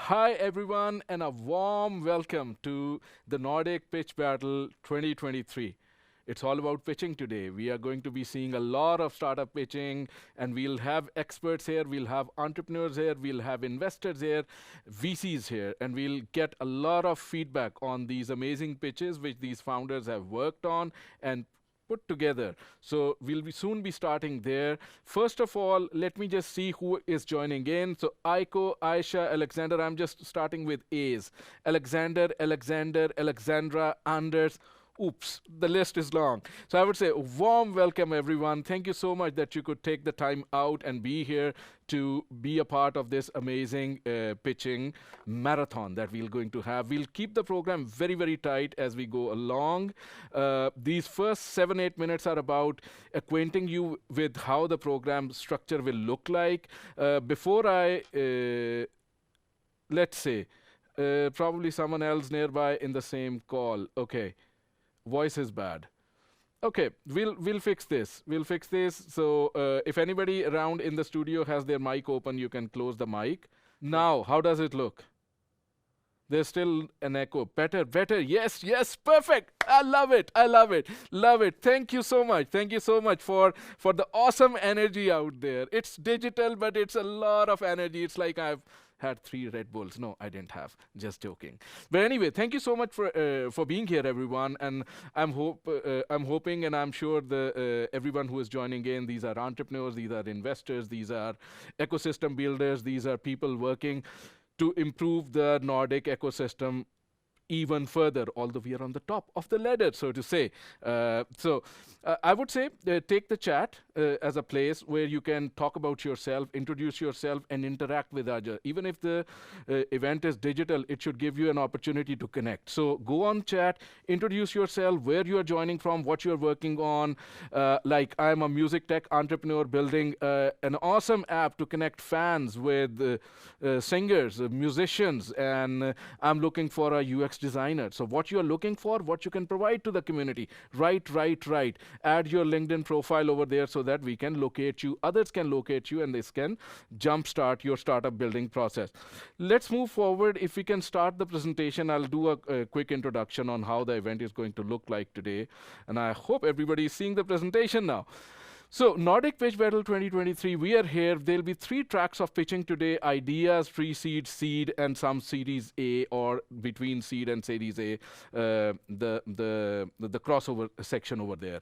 Hi everyone and a warm welcome to the Nordic Pitch Battle 2023. It's all about pitching today. We are going to be seeing a lot of startup pitching and we'll have experts here, we'll have entrepreneurs here, we'll have investors here, VCs here, and we'll get a lot of feedback on these amazing pitches which these founders have worked on and put together. So we'll soon be starting there. First of all, let me just see who is joining in. So Aiko, Aisha, Alexander, I'm just starting with A's. Alexander, Alexandra, Anders. Oops, the list is long. So I would say warm welcome everyone. Thank you so much that you could take the time out and be here to be a part of this amazing pitching marathon that we're going to have. We'll keep the program very, very tight as we go along. These first 7-8 minutes are about acquainting you with how the program structure will look like. Before I, let's say, probably someone else nearby in the same call. Okay. Voice is bad. Okay, we'll fix this. We'll fix this. So if anybody around in the studio has their mic open, you can close the mic. Now, how does it look? There's still an echo. Better. Yes, perfect. I love it. Love it. Thank you so much. Thank you so much for the awesome energy out there. It's digital, but it's a lot of energy. It's like I've had 3 Red Bulls. No, I didn't have. Just joking. But anyway, thank you so much for being here, everyone. And I'm hoping, and I'm sure everyone who is joining in, these are entrepreneurs, these are investors, these are ecosystem builders, these are people working to improve the Nordic ecosystem even further, although we are on the top of the ladder, so to say. I would say take the chat as a place where you can talk about yourself, introduce yourself, and interact with others. Even if the event is digital, it should give you an opportunity to connect. So go on chat, introduce yourself, where you are joining from, what you're working on. Like I'm a music tech entrepreneur building an awesome app to connect fans with singers, musicians, and I'm looking for a UX designer. So what you're looking for, what you can provide to the community, right. Add your LinkedIn profile over there so that we can locate you, others can locate you, and this can jumpstart your startup building process. Let's move forward. If we can start the presentation, I'll do a quick introduction on how the event is going to look like today. And I hope everybody is seeing the presentation now. So Nordic Pitch Battle 2023, we are here. There'll be 3 tracks of pitching today: ideas, pre-seed, seed, and some Series A or between seed and Series A, the crossover section over there.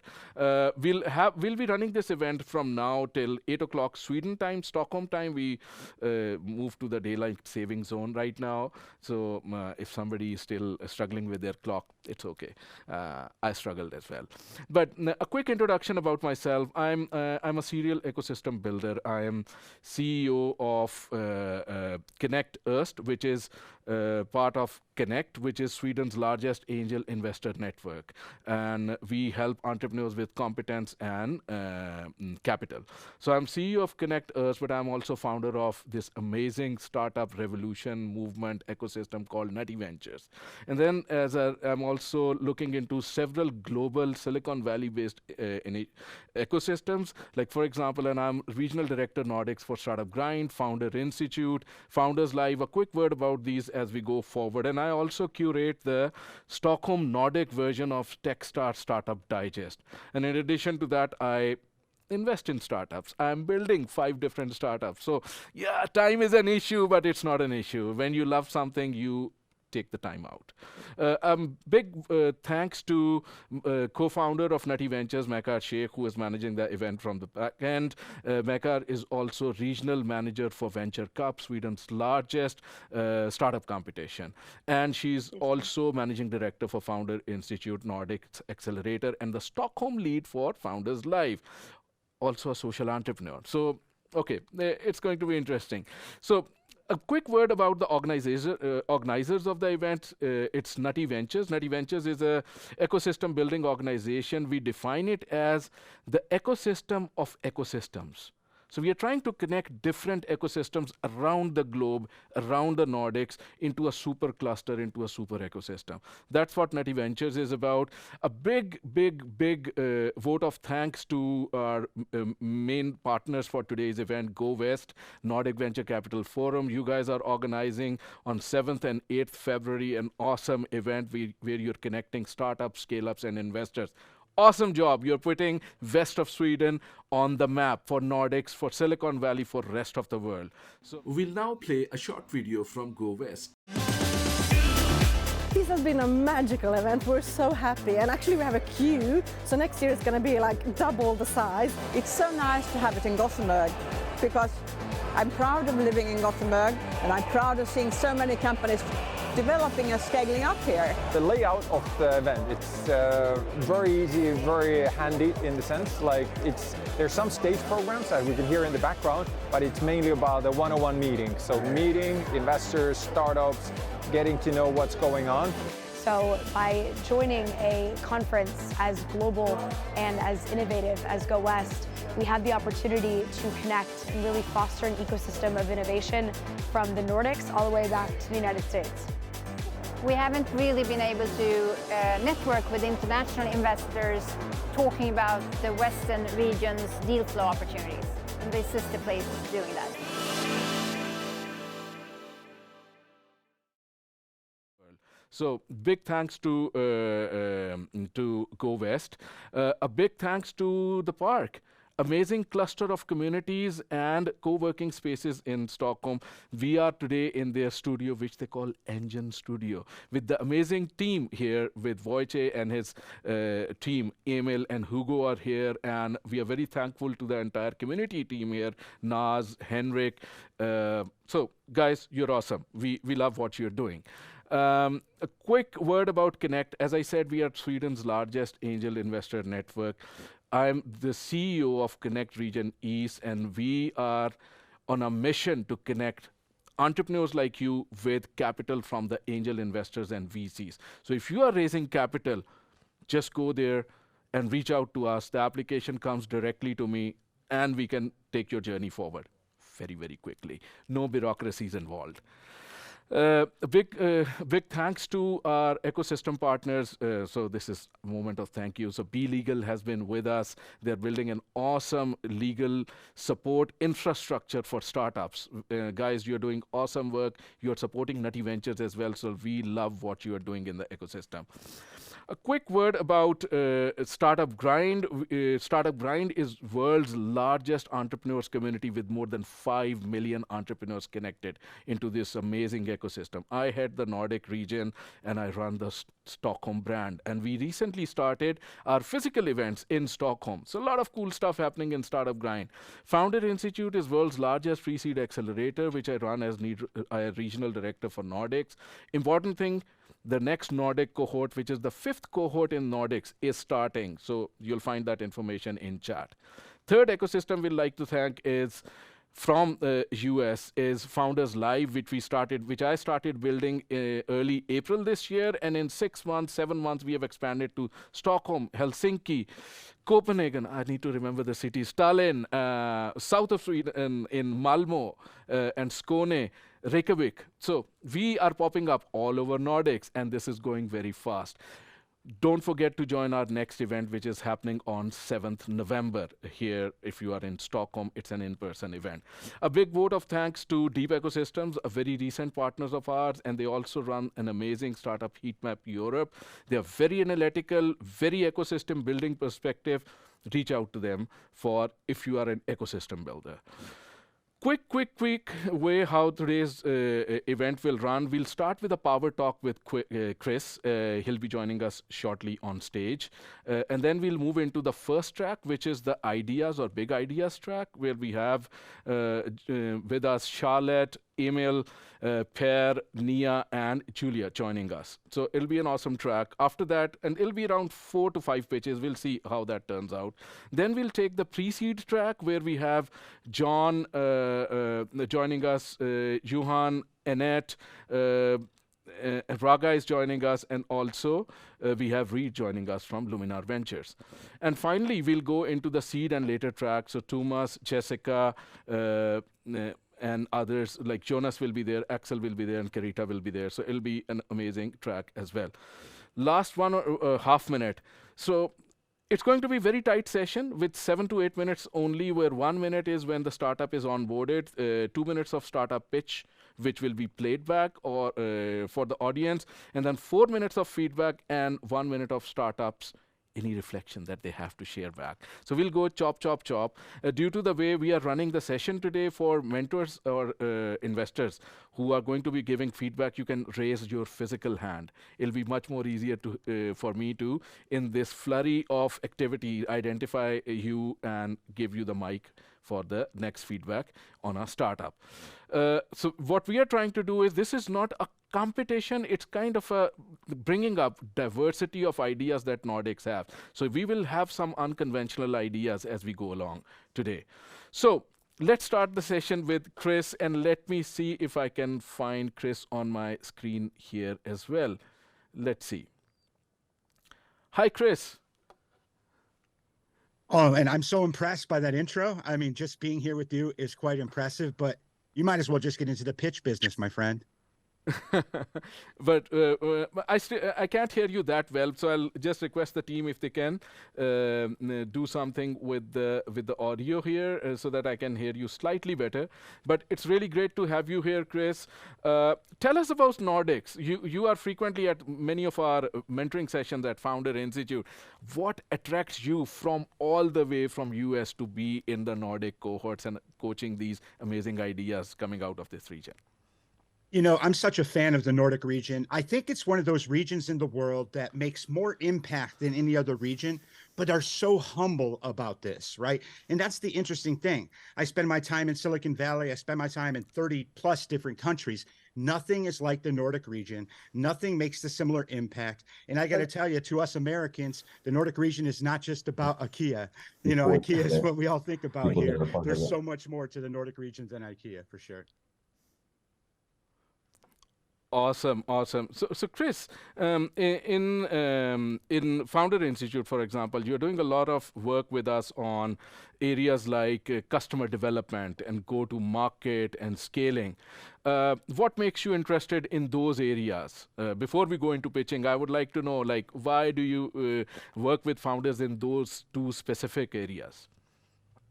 We'll be running this event from now till 8 o'clock Sweden time, Stockholm time. We move to the daylight saving zone right now. So if somebody is still struggling with their clock, it's okay. I struggled as well. But a quick introduction about myself. I'm a serial ecosystem builder. I am CEO of Connect Öst, which is part of Connect, which is Sweden's largest angel investor network. And we help entrepreneurs with competence and capital. So I'm CEO of Connect Öst, but I'm also founder of this amazing startup revolution movement ecosystem called Nutty Ventures. And then I'm also looking into several global Silicon Valley-based ecosystems. Like for example, and I'm regional director Nordics for Startup Grind, Founder Institute, Founders Live. A quick word about these as we go forward. And I also curate the Stockholm Nordic version of Techstars Startup Digest. And in addition to that, I invest in startups. I'm building 5 different startups. So yeah, time is an issue, but it's not an issue. When you love something, you take the time out. Big thanks to co-founder of Nutty Ventures, Mekar Sheikh, who is managing the event from the back end. Mekar is also regional manager for Venture Cup, Sweden's largest startup competition. And she's also managing director for Founder Institute, Nordic Accelerator, and the Stockholm lead for Founders Live. Also a social entrepreneur. So, okay, it's going to be interesting. So, a quick word about the organizers of the event. It's Nutty Ventures. Nutty Ventures is a ecosystem building organization. We define it as the ecosystem of ecosystems. So we are trying to connect different ecosystems around the globe, around the Nordics, into a super cluster, into a super ecosystem. That's what Nutty Ventures is about. A big vote of thanks to our main partners for today's event, Go West, Nordic Venture Capital Forum. You guys are organizing on 7th and 8th February an awesome event where you're connecting startups, scale-ups, and investors. Awesome job. You're putting west of Sweden on the map for Nordics, for Silicon Valley, for rest of the world. So we'll now play a short video from Go West. This has been a magical event. We're so happy, and actually we have a queue, so next year it's going to be like double the size. It's so nice to have it in Gothenburg because I'm proud of living in Gothenburg, and I'm proud of seeing so many companies developing and scaling up here. The layout of the event, it's very easy, very handy in the sense, like there's some stage programs that we can hear in the background, but it's mainly about the one-on-one meeting. So meeting investors, startups, getting to know what's going on. So by joining a conference as global and as innovative as Go West, we have the opportunity to connect and really foster an ecosystem of innovation from the Nordics all the way back to the United States. We haven't really been able to network with international investors talking about the Western region's deal flow opportunities. And this is the place doing that. So big thanks to Go West. A big thanks to the park. Amazing cluster of communities and co-working spaces in Stockholm. We are today in their studio, which they call Engine Studio, with the amazing team here, with Wojciech and his team. Emil and Hugo are here, and we are very thankful to the entire community team here, Naz, Henrik. So guys, you're awesome. We love what you're doing. A quick word about Connect. As I said, we are Sweden's largest angel investor network. I'm the CEO of Connect Region East, and we are on a mission to connect entrepreneurs like you with capital from the angel investors and VCs. So if you are raising capital, just go there and reach out to us. The application comes directly to me, and we can take your journey forward very, very quickly. No bureaucracies involved. A big thanks to our ecosystem partners. So this is a moment of thank you. So Be Legal has been with us. They're building an awesome legal support infrastructure for startups. Guys, you're doing awesome work. You're supporting Nutty Ventures as well. So we love what you are doing in the ecosystem. A quick word about Startup Grind. Startup Grind is world's largest entrepreneurs community with more than 5 million entrepreneurs connected into this amazing ecosystem. I head the Nordic region and I run the Stockholm brand. And we recently started our physical events in Stockholm. So a lot of cool stuff happening in Startup Grind. Founder Institute is world's largest pre-seed accelerator, which I run as regional director for Nordics. Important thing, the next Nordic cohort, which is the 5th cohort in Nordics, is starting. So you'll find that information in chat. Third ecosystem we'd like to thank is from US is Founders Live, which I started building early April this year. And in 6 months, 7 months, we have expanded to Stockholm, Helsinki, Copenhagen, I need to remember the cities, Tallinn, south of Sweden, in Malmö, and Skåne, Reykjavik. So we are popping up all over Nordics, and this is going very fast. Don't forget to join our next event, which is happening on 7th November here. If you are in Stockholm, it's an in-person event. A big vote of thanks to Deep Ecosystems, a very recent partners of ours, and they also run an amazing startup, Heatmap Europe. They are very analytical, very ecosystem building perspective. Reach out to them for if you are an ecosystem builder. Quick way how today's event will run. We'll start with a power talk with Chris. He'll be joining us shortly on stage. And then we'll move into the first track, which is the ideas or big ideas track, where we have with us Charlotte, Emil, Per, Nea, and Julia joining us. So it'll be an awesome track. After that, and it'll be around 4 to 5 pitches. We'll see how that turns out. Then we'll take the pre-seed track, where we have John joining us, Johan, Anette, Raga is joining us, and also we have Reed joining us from Luminar Ventures. And finally, we'll go into the seed and later track. So Thomas, Jessica, and others like Jonas will be there, Axel will be there, and Karita will be there. So it'll be an amazing track as well. Last 1.5 minute. So it's going to be very tight session with 7 to 8 minutes only, where 1 minute is when the startup is onboarded, 2 minutes of startup pitch, which will be played back or for the audience, and then 4 minutes of feedback and 1 minute of startups, any reflection that they have to share back. So we'll go chop, chop, chop. Due to the way we are running the session today, for mentors or investors who are going to be giving feedback, you can raise your physical hand. It'll be much more easier to for me to, in this flurry of activity, identify you and give you the mic for the next feedback on our startup. So what we are trying to do is, this is not a competition, it's kind of a bringing up diversity of ideas that Nordics have. So we will have some unconventional ideas as we go along today. So let's start the session with Chris, and let me see if I can find Chris on my screen here as well. Let's see. Hi, Chris. Oh, and I'm so impressed by that intro. I mean, just being here with you is quite impressive, but you might as well just get into the pitch business, my friend. But I can't hear you that well, so I'll just request the team if they can do something with the audio here so that I can hear you slightly better. But it's really great to have you here, Chris. Tell us about Nordics. You are frequently at many of our mentoring sessions at Founder Institute. What attracts you from all the way from US to be in the Nordic cohorts and coaching these amazing ideas coming out of this region? You know, I'm such a fan of the Nordic region. I think it's one of those regions in the world that makes more impact than any other region, but are so humble about this, right? And that's the interesting thing. I spend my time in Silicon Valley. I spend my time in 30 plus different countries. Nothing is like the Nordic region. Nothing makes the similar impact. And I got to tell you, to us Americans, the Nordic region is not just about IKEA. You know, IKEA is what we all think about here. There's so much more to the Nordic region than IKEA, for sure. Awesome, awesome. So Chris, in Founder Institute, for example, you're doing a lot of work with us on areas like customer development and go-to-market and scaling. What makes you interested in those areas? Before we go into pitching, I would like to know, like, why do you work with founders in those two specific areas?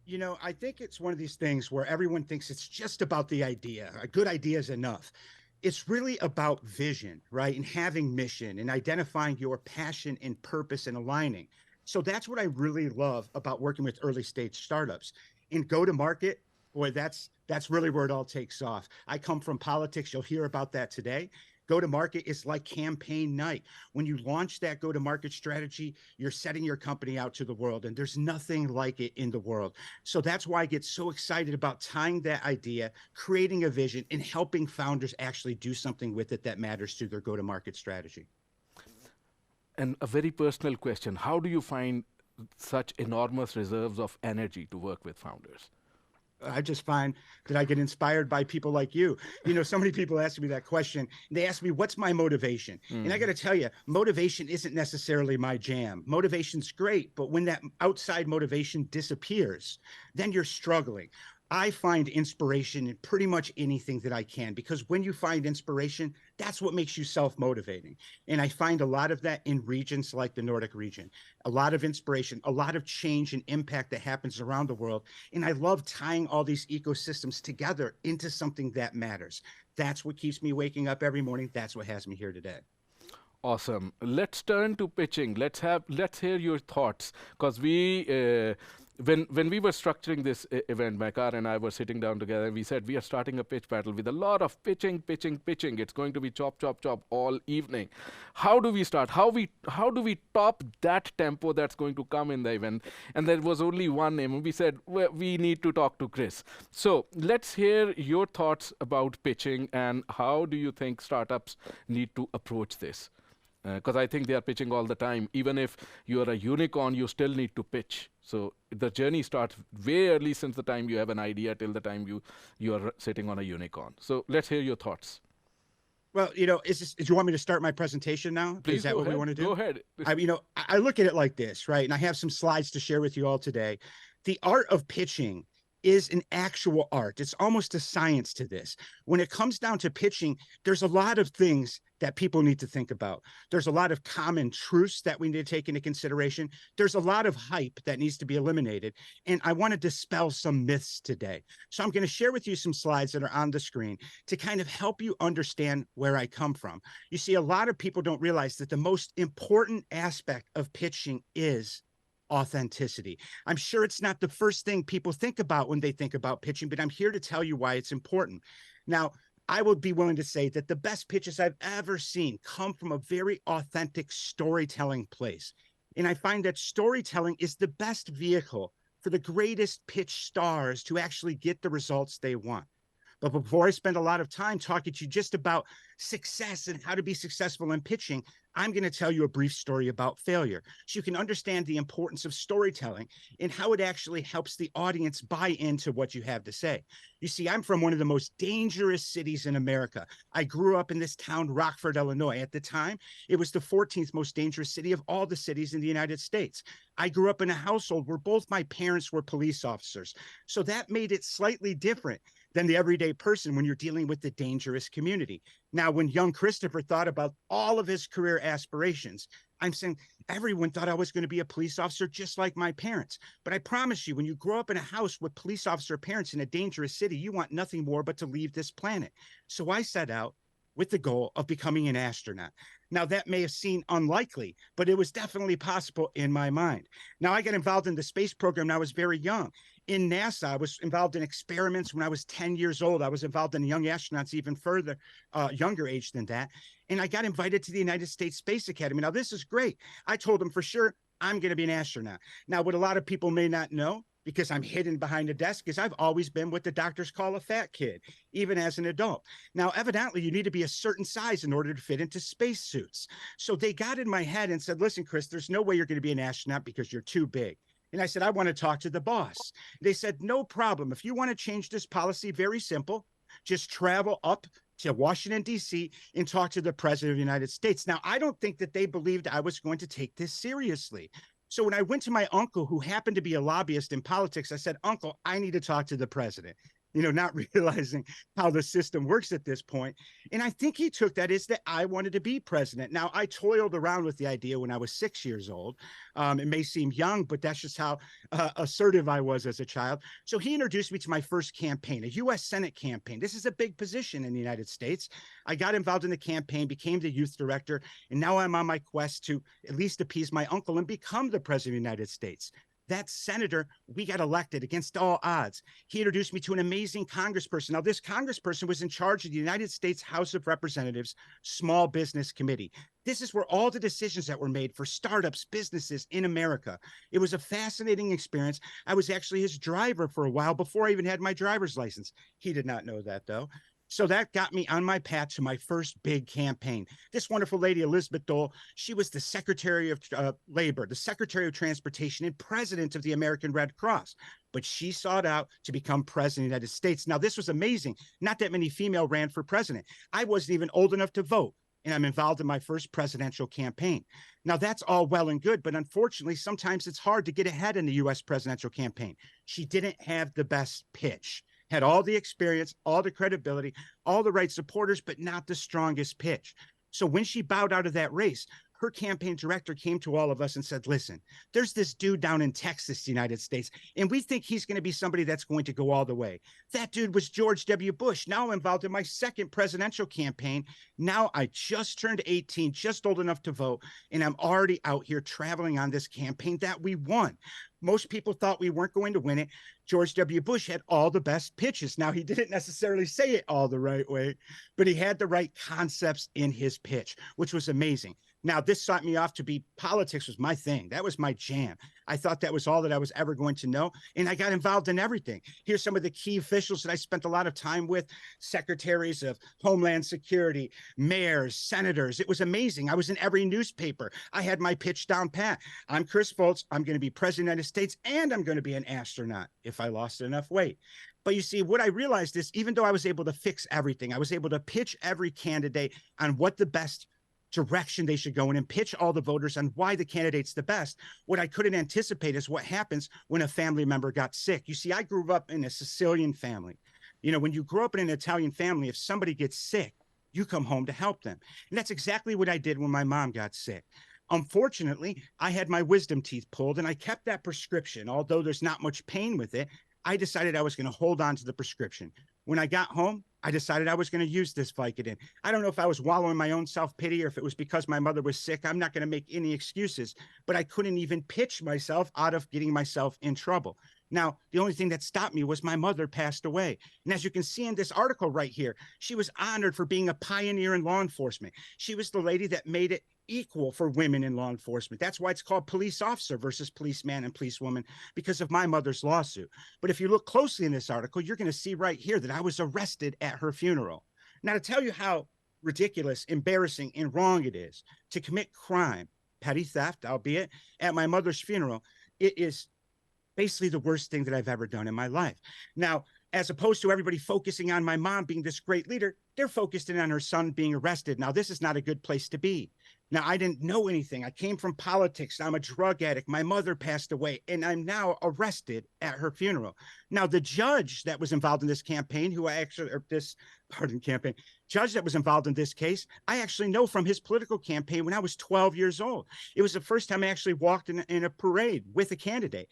You know, I think it's one of these things where everyone thinks it's just about the idea. A good idea is enough. It's really about vision, right? And having mission and identifying your passion and purpose and aligning. So that's what I really love about working with early stage startups. And go to market, boy, that's really where it all takes off. I come from politics. You'll hear about that today. Go to market is like campaign night. When you launch that go to market strategy, you're setting your company out to the world, and there's nothing like it in the world. So that's why I get so excited about tying that idea, creating a vision, and helping founders actually do something with it that matters to their go to market strategy. And a very personal question, how do you find such enormous reserves of energy to work with founders? I just find that I get inspired by people like you. You know, so many people ask me that question. They ask me, what's my motivation? And I got to tell you, motivation isn't necessarily my jam. Motivation's great, but when that outside motivation disappears, then you're struggling. I find inspiration in pretty much anything that I can, because when you find inspiration, that's what makes you self-motivating. And I find a lot of that in regions like the Nordic region, a lot of inspiration, a lot of change and impact that happens around the world. And I love tying all these ecosystems together into something that matters. That's what keeps me waking up every morning. That's what has me here today. Awesome. Let's turn to pitching. Let's hear your thoughts, because we when we were structuring this event, Makar and I were sitting down together. We said we are starting a pitch battle with a lot of pitching. It's going to be chop, chop, chop all evening. How do we start? How do we top that tempo that's going to come in the event? And there was only one name, and we said, well, we need to talk to Chris. So let's hear your thoughts about pitching, and how do you think startups need to approach this? Because I think they are pitching all the time. Even if you are a unicorn, you still need to pitch. So the journey starts way early, since the time you have an idea till the time you are sitting on a unicorn. So let's hear your thoughts. Well, do you want me to start my presentation now? Please Is that go what ahead. we want to do? Go ahead. I look at it like this, right? And I have some slides to share with you all today. The art of pitching is an actual art. It's almost a science to this. When it comes down to pitching, there's a lot of things that people need to think about. There's a lot of common truths that we need to take into consideration. There's a lot of hype that needs to be eliminated. And I want to dispel some myths today. So I'm going to share with you some slides that are on the screen to kind of help you understand where I come from. You see, a lot of people don't realize that the most important aspect of pitching is authenticity. I'm sure it's not the first thing people think about when they think about pitching, but I'm here to tell you why it's important. Now, I would be willing to say that the best pitches I've ever seen come from a very authentic storytelling place. And I find that storytelling is the best vehicle for the greatest pitch stars to actually get the results they want. But before I spend a lot of time talking to you just about success and how to be successful in pitching, I'm going to tell you a brief story about failure so you can understand the importance of storytelling and how it actually helps the audience buy into what you have to say. You see, I'm from one of the most dangerous cities in America. I grew up in this town, Rockford, Illinois. At the time, it was the 14th most dangerous city of all the cities in the United States. I grew up in a household where both my parents were police officers. So that made it slightly different than the everyday person when you're dealing with the dangerous community. Now, when young Christopher thought about all of his career aspirations, I'm saying everyone thought I was going to be a police officer just like my parents. But I promise you, when you grow up in a house with police officer parents in a dangerous city, you want nothing more but to leave this planet. So I set out with the goal of becoming an astronaut. Now, that may have seemed unlikely, but it was definitely possible in my mind. Now, I got involved in the space program when I was very young. In NASA, I was involved in experiments when I was 10 years old. I was involved in young astronauts even further, younger age than that. And I got invited to the United States Space Academy. Now, this is great. I told them for sure, I'm going to be an astronaut. Now, what a lot of people may not know, because I'm hidden behind a desk, is I've always been what the doctors call a fat kid, even as an adult. Now, evidently, you need to be a certain size in order to fit into spacesuits. So they got in my head and said, listen, Chris, there's no way you're going to be an astronaut because you're too big. And I said, I want to talk to the boss. They said, no problem. If you want to change this policy, very simple, just travel up to Washington, D.C. and talk to the president of the United States. Now, I don't think that they believed I was going to take this seriously. So when I went to my uncle, who happened to be a lobbyist in politics, I said, Uncle, I need to talk to the president, not realizing how the system works at this point. And I think he took that as that I wanted to be president. Now, I toiled around with the idea when I was 6 years old. It may seem young, but that's just how assertive I was as a child. So he introduced me to my first campaign, a U.S. Senate campaign. This is a big position in the United States. I got involved in the campaign, became the youth director, and now I'm on my quest to at least appease my uncle and become the president of the United States. That senator, we got elected against all odds. He introduced me to an amazing congressperson. Now, this congressperson was in charge of the United States House of Representatives Small Business Committee. This is where all the decisions that were made for startups, businesses in America. It was a fascinating experience. I was actually his driver for a while before I even had my driver's license. He did not know that, though. So that got me on my path to my first big campaign. This wonderful lady, Elizabeth Dole, she was the Secretary of Labor, the Secretary of Transportation, and President of the American Red Cross. But she sought out to become president of the United States. Now, this was amazing. Not that many female ran for president. I wasn't even old enough to vote, and I'm involved in my first presidential campaign. Now, that's all well and good, but unfortunately, sometimes it's hard to get ahead in the U.S. presidential campaign. She didn't have the best pitch. Had all the experience, all the credibility, all the right supporters, but not the strongest pitch. So when she bowed out of that race, her campaign director came to all of us and said, listen, there's this dude down in Texas, United States, and we think he's going to be somebody that's going to go all the way. That dude was George W. Bush. Now I'm involved in my second presidential campaign. Now I just turned 18, just old enough to vote, and I'm already out here traveling on this campaign that we won. Most people thought we weren't going to win it. George W. Bush had all the best pitches. Now, he didn't necessarily say it all the right way, but he had the right concepts in his pitch, which was amazing. Now, this set me off to be politics was my thing. That was my jam. I thought that was all that I was ever going to know. And I got involved in everything. Here's some of the key officials that I spent a lot of time with, secretaries of Homeland Security, mayors, senators. It was amazing. I was in every newspaper. I had my pitch down pat. I'm Chris Foltz. I'm going to be president of the United States, and I'm going to be an astronaut if I lost enough weight. But you see, what I realized is even though I was able to fix everything, I was able to pitch every candidate on what the best direction they should go in and pitch all the voters on why the candidate's the best. What I couldn't anticipate is what happens when a family member got sick. You see, I grew up in a Sicilian family. You know, when you grow up in an Italian family, if somebody gets sick, you come home to help them. And that's exactly what I did when my mom got sick. Unfortunately, I had my wisdom teeth pulled and I kept that prescription. Although there's not much pain with it, I decided I was going to hold on to the prescription. When I got home, I decided I was going to use this Vicodin. I don't know if I was wallowing my own self-pity or if it was because my mother was sick. I'm not going to make any excuses, but I couldn't even pitch myself out of getting myself in trouble. Now, the only thing that stopped me was my mother passed away. And as you can see in this article right here, she was honored for being a pioneer in law enforcement. She was the lady that made it equal for women in law enforcement. That's why it's called police officer versus policeman and policewoman, because of my mother's lawsuit. But if you look closely in this article, you're going to see right here that I was arrested at her funeral. Now, to tell you how ridiculous, embarrassing, and wrong it is to commit crime, petty theft, albeit, at my mother's funeral, it is basically the worst thing that I've ever done in my life. Now, as opposed to everybody focusing on my mom being this great leader, they're focused in on her son being arrested. Now, this is not a good place to be. Now, I didn't know anything. I came from politics. I'm a drug addict. My mother passed away, and I'm now arrested at her funeral. Now, the judge that was involved in this campaign, judge that was involved in this case, I actually know from his political campaign when I was 12 years old. It was the first time I actually walked in a parade with a candidate.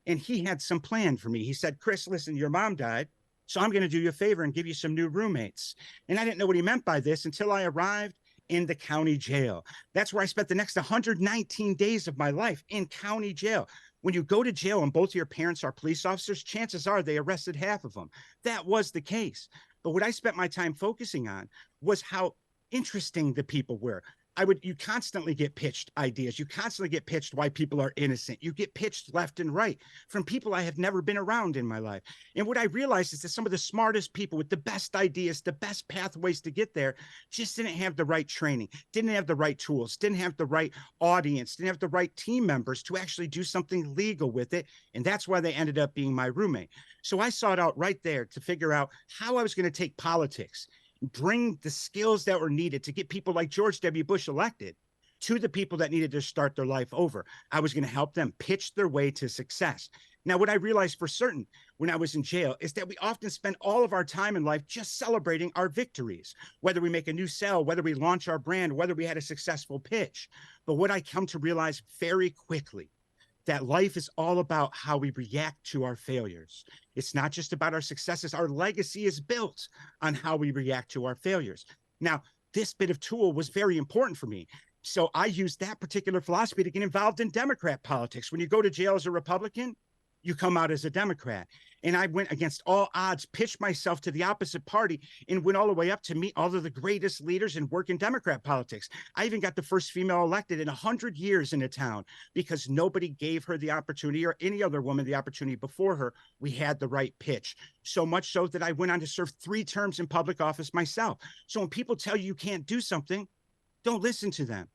And he had some plan for me. He said, Chris, listen, your mom died, so I'm going to do you a favor and give you some new roommates. And I didn't know what he meant by this until I arrived in the county jail. That's where I spent the next 119 days of my life, in county jail. When you go to jail and both of your parents are police officers, chances are they arrested half of them. That was the case. But what I spent my time focusing on was how interesting the people were. You constantly get pitched ideas. You constantly get pitched why people are innocent. You get pitched left and right from people I have never been around in my life. And what I realized is that some of the smartest people with the best ideas, the best pathways to get there, just didn't have the right training, didn't have the right tools, didn't have the right audience, didn't have the right team members to actually do something legal with it. And that's why they ended up being my roommate. So I sought out right there to figure out how I was going to take politics, bring the skills that were needed to get people like George W. Bush elected to the people that needed to start their life over. I was going to help them pitch their way to success. Now, what I realized for certain when I was in jail is that we often spend all of our time in life just celebrating our victories, whether we make a new sale, whether we launch our brand, whether we had a successful pitch. But what I come to realize very quickly, that life is all about how we react to our failures. It's not just about our successes. Our legacy is built on how we react to our failures. Now, this bit of tool was very important for me. So I used that particular philosophy to get involved in Democrat politics. When you go to jail as a Republican, you come out as a Democrat. And I went against all odds, pitched myself to the opposite party, and went all the way up to meet all of the greatest leaders and work in Democrat politics. I even got the first female elected in 100 years in a town because nobody gave her the opportunity, or any other woman the opportunity before her. We had the right pitch. So much so that I went on to serve 3 terms in public office myself. So when people tell you you can't do something, don't listen to them.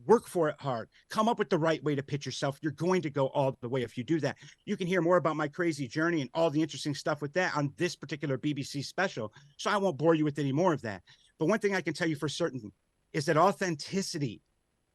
Work for it hard. Come up with the right way to pitch yourself. You're going to go all the way if you do that. You can hear more about my crazy journey and all the interesting stuff with that on this particular BBC special, so I won't bore you with any more of that. But one thing I can tell you for certain is that authenticity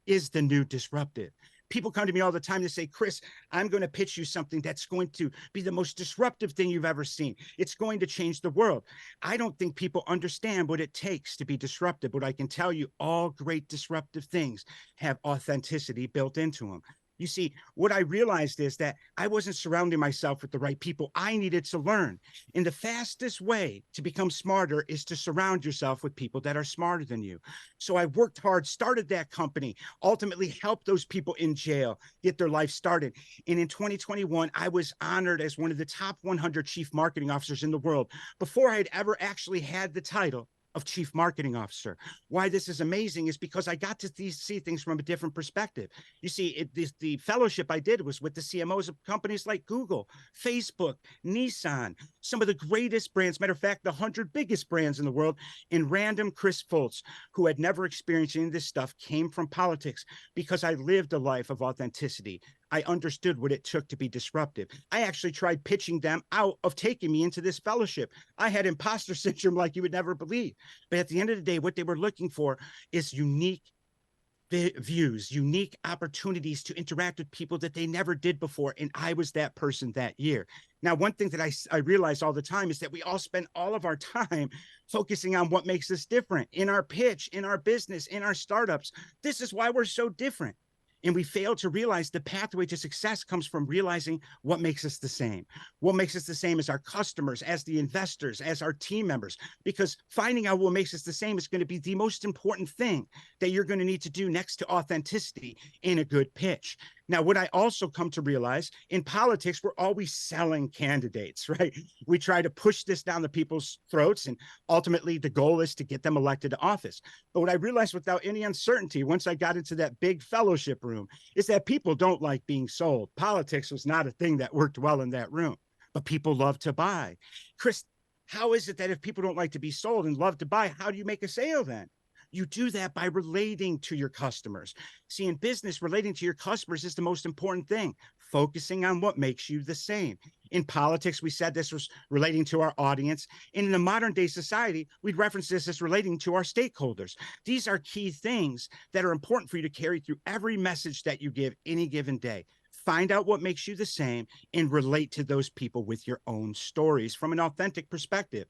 is the new disruptive. People come to me all the time to say, Chris, I'm going to pitch you something that's going to be the most disruptive thing you've ever seen. It's going to change the world. I don't think people understand what it takes to be disruptive, but I can tell you all great disruptive things have authenticity built into them. You see, what I realized is that I wasn't surrounding myself with the right people. I needed to learn. And the fastest way to become smarter is to surround yourself with people that are smarter than you. So I worked hard, started that company, ultimately helped those people in jail get their life started. And in 2021, I was honored as one of the top 100 chief marketing officers in the world. Before I had ever actually had the title, of chief marketing officer. Why this is amazing is because I got to see things from a different perspective. You see, the fellowship I did was with the CMOs of companies like Google, Facebook, Nissan, some of the greatest brands. Matter of fact, the 100 biggest brands in the world. And random Chris Foltz, who had never experienced any of this stuff, came from politics because I lived a life of authenticity. I understood what it took to be disruptive. I actually tried pitching them out of taking me into this fellowship. I had imposter syndrome like you would never believe. But at the end of the day, what they were looking for is unique views, unique opportunities to interact with people that they never did before. And I was that person that year. Now, one thing that I realize all the time is that we all spend all of our time focusing on what makes us different in our pitch, in our business, in our startups. This is why we're so different. And we fail to realize the pathway to success comes from realizing what makes us the same. What makes us the same as our customers, as the investors, as our team members, because finding out what makes us the same is going to be the most important thing that you're going to need to do next to authenticity in a good pitch. Now, what I also come to realize in politics, we're always selling candidates, right? We try to push this down the people's throats, and ultimately the goal is to get them elected to office. But what I realized without any uncertainty, once I got into that big fellowship room, is that people don't like being sold. Politics was not a thing that worked well in that room, but people love to buy. Chris, how is it that if people don't like to be sold and love to buy, how do you make a sale then? You do that by relating to your customers. See, in business, relating to your customers is the most important thing, focusing on what makes you the same. In politics, we said this was relating to our audience. And in a modern day society, we'd reference this as relating to our stakeholders. These are key things that are important for you to carry through every message that you give any given day. Find out what makes you the same and relate to those people with your own stories from an authentic perspective.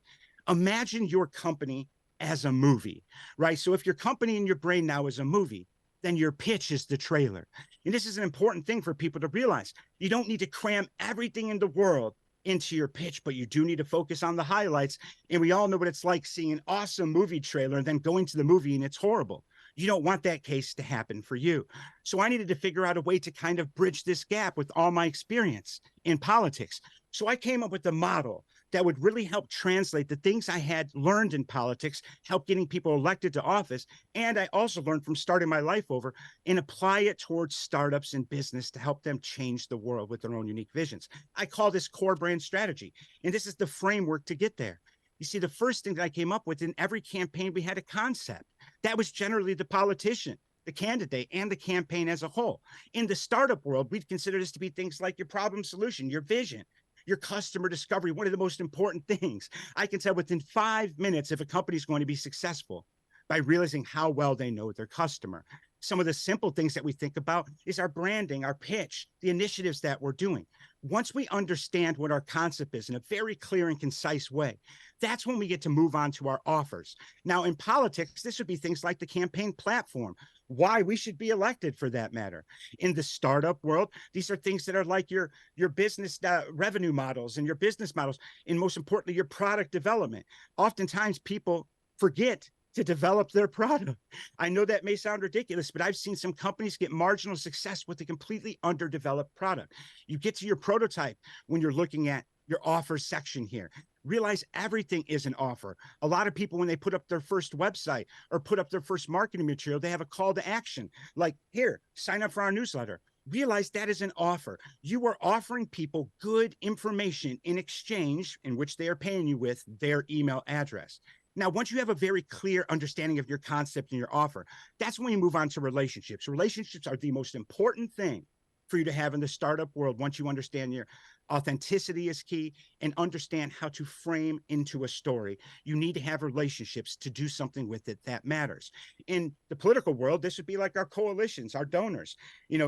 Imagine your company as a movie, right? So if your company in your brain now is a movie, then your pitch is the trailer. And this is an important thing for people to realize. You don't need to cram everything in the world into your pitch, but you do need to focus on the highlights. And we all know what it's like seeing an awesome movie trailer and then going to the movie and it's horrible. You don't want that case to happen for you. So I needed to figure out a way to kind of bridge this gap with all my experience in politics. So I came up with a model that would really help translate the things I had learned in politics, help getting people elected to office. And I also learned from starting my life over and apply it towards startups and business to help them change the world with their own unique visions. I call this core brand strategy. And this is the framework to get there. You see, the first thing that I came up with in every campaign, we had a concept. That was generally the politician, the candidate, and the campaign as a whole. In the startup world, we'd consider this to be things like your problem solution, your vision, your customer discovery, one of the most important things. I can tell within 5 minutes if a company is going to be successful by realizing how well they know their customer. Some of the simple things that we think about is our branding, our pitch, the initiatives that we're doing. Once we understand what our concept is in a very clear and concise way, that's when we get to move on to our offers. Now, in politics, this would be things like the campaign platform, why we should be elected for that matter. In the startup world, these are things that are like your business revenue models and your business models, and most importantly, your product development. Oftentimes, people forget to develop their product. I know that may sound ridiculous, but I've seen some companies get marginal success with a completely underdeveloped product. You get to your prototype when you're looking at your offer section here. Realize everything is an offer. A lot of people, when they put up their first website or put up their first marketing material, they have a call to action. Like, here, sign up for our newsletter. Realize that is an offer. You are offering people good information in exchange in which they are paying you with their email address. Now, once you have a very clear understanding of your concept and your offer, that's when you move on to relationships. Relationships are the most important thing for you to have in the startup world. Once you understand your authenticity is key and understand how to frame into a story, you need to have relationships to do something with it that matters. In the political world, this would be like our coalitions, our donors,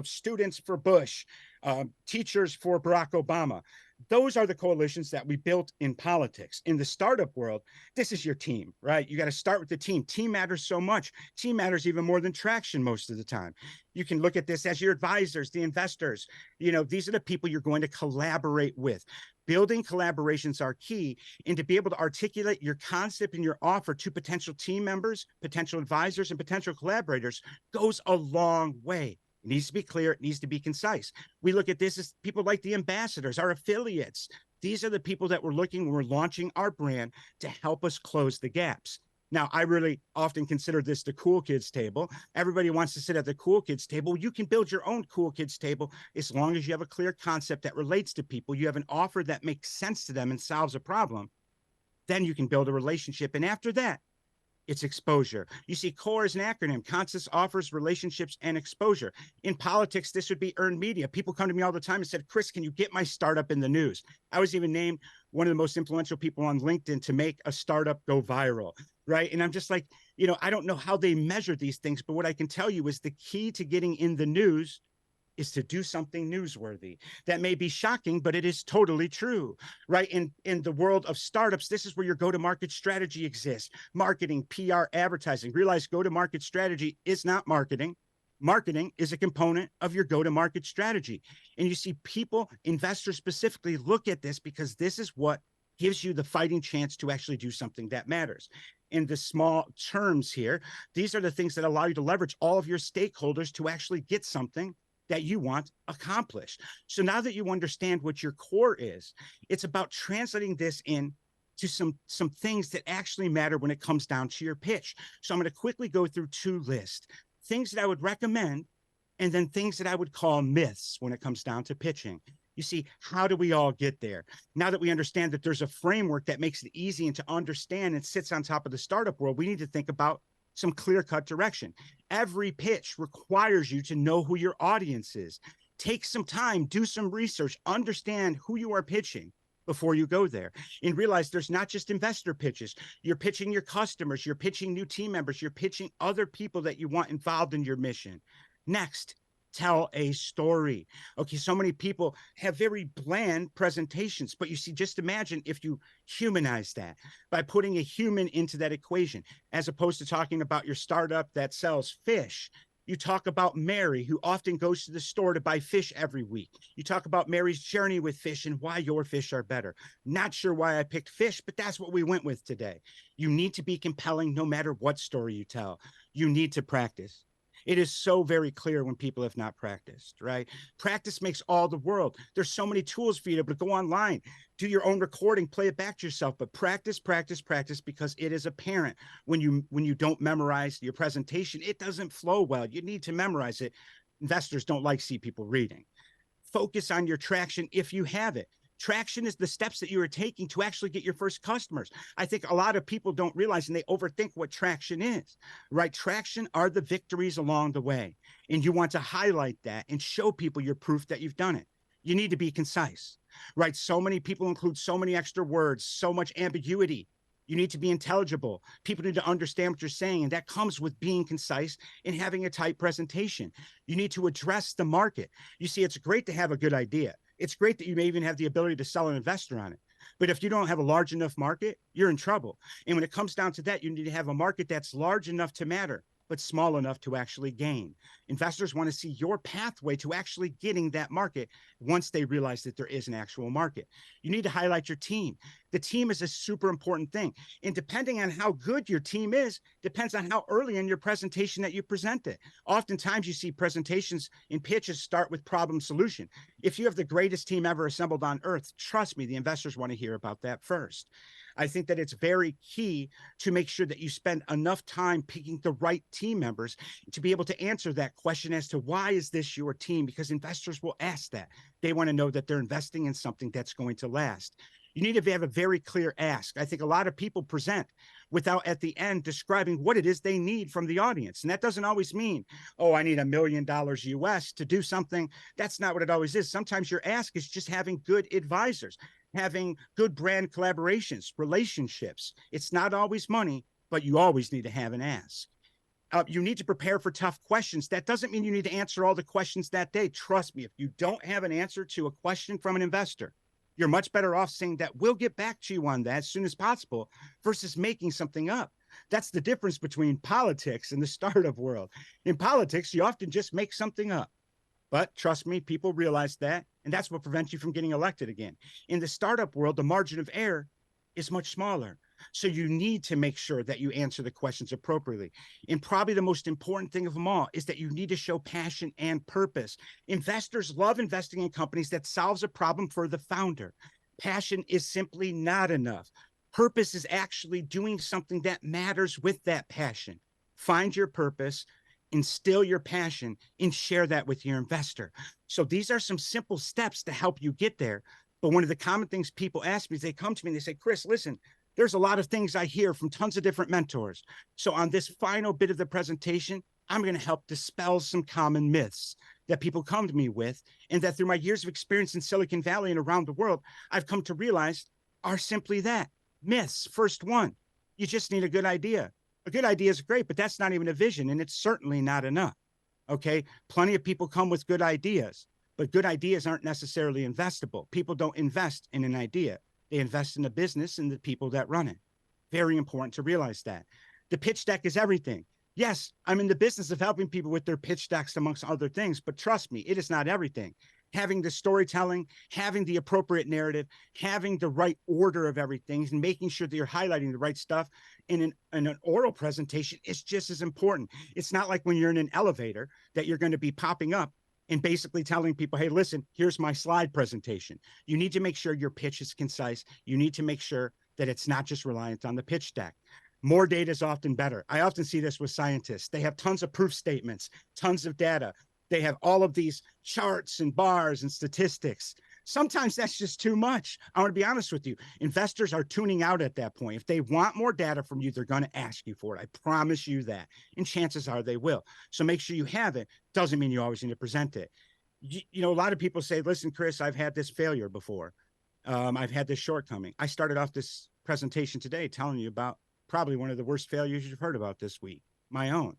students for Bush, teachers for Barack Obama. Those are the coalitions that we built in politics. In the startup world, this is your team, right? You got to start with the team. Team matters so much. Team matters even more than traction most of the time. You can look at this as your advisors, the investors. These are the people you're going to collaborate with. Building collaborations are key, and to be able to articulate your concept and your offer to potential team members, potential advisors, and potential collaborators goes a long way. It needs to be clear. It needs to be concise. We look at this as people like the ambassadors, our affiliates. These are the people that we're looking when we're launching our brand to help us close the gaps. Now, I really often consider this the cool kids table. Everybody wants to sit at the cool kids table. You can build your own cool kids table as long as you have a clear concept that relates to people. You have an offer that makes sense to them and solves a problem. Then you can build a relationship. And after that, it's exposure. You see, CORE is an acronym: Concepts, Offers, Relationships, and Exposure. In politics, this would be earned media. People come to me all the time and said, Chris, can you get my startup in the news? I was even named one of the most influential people on LinkedIn to make a startup go viral, right? And I'm just like, I don't know how they measure these things, but what I can tell you is the key to getting in the news is to do something newsworthy. That may be shocking, but it is totally true, right? In the world of startups, this is where your go-to-market strategy exists. Marketing, PR, advertising. Realize go-to-market strategy is not marketing. Marketing is a component of your go-to-market strategy. And you see people, investors specifically, look at this because this is what gives you the fighting chance to actually do something that matters. In the small terms here, these are the things that allow you to leverage all of your stakeholders to actually get something that you want accomplished. So now that you understand what your core is, it's about translating this in to some things that actually matter when it comes down to your pitch. So I'm going to quickly go through two lists: things that I would recommend, and then things that I would call myths when it comes down to pitching. You see, how do we all get there? Now that we understand that there's a framework that makes it easy and to understand and sits on top of the startup world, we need to think about some clear-cut direction. Every pitch requires you to know who your audience is. Take some time, do some research, understand who you are pitching before you go there, and realize there's not just investor pitches. You're pitching your customers, you're pitching new team members, you're pitching other people that you want involved in your mission. Next, tell a story. Okay, so many people have very bland presentations, but you see, just imagine if you humanize that by putting a human into that equation, as opposed to talking about your startup that sells fish. You talk about Mary, who often goes to the store to buy fish every week. You talk about Mary's journey with fish and why your fish are better. Not sure why I picked fish, but that's what we went with today. You need to be compelling no matter what story you tell. You need to practice. It is so very clear when people have not practiced, right? Practice makes all the world. There's so many tools for you to be able to go online, do your own recording, play it back to yourself, but practice, practice, practice, because it is apparent when you don't memorize your presentation, it doesn't flow well. You need to memorize it. Investors don't like see people reading. Focus on your traction if you have it. Traction is the steps that you are taking to actually get your first customers. I think a lot of people don't realize, and they overthink what traction is, right? Traction are the victories along the way. And you want to highlight that and show people your proof that you've done it. You need to be concise, right? So many people include so many extra words, so much ambiguity. You need to be intelligible. People need to understand what you're saying. And that comes with being concise and having a tight presentation. You need to address the market. You see, it's great to have a good idea. It's great that you may even have the ability to sell an investor on it. But if you don't have a large enough market, you're in trouble. And when it comes down to that, you need to have a market that's large enough to matter, but small enough to actually gain. Investors want to see your pathway to actually getting that market once they realize that there is an actual market. You need to highlight your team. The team is a super important thing. And depending on how good your team is, depends on how early in your presentation that you present it. Oftentimes you see presentations in pitches start with problem solution. If you have the greatest team ever assembled on earth, trust me, the investors want to hear about that first. I think that it's very key to make sure that you spend enough time picking the right team members to be able to answer that question as to why is this your team? Because investors will ask that. They want to know that they're investing in something that's going to last. You need to have a very clear ask. I think a lot of people present without at the end describing what it is they need from the audience. And that doesn't always mean, oh, I need $1 million US to do something. That's not what it always is. Sometimes your ask is just having good advisors, having good brand collaborations, relationships. It's not always money, but you always need to have an ask. You need to prepare for tough questions. That doesn't mean you need to answer all the questions that day. Trust me, if you don't have an answer to a question from an investor, you're much better off saying that we'll get back to you on that as soon as possible versus making something up. That's the difference between politics and the startup world. In politics, you often just make something up. But trust me, people realize that, and that's what prevents you from getting elected again. In the startup world, the margin of error is much smaller. So you need to make sure that you answer the questions appropriately. And probably the most important thing of them all is that you need to show passion and purpose. Investors love investing in companies that solves a problem for the founder. Passion is simply not enough. Purpose is actually doing something that matters with that passion. Find your purpose, instill your passion, and share that with your investor. So these are some simple steps to help you get there. But one of the common things people ask me is they come to me and they say, Chris, listen, there's a lot of things I hear from tons of different mentors. So on this final bit of the presentation, I'm going to help dispel some common myths that people come to me with, and that through my years of experience in Silicon Valley and around the world, I've come to realize are simply that, myths. First one, you just need a good idea. A good idea is great, but that's not even a vision, and it's certainly not enough, okay? Plenty of people come with good ideas, but good ideas aren't necessarily investable. People don't invest in an idea. They invest in the business and the people that run it. Very important to realize that. The pitch deck is everything. Yes, I'm in the business of helping people with their pitch decks, amongst other things, but trust me, it is not everything. Having the storytelling, having the appropriate narrative, having the right order of everything, and making sure that you're highlighting the right stuff in an oral presentation is just as important. It's not like when you're in an elevator that you're going to be popping up and basically telling people, hey, listen, here's my slide presentation. You need to make sure your pitch is concise. You need to make sure that it's not just reliant on the pitch deck. More data is often better. I often see this with scientists. They have tons of proof statements, tons of data. They have all of these charts and bars and statistics. Sometimes that's just too much. I want to be honest with you. Investors are tuning out at that point. If they want more data from you, they're going to ask you for it. I promise you that. And chances are they will. So make sure you have it. Doesn't mean you always need to present it. You know, a lot of people say, listen, Chris, I've had this failure before. I've had this shortcoming. I started off this presentation today telling you about probably one of the worst failures you've heard about this week, my own.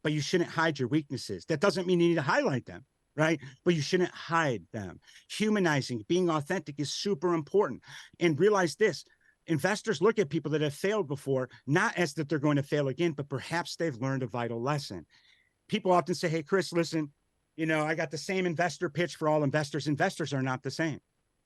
But you shouldn't hide your weaknesses. That doesn't mean you need to highlight them, right? But you shouldn't hide them. Humanizing, being authentic is super important. And realize this, investors look at people that have failed before, not as that they're going to fail again, but perhaps they've learned a vital lesson. People often say, hey, Chris, listen, you know, I got the same investor pitch for all investors. Investors are not the same.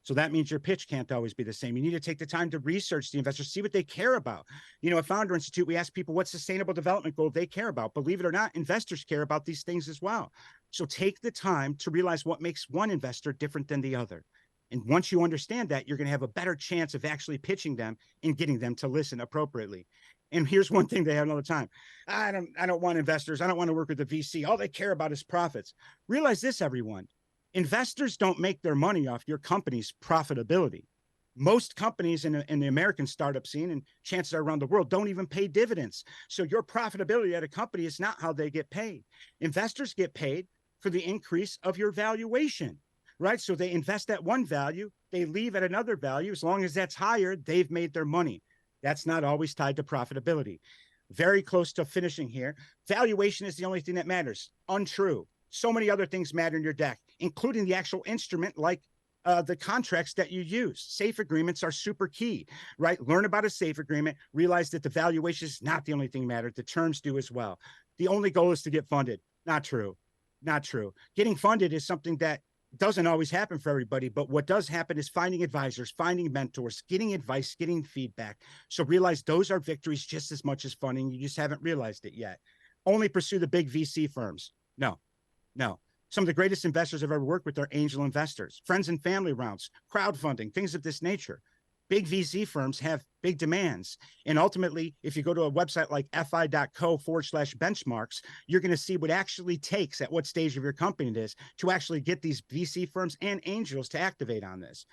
So that means your pitch can't always be the same. You need to take the time to research the investors, see what they care about. You know, at Founder Institute, we ask people what sustainable development goal they care about. Believe it or not, investors care about these things as well. So take the time to realize what makes one investor different than the other. And once you understand that, you're going to have a better chance of actually pitching them and getting them to listen appropriately. And here's one thing they have all the time. I don't want investors. I don't want to work with the VC. All they care about is profits. Realize this, everyone. Investors don't make their money off your company's profitability. Most companies in the American startup scene, and chances are around the world, don't even pay dividends. So your profitability at a company is not how they get paid. Investors get paid for the increase of your valuation, right? So they invest at one value, they leave at another value. As long as that's higher, they've made their money. That's not always tied to profitability. Very close to finishing here. Valuation is the only thing that matters. Untrue. So many other things matter in your deck, including the actual instrument like the contracts that you use. Safe agreements are super key, right? Learn about a safe agreement, realize that the valuation is not the only thing that matters. The terms do as well. The only goal is to get funded. Not true. Not true. Getting funded is something that doesn't always happen for everybody, but what does happen is finding advisors, finding mentors, getting advice, getting feedback. So realize those are victories just as much as funding. You just haven't realized it yet. Only pursue the big VC firms. No. Some of the greatest investors I've ever worked with are angel investors, friends and family rounds, crowdfunding, things of this nature. Big VC firms have big demands. And ultimately, if you go to a website like fi.co/benchmarks, you're going to see what actually takes at what stage of your company it is to actually get these VC firms and angels to activate on this.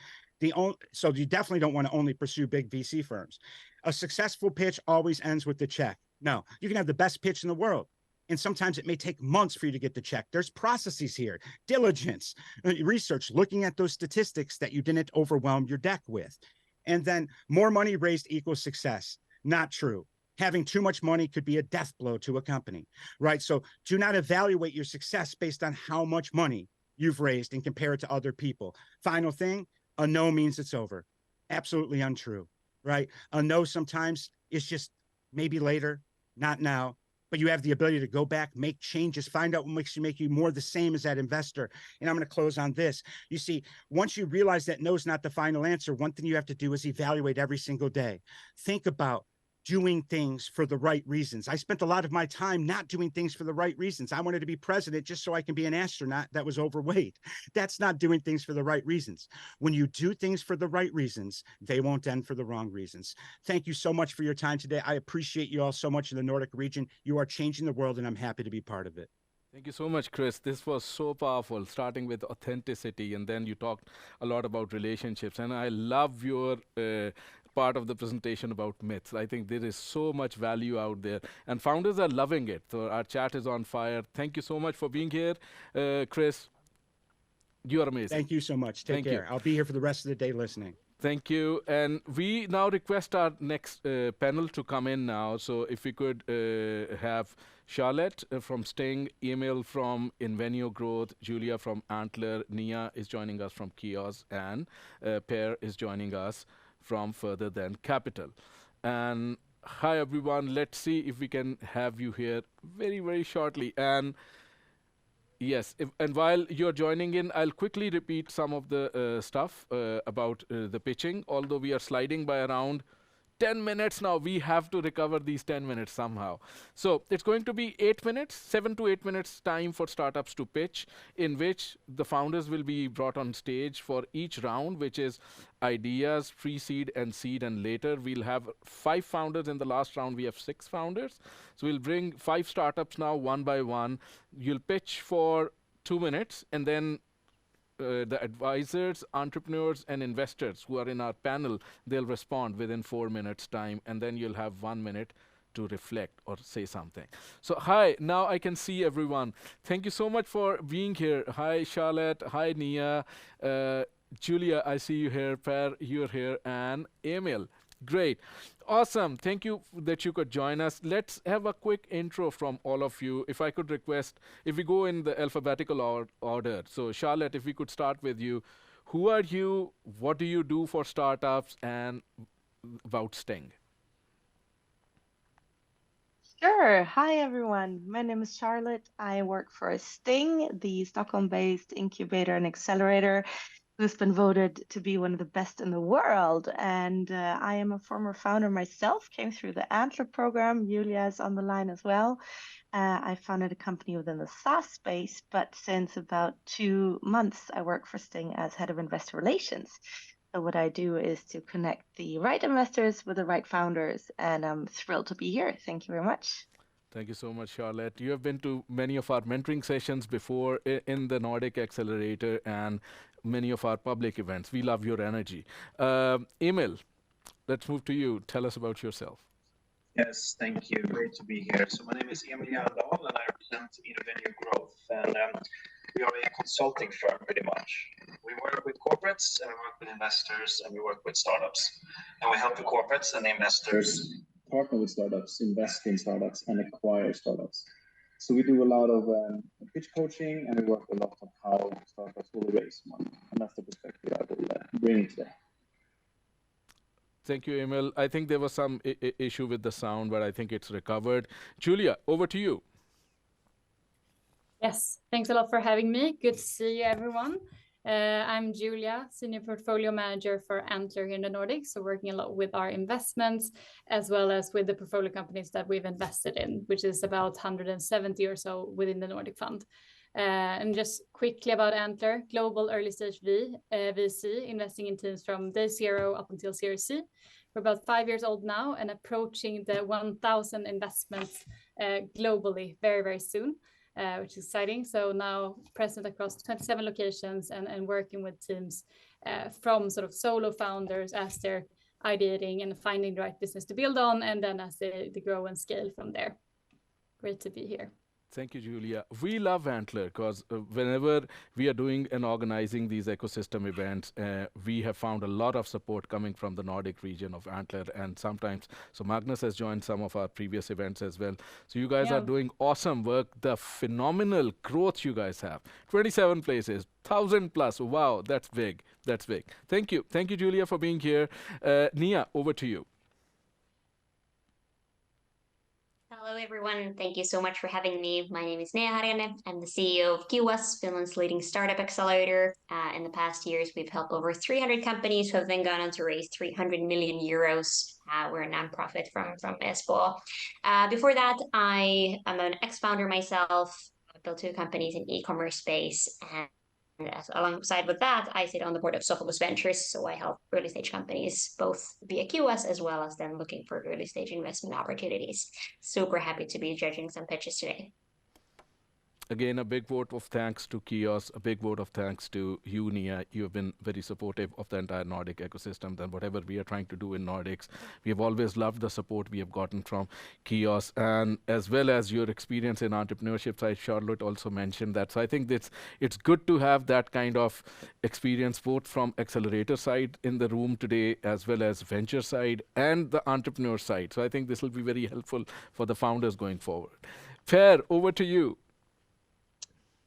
So you definitely don't want to only pursue big VC firms. A successful pitch always ends with the check. No, you can have the best pitch in the world. And sometimes it may take months for you to get the check. There's processes here, diligence, research, looking at those statistics that you didn't overwhelm your deck with. And then more money raised equals success. Not true. Having too much money could be a death blow to a company, right? So do not evaluate your success based on how much money you've raised and compare it to other people. Final thing, a no means it's over. Absolutely untrue, right? A no sometimes is just maybe later, not now. But you have the ability to go back, make changes, find out what makes you more the same as that investor. And I'm going to close on this. You see, once you realize that no is not the final answer, one thing you have to do is evaluate every single day. Think about doing things for the right reasons. I spent a lot of my time not doing things for the right reasons. I wanted to be president just so I can be an astronaut that was overweight. That's not doing things for the right reasons. When you do things for the right reasons, they won't end for the wrong reasons. Thank you so much for your time today. I appreciate you all so much in the Nordic region. You are changing the world, and I'm happy to be part of it. Thank you so much, Chris. This was so powerful, starting with authenticity, and then you talked a lot about relationships. And I love your part of the presentation about myths. I think there is so much value out there, and founders are loving it. So our chat is on fire. Thank you so much for being here, Chris. You are amazing. Thank you so much. Take care. I'll be here for the rest of the day listening. Thank you. And we now request our next panel to come in now. So if we could have Charlotte from Sting, Emil from Invenio Growth, Julia from Antler, Nea is joining us from KIUAS, and Per is joining us from Further Than Capital. And hi, everyone. Let's see if we can have you here very, very shortly. And yes, and while you're joining in, I'll quickly repeat some of the stuff about the pitching. Although we are sliding by around 10 minutes now, we have to recover these 10 minutes somehow. So it's going to be 8 minutes, 7 to 8 minutes time for startups to pitch, in which the founders will be brought on stage for each round, which is ideas, pre-seed and seed, and later. We'll have 5 founders. In the last round, we have 6 founders. So we'll bring 5 startups now, one by one. You'll pitch for 2 minutes, and then the advisors, entrepreneurs, and investors who are in our panel, they'll respond within 4 minutes time, and then you'll have 1 minute to reflect or say something. So hi, now I can see everyone. Thank you so much for being here. Hi, Charlotte. Hi, Nea. Julia, I see you here. Per, you're here. And Emil. Great. Awesome. Thank you that you could join us. Let's have a quick intro from all of you. If I could request, if we go in the alphabetical order. So Charlotte, if we could start with you. Who are you? What do you do for startups? And about Sting? Sure. Hi, everyone. My name is Charlotte. I work for Sting, the Stockholm-based incubator and accelerator, who's been voted to be one of the best in the world. And I am a former founder myself, came through the Antler program. Julia is on the line as well. I founded a company within the SaaS space, but since about 2 months, I work for Sting as head of investor relations. So what I do is to connect the right investors with the right founders, and I'm thrilled to be here. Thank you very much. Thank you so much, Charlotte. You have been to many of our mentoring sessions before in the Nordic Accelerator and many of our public events. We love your energy. Emil, let's move to you. Tell us about yourself. Yes, thank you. Great to be here. So my name is Emil Jerndal, and I represent Invenio Growth. And we are a consulting firm, pretty much. We work with corporates, and we work with investors, and we work with startups. And we help the corporates and the investors partner with startups, invest in startups, and acquire startups. So we do a lot of pitch coaching, and we work a lot on how startups will raise money. And that's the perspective I will bring today. Thank you, Emil. I think there was some issue with the sound, but I think it's recovered. Julia, over to you. Yes, thanks a lot for having me. Good to see you, everyone. I'm Julia, Senior Portfolio Manager for Antler here in the Nordics, so working a lot with our investments as well as with the portfolio companies that we've invested in, which is about 170 or so within the Nordic Fund. And just quickly about Antler, global early stage VC, investing in teams from day 0 up until Series C. We're about 5 years old now and approaching the 1,000 investments globally very, very soon. Which is exciting. So now present across 27 locations and working with teams from sort of solo founders as they're ideating and finding the right business to build on, and then as they grow and scale from there. Great to be here. Thank you, Julia. We love Antler because whenever we are doing and organizing these ecosystem events, we have found a lot of support coming from the Nordic region of Antler, and sometimes, so Magnus has joined some of our previous events as well. So you guys are doing awesome work. The phenomenal growth you guys have. 27 places, 1,000 plus. Wow, that's big. That's big. Thank you. Thank you, Julia, for being here. Nea, over to you. Hello, Hello, everyone. Thank you so much for having me. My name is Nea Harjanne. I'm the CEO of KIUAS, Finland's leading startup accelerator. In the past years, we've helped over 300 companies who have then gone on to raise 300 million euros. We're a nonprofit from Espoo. Before that, I am an ex-founder myself. I built 2 companies in e-commerce space. And alongside with that, I sit on the board of Sophocles Ventures, so I help early stage companies both via KIUAS as well as then looking for early stage investment opportunities. Super happy to be judging some pitches today. Again, a big vote of thanks to KIUAS, a big vote of thanks to you, Nea. You have been very supportive of the entire Nordic ecosystem and whatever we are trying to do in Nordics. We have always loved the support we have gotten from KIUAS, and as well as your experience in entrepreneurship side. Charlotte also mentioned that. So I think it's good to have that kind of experience both from accelerator side in the room today as well as venture side and the entrepreneur side. So I think this will be very helpful for the founders going forward. Per, over to you.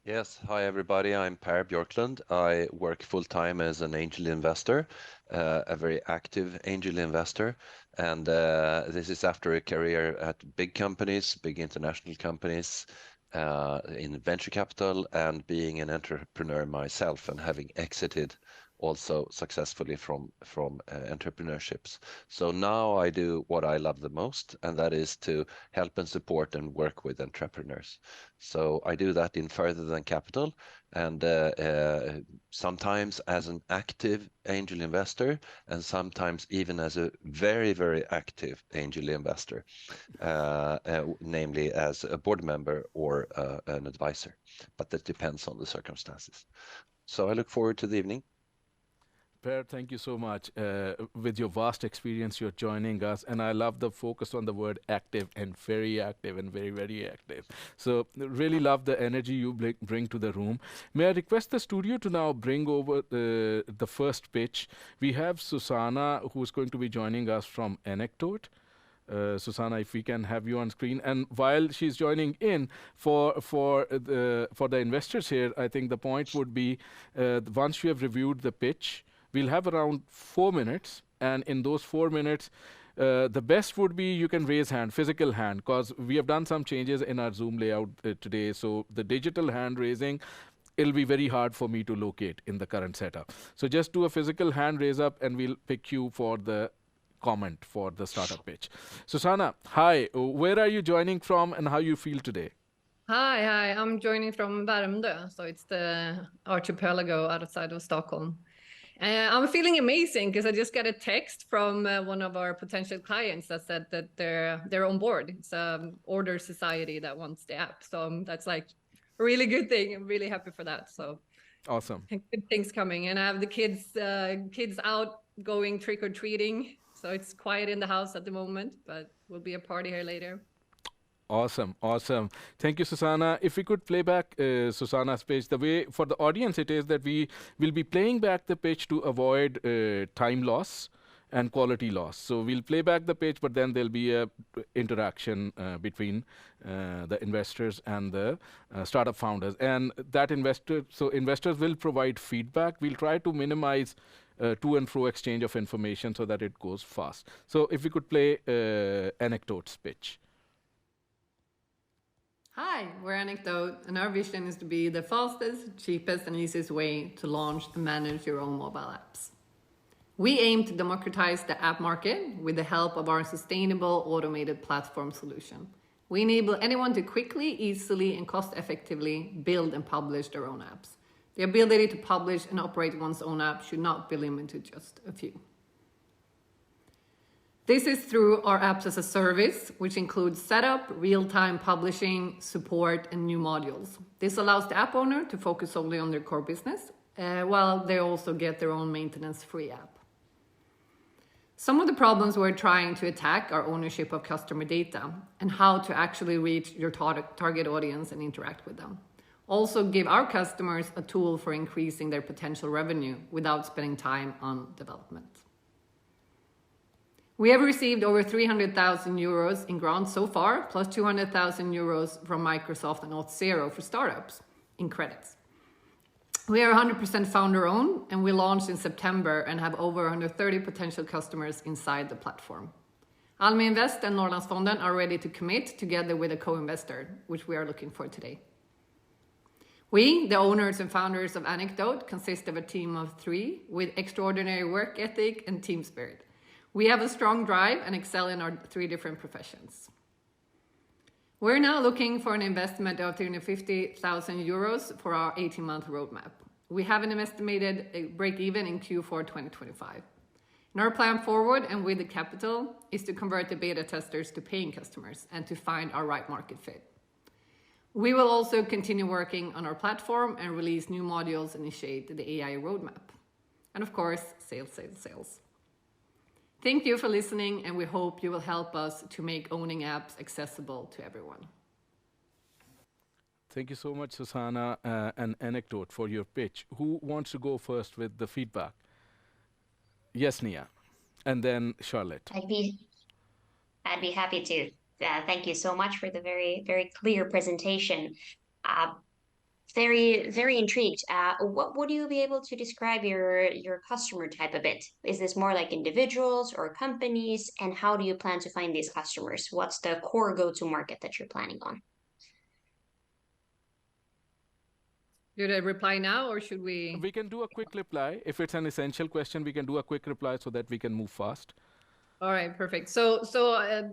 Yes, hi everybody, I'm Per Björklund. I work full-time as an angel investor, a very active angel investor. And this is after a career at big companies, big international companies, in venture capital, and being an entrepreneur myself and having exited also successfully from entrepreneurships. So now I do what I love the most, and that is to help and support and work with entrepreneurs. So I do that in Further Than Capital, and sometimes as an active angel investor, and sometimes even as a very, very active angel investor, namely as a board member or an advisor. But that depends on the circumstances. So I look forward to the evening. Per, thank you so much. With your vast experience, you're joining us, and I love the focus on the word active and very very, very active. So really love the energy you bring to the room. May I request the studio to now bring over the first pitch. We have Susanna, who's going to be joining us from Anekdote. Susanna, if we can have you on screen. And while she's joining in, for the investors here, I think the point would be, once you have reviewed the pitch, we'll have around 4 minutes, and in those 4 minutes, the best would be you can raise hand, physical hand, because we have done some changes in our Zoom layout today. So the digital hand raising, it'll be very hard for me to locate in the current setup. So just do a physical hand raise up, and we'll pick you for the comment for the startup pitch. Susanna, hi. Where are you joining from, and how you feel today? Hi. I'm joining from Värmdö, so it's the archipelago outside of Stockholm. I'm feeling amazing because I just got a text from one of our potential clients that said that they're on board. It's an order society that wants the app. So that's like a really good thing. I'm really happy for that. So awesome. Good things coming. And I have the kids out going trick-or-treating. So it's quiet in the house at the moment, but will be a party here later. Awesome. Thank you, Susanna. If we could play back Susanna's pitch, the way for the audience it is that we will be playing back the pitch to avoid time loss and quality loss. So we'll play back the pitch, but then there'll be a interaction between the investors and the startup founders. And that investors will provide feedback. We'll try to minimize to and fro exchange of information so that it goes fast. So if we could play Anekdote's pitch. Hi, we're Anecdote, and our vision is to be the fastest, cheapest, and easiest way to launch and manage your own mobile apps. We aim to democratize the app market with the help of our sustainable automated platform solution. We enable anyone to quickly, easily, and cost-effectively build and publish their own apps. The ability to publish and operate one's own app should not be limited to just a few. This is through our apps as a service, which includes setup, real-time publishing, support, and new modules. This allows the app owner to focus solely on their core business, while they also get their own maintenance-free app. Some of the problems we're trying to attack are ownership of customer data and how to actually reach your target audience and interact with them. Also give our customers a tool for increasing their potential revenue without spending time on development. We have received over 300,000 euros in grants so far, plus 200,000 euros from Microsoft and Auth0 for startups in credits. We are 100% founder-owned, and we launched in September and have over 130 potential customers inside the platform. Almi Invest and Norrlandsfonden are ready to commit together with a co-investor, which we are looking for today. We, the owners and founders of Anekdote, consist of a team of 3 with extraordinary work ethic and team spirit. We have a strong drive and excel in our 3 different professions. We're now looking for an investment of 350,000 euros for our 18-month roadmap. We have an estimated break-even in Q4 2025. And our plan forward and with the capital is to convert the beta testers to paying customers and to find our right market fit. We will also continue working on our platform and release new modules and initiate the AI roadmap. And of course, sales, sales, sales. Thank you for listening, and we hope you will help us to make owning apps accessible to everyone. Thank you so much, Susanna and Anekdote, for your pitch. Who wants to go first with the feedback? Yes, Nea. And then Charlotte. I'd be happy to. Thank you so much for the very, very clear presentation. Very, very intrigued. What would you be able to describe your customer type a bit? Is this more like individuals or companies? And how do you plan to find these customers? What's the core go-to market that you're planning on? Should I reply now or should we? We can do a quick reply. If it's an essential question, we can do a quick reply so that we can move fast. All right, perfect. So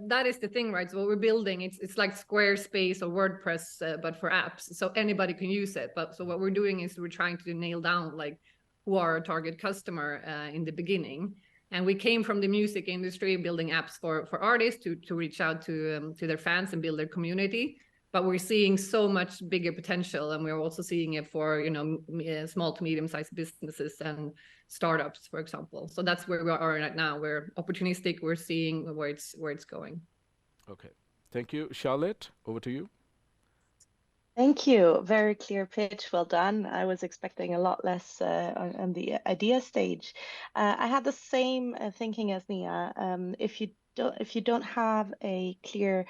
that is the thing, right? So what we're building, it's like Squarespace or WordPress, but for apps. So anybody can use it. But so what we're doing is we're trying to nail down like who are our target customer in the beginning. And we came from the music industry, building apps for artists to reach out to their fans and build their community. But we're seeing so much bigger potential, and we're also seeing it for small to medium-sized businesses and startups, for example. So that's where we are right now. We're opportunistic. We're seeing where it's going. Okay, thank you, Charlotte. Over to you. Thank you. Very clear pitch. Well done. I was expecting a lot less on the idea stage. I had the same thinking as Nea. If you don't have a clear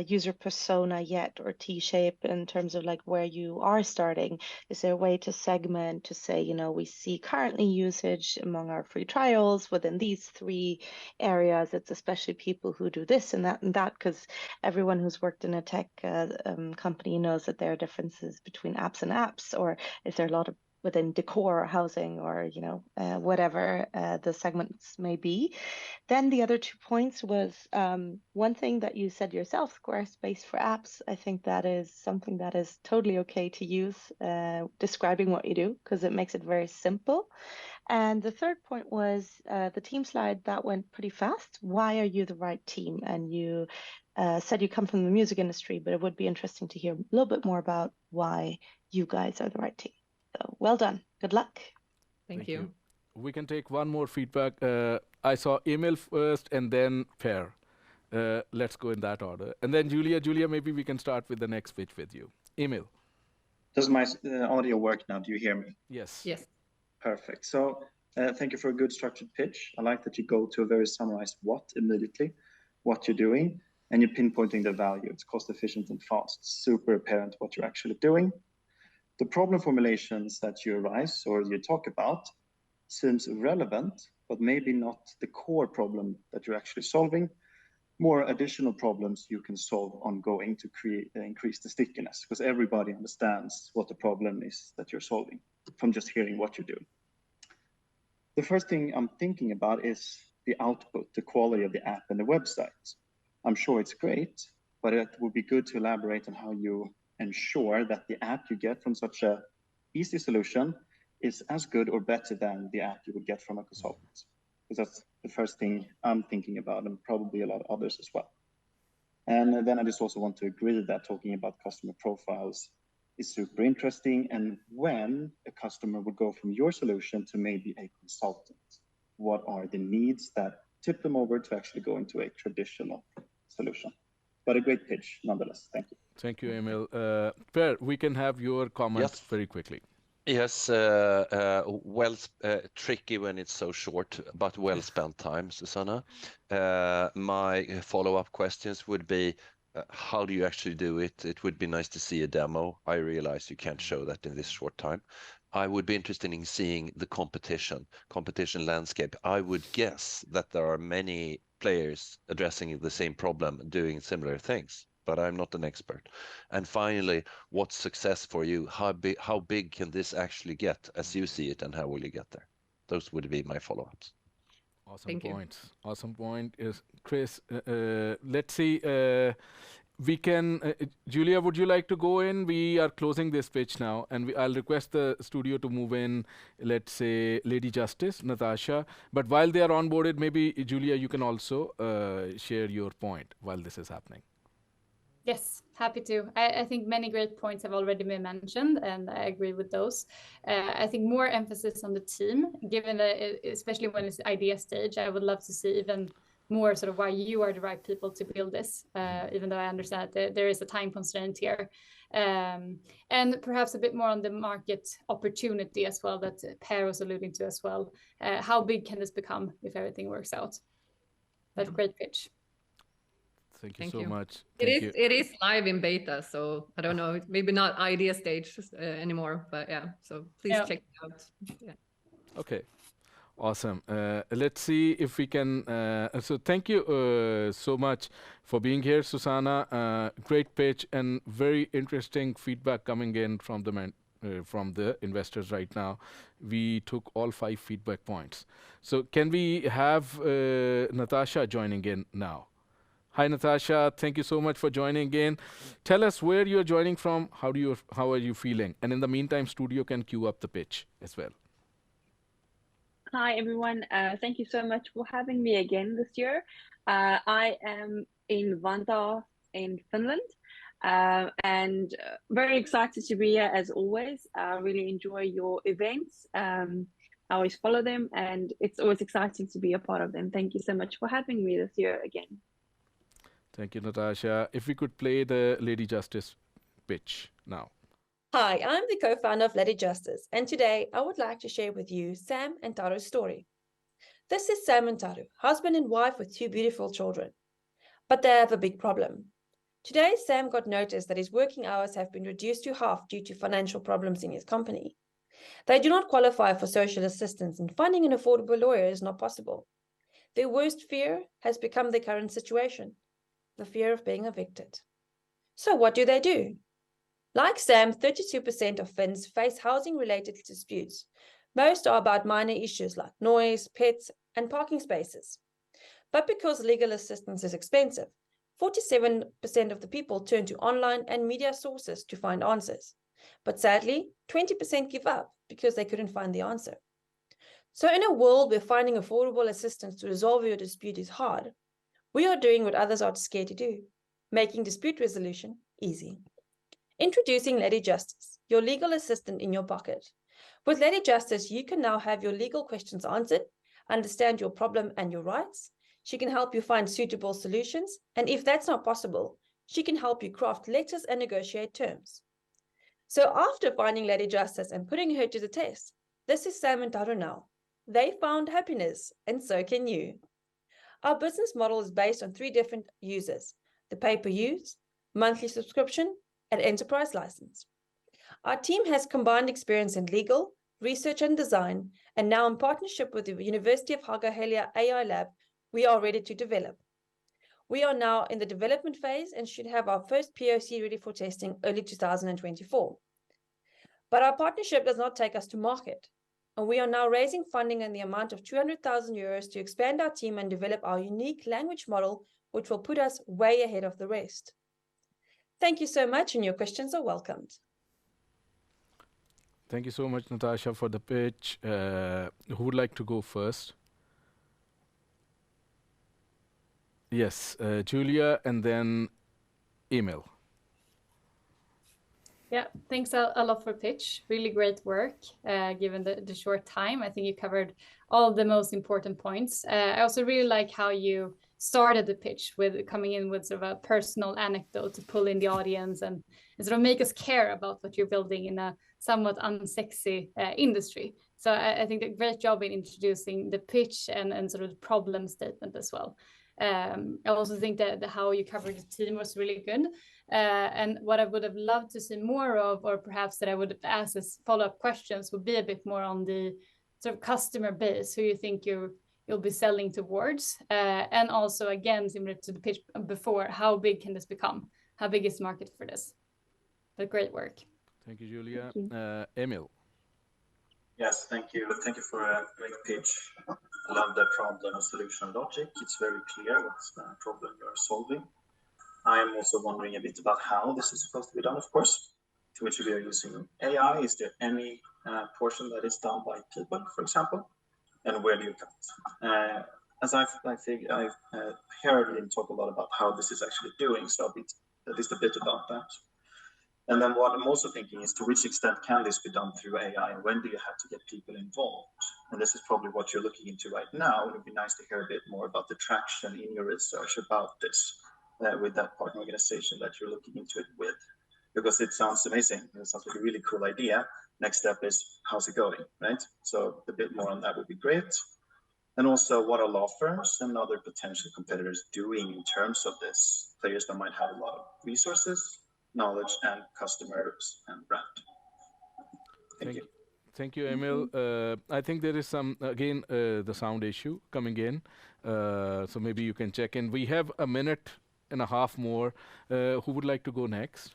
user persona yet or T-shape in terms of like where you are starting, is there a way to segment to say, we see currently usage among our free trials within these 3 areas? It's especially people who do this and that, because everyone who's worked in a tech company knows that there are differences between apps and apps, or is there a lot of within decor, housing, or whatever the segments may be. Then the other 2 points was one thing that you said yourself, Squarespace for apps. I think that is something that is totally okay to use describing what you do, because it makes it very simple. And the third point was the team slide that went pretty fast. Why are you the right team? And you said you come from the music industry, but it would be interesting to hear a little bit more about why you guys are the right team. So well done. Good luck. Thank you. We can take one more feedback. I saw Emil first and then Per. Let's go in that order. And then Julia. Julia, maybe we can start with the next pitch with you. Emil. Does my audio work now? Do you hear me? Yes. Yes. Perfect. So thank you for a good structured pitch. I like that you go to a very summarized what immediately, what you're doing, and you're pinpointing the value. It's cost efficient and fast. Super apparent what you're actually doing. The problem formulations that you arise or you talk about seems relevant, but maybe not the core problem that you're actually solving. More additional problems you can solve ongoing to increase the stickiness, because everybody understands what the problem is that you're solving from just hearing what you're doing. The first thing I'm thinking about is the output, the quality of the app and the website. I'm sure it's great, but it would be good to elaborate on how you ensure that the app you get from such a easy solution is as good or better than the app you would get from a consultant. Because that's the first thing I'm thinking about, and probably a lot of others as well. And then I just also want to agree that talking about customer profiles is super interesting. And when a customer would go from your solution to maybe a consultant, what are the needs that tip them over to actually go into a traditional solution? But a great pitch nonetheless. Thank you. Thank you, Emil. Per, we can have your comments very quickly. Yes, tricky when it's so short, but well spent time, Susanna. My follow-up questions would be, how do you actually do it? It would be nice to see a demo. I realize you can't show that in this short time. I would be interested in seeing the competition landscape. I would guess that there are many players addressing the same problem, doing similar things, but I'm not an expert. And finally, what's success for you? How big can this actually get as you see it, and how will you get there? Those would be my follow-ups. Awesome Thank you. points. Awesome point is Chris. Let's see. We can, Julia, would you like to go in? We are closing this pitch now, and I'll request the studio to move in, let's say, LadyJustice, Natasha. But while they are onboarded, maybe, Julia, you can also share your point while this is happening. Yes, happy to. I think many great points have already been mentioned, and I agree with those. I think more emphasis on the team, given that, especially when it's idea stage, I would love to see even more sort of why you are the right people to build this, even though I understand that there is a time constraint here. And perhaps a bit more on the market opportunity as well, that Per was alluding to as well. How big can this become if everything works out? But great pitch. Thank you so much. It is live in beta, so I don't know, maybe not idea stage anymore, but yeah, so please check it out. Yeah. Okay. Awesome. Let's see if we can. So thank you so much for being here, Susanna. Great pitch and very interesting feedback coming in from the investors right now. We took all 5 feedback points. So can we have Natasha joining in now? Hi, Natasha. Thank you so much for joining in. Tell us where you're joining from. How are you feeling? And in the meantime, studio can queue up the pitch as well. Hi, everyone. Thank you so much for having me again this year. I am in Vantaa in Finland, and very excited to be here as always. I really enjoy your events. I always follow them, and it's always exciting to be a part of them. Thank you so much for having me this year again. Thank you, Natasha. If we could play the LadyJustice pitch now. Hi, I'm the co-founder of LadyJustice, and today I would like to share with you Sam and Taru's story. This is Sam and Taru, husband and wife with 2 beautiful children. But they have a big problem. Today, Sam got notice that his working hours have been reduced to half due to financial problems in his company. They do not qualify for social assistance, and finding an affordable lawyer is not possible. Their worst fear has become their current situation, the fear of being evicted. So what do? Like Sam, 32% of Finns face housing-related disputes. Most are about minor issues like noise, pets, and parking spaces. But because legal assistance is expensive, 47% of the people turn to online and media sources to find answers. But sadly, 20% give up because they couldn't find the answer. So in a world where finding affordable assistance to resolve your dispute is hard, we are doing what others are scared to do, making dispute resolution easy. Introducing LadyJustice, your legal assistant in your pocket. With LadyJustice, you can now have your legal questions answered, understand your problem and your rights. She can help you find suitable solutions, and if that's not possible, she can help you craft letters and negotiate terms. So after finding LadyJustice and putting her to the test, this is Sam and Taru now. They found happiness, and so can you. Our business model is based on 3 different users: the pay-per-use, monthly subscription, and enterprise license. Our team has combined experience in legal, research and design, and now in partnership with the University of Haaga-Helia AI Lab, we are ready to develop. We are now in the development phase and should have our first POC ready for testing early 2024. But our partnership does not take us to market, and we are now raising funding in the amount of 200,000 euros to expand our team and develop our unique language model, which will put us way ahead of the rest. Thank you so much, and your questions are welcomed. Thank you so much, Natasha, for the pitch. Who would like to go first? Yes, Julia, and then Emil. Yeah, thanks a lot for pitch. Really great work, given the short time. I think you covered all the most important points. I also really like how you started the pitch with coming in with sort of a personal anecdote to pull in the audience and sort of make us care about what you're building in a somewhat unsexy industry. So I think a great job in introducing the pitch and sort of the problem statement as well. I also think that how you covered the team was really good. And what I would have loved to see more of, or perhaps that I would ask as follow-up questions, would be a bit more on the sort of customer base, who you think you'll be selling towards. And also, again, similar to the pitch before, how big can this become? How big is the market for this? But great work. Thank you, Julia. Emil. Yes, thank you. Thank you for a great pitch. I love the problem and solution logic. It's very clear what's the problem you're solving. I am also wondering a bit about how this is supposed to be done, of course, to which we are using AI. Is there any portion that is done by people, for example? And where do you cut? As I've heard Elin talk a lot about how this is actually doing, so at least a bit about that. And then what I'm also thinking is, to which extent can this be done through AI, and when do you have to get people involved? And this is probably what you're looking into right now. It would be nice to hear a bit more about the traction in your research about this with that partner organization that you're looking into it with, because it sounds amazing. It sounds like a really cool idea. Next step is, how's it going, right? So a bit more on that would be great. And also, what are law firms and other potential competitors doing in terms of this? Players that might have a lot of resources, knowledge, and customers and brand. Thank you. Thank you, Emil. I think there is some, again, the sound issue coming in. So maybe you can check in. We have a minute and a half more. Who would like to go next?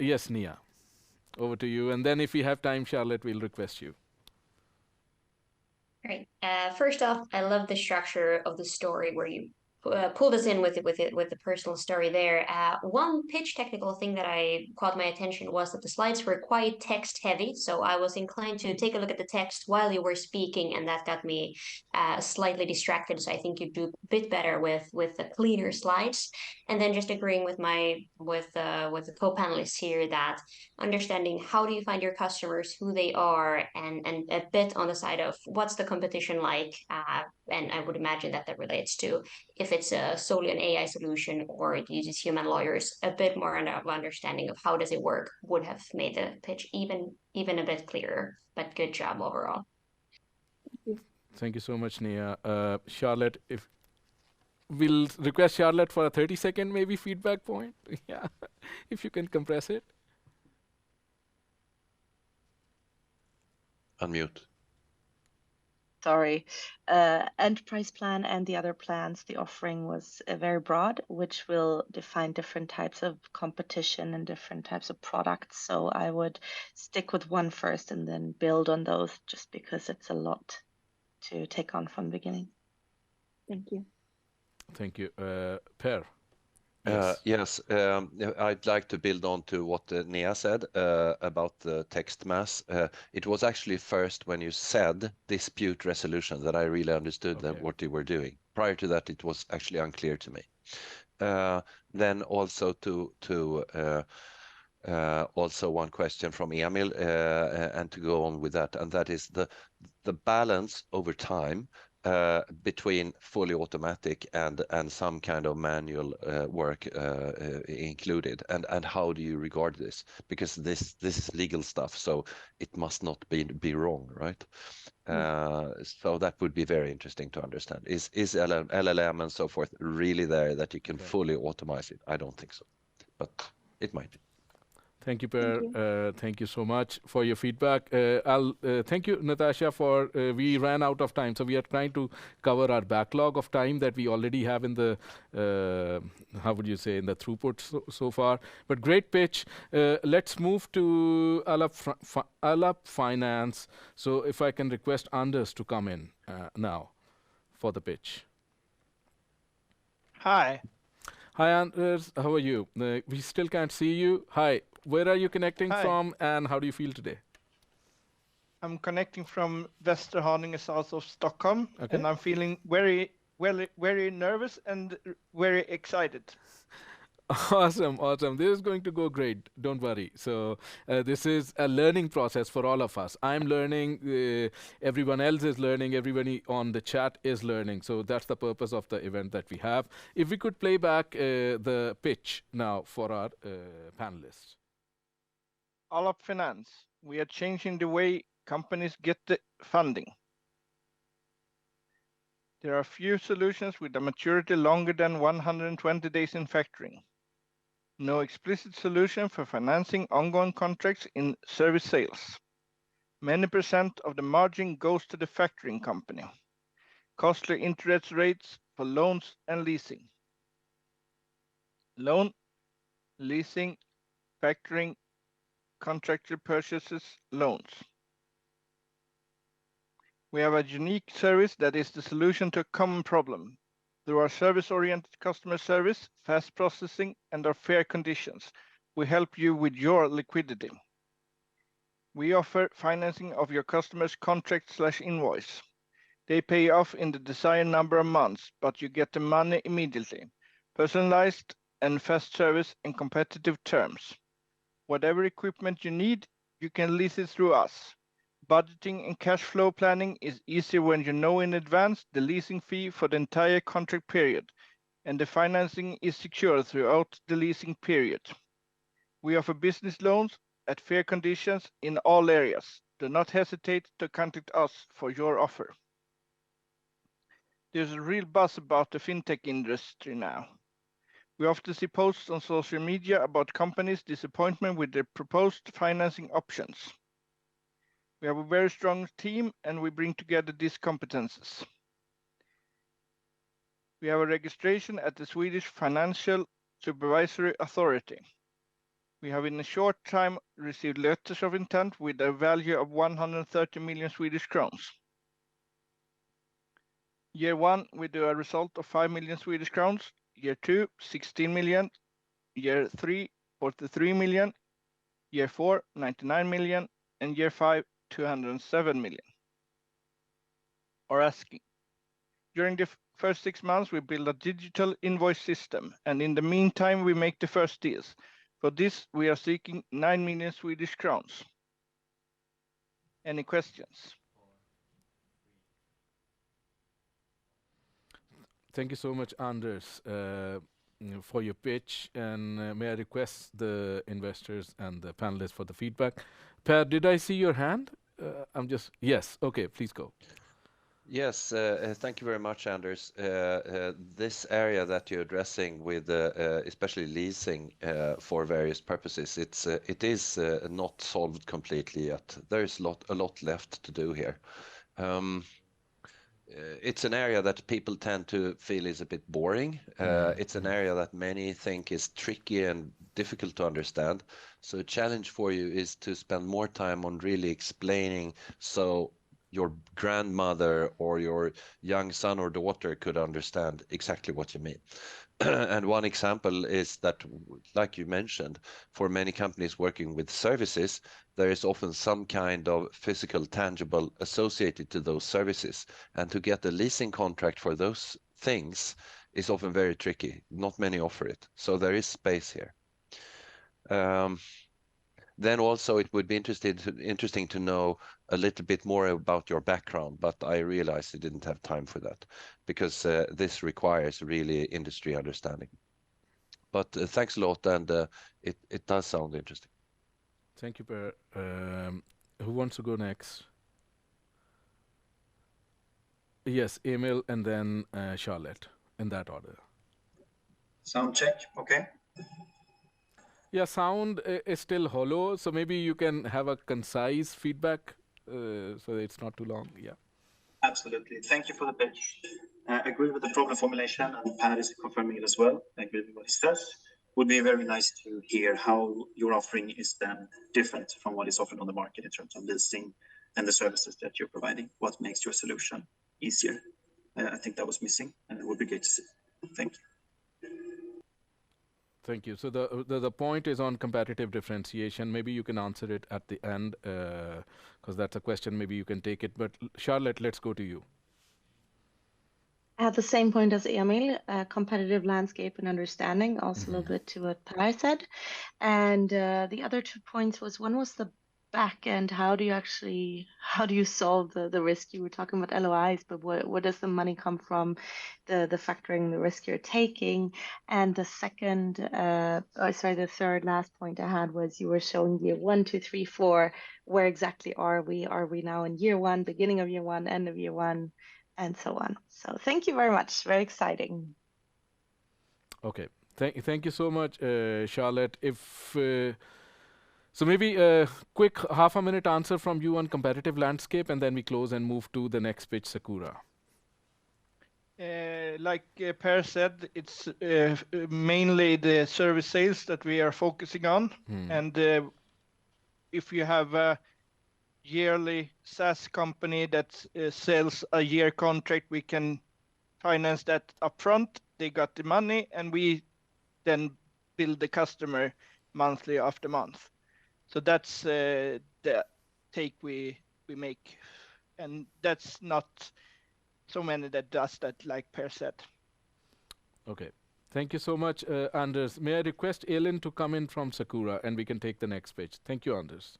Yes, Nea. Over to you. And then if we have time, Charlotte, we'll request you. Great. First off, I love the structure of the story where you pulled us in with the personal story there. One pitch technical thing that I caught my attention was that the slides were quite text heavy, so I was inclined to take a look at the text while you were speaking, and that got me slightly distracted. So I think you do a bit better with the cleaner slides. And then just agreeing with the co-panelists here, that understanding how do you find your customers, who they are, and a bit on the side of what's the competition like, and I would imagine that relates to if it's solely an AI solution or it uses human lawyers. A bit more of understanding of how does it work would have made the pitch even a bit clearer. But good job overall. Thank you so much, Nea. Charlotte, if we'll request Charlotte for a 30-second maybe feedback point. Yeah, if you can compress it. Unmute. Sorry. Enterprise plan and the other plans, the offering was very broad, which will define different types of competition and different types of products. So I would stick with one first and then build on those, just because it's a lot to take on from the beginning. Thank you. Thank you. Per. Yes, I'd like to build on to what Nea said about the text mass. It was actually first when you said dispute resolution that I really understood what you were doing. Prior to that, it was actually unclear to me. Then also also one question from Emil, and to go on with that, and that is the balance over time between fully automatic and some kind of manual work included, and how do you regard this? Because this is legal stuff, so it must not be wrong, right? So that would be very interesting to understand. Is LLM and so forth really there that you can fully automate it? I don't think so, but it might be. Thank you, Per. Thank you so much for your feedback. I'll thank you, Natasha, for we ran out of time, so we are trying to cover our backlog of time that we already have in the how would you say, in the throughput so far. But great pitch. Let's move to Alap Finance. So if I can request Anders to come in now for the pitch. Hi. Hi, Anders. How are you? We still can't see you. Hi. Where are you connecting from, and how do you feel today? I'm connecting from Västerhaninge, south of Stockholm, and I'm feeling very nervous and very excited. Awesome. This is going to go great. Don't worry. So this is a learning process for all of us. I'm learning. Everyone else is learning. Everybody on the chat is learning. So that's the purpose of the event that we have. If we could play back the pitch now for our panelists. Alap Finance. We are changing the way companies get the funding. There are few solutions with a maturity longer than 120 days in factoring. No explicit solution for financing ongoing contracts in service sales. Many % of the margin goes to the factoring company. Costly interest rates for loans and leasing. Loan, leasing, factoring, contractor purchases, loans. We have a unique service that is the solution to a common problem. Through our service-oriented customer service, fast processing, and our fair conditions, we help you with your liquidity. We offer financing of your customer's contract/invoice. They pay off in the desired number of months, but you get the money immediately. Personalized and fast service and competitive terms. Whatever equipment you need, you can lease it through us. Budgeting and cash flow planning is easier when you know in advance the leasing fee for the entire contract period, and the financing is secure throughout the leasing period. We offer business loans at fair conditions in all areas. Do not hesitate to contact us for your offer. There's a real buzz about the fintech industry now. We often see posts on social media about companies' disappointment with their proposed financing options. We have a very strong team and we bring together these competences. We have a registration at the Swedish Financial Supervisory Authority. We have in a short time received letters of intent with a value of 130 million Swedish crowns. Year 1, we do a result of 5 million Swedish crowns. Year 2, 16 million. Year 3, 43 million. Year 4, 99 million. And year 5, 207 million. Are asking. During the first 6 months, we build a digital invoice system, and in the meantime, we make the first deals. For this, we are seeking 9 million Swedish crowns. Any questions? Thank you so much, Anders, for your pitch. And may I request the investors and the panelists for the feedback? Per, did I see your hand? Yes. Okay, please go. Yes, thank you very much, Anders. This area that you're addressing with especially leasing for various purposes, it is not solved completely yet. There is a lot left to do here. It's an area that people tend to feel is a bit boring. It's an area that many think is tricky and difficult to understand. So a challenge for you is to spend more time on really explaining so your grandmother or your young son or daughter could understand exactly what you mean. And one example is that, like you mentioned, for many companies working with services, there is often some kind of physical, tangible associated to those services. And to get a leasing contract for those things is often very tricky. Not many offer it. So there is space here. Then also it would be interesting to know a little bit more about your background, but I realized I didn't have time for that because this requires really industry understanding. But thanks a lot, and it does sound interesting. Thank you, Per. Who wants to go next? Yes, Emil and then Charlotte, in that order. Sound check, okay. Yeah, sound is still hollow, so maybe you can have a concise feedback so it's not too long. Yeah. Absolutely. Thank you for the pitch. I agree with the problem formulation, and Per is confirming it as well. I agree with what he says. Would be very nice to hear how your offering is then different from what is offered on the market in terms of leasing and the services that you're providing. What makes your solution easier? I think that was missing, and it would be great to see. Thank you. Thank you. So the point is on competitive differentiation. Maybe you can answer it at the end because that's a question. Maybe you can take it. But Charlotte, let's go to you. At the same point as Emil, competitive landscape and understanding, also a little bit to what Per said. And the other 2 points was, one was the back end. How do you solve the risk? You were talking about LOIs, but where does the money come from? The factoring, the risk you're taking. And the third last point I had was you were showing year 1, 2, 3, 4. Where exactly are we? Are we now in year 1, beginning of year 1, end of year 1? and so on. So thank you very much. Very exciting. Okay. Thank you so much, Charlotte. So maybe a quick half a minute answer from you on competitive landscape, and then we close and move to the next pitch, Sakura. Like Per said, it's mainly the service sales that we are focusing on. And if you have a yearly SaaS company that sells a year contract, we can finance that upfront. They got the money, and we then bill the customer monthly after month. So that's the take we make, and that's not so many that does that, like Per said. Okay, thank you so much, Anders. May I request Elin to come in from Sakura, and we can take the next page. Thank you, Anders.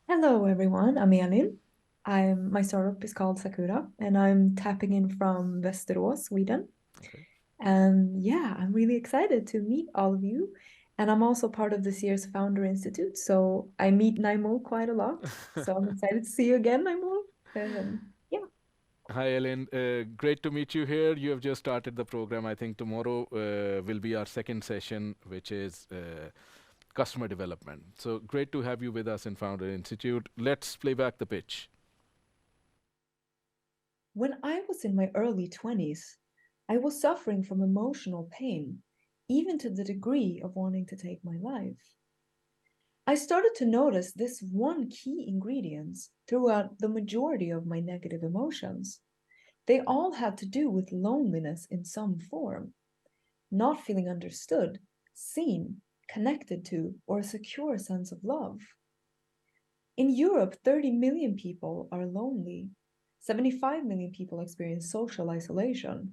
Hello, everyone. I'm Elin. My startup is called Sakura, and I'm tapping in from Västerås, Sweden. Okay. And yeah, I'm really excited to meet all of you. And I'm also part of this year's Founder Institute, so I meet Naimul quite a lot. So I'm excited to see you again, Naimul. Yeah. Hi, Elin. Great to meet you here. You have just started the program. I think tomorrow will be our second session, which is customer development. So great to have you with us in Founder Institute. Let's play back the pitch. When I was in my early 20s, I was suffering from emotional pain, even to the degree of wanting to take my life. I started to notice this one key ingredient throughout the majority of my negative emotions. They all had to do with loneliness in some form, not feeling understood, seen, connected to, or a secure sense of love. In Europe, 30 million people are lonely. 75 million people experience social isolation.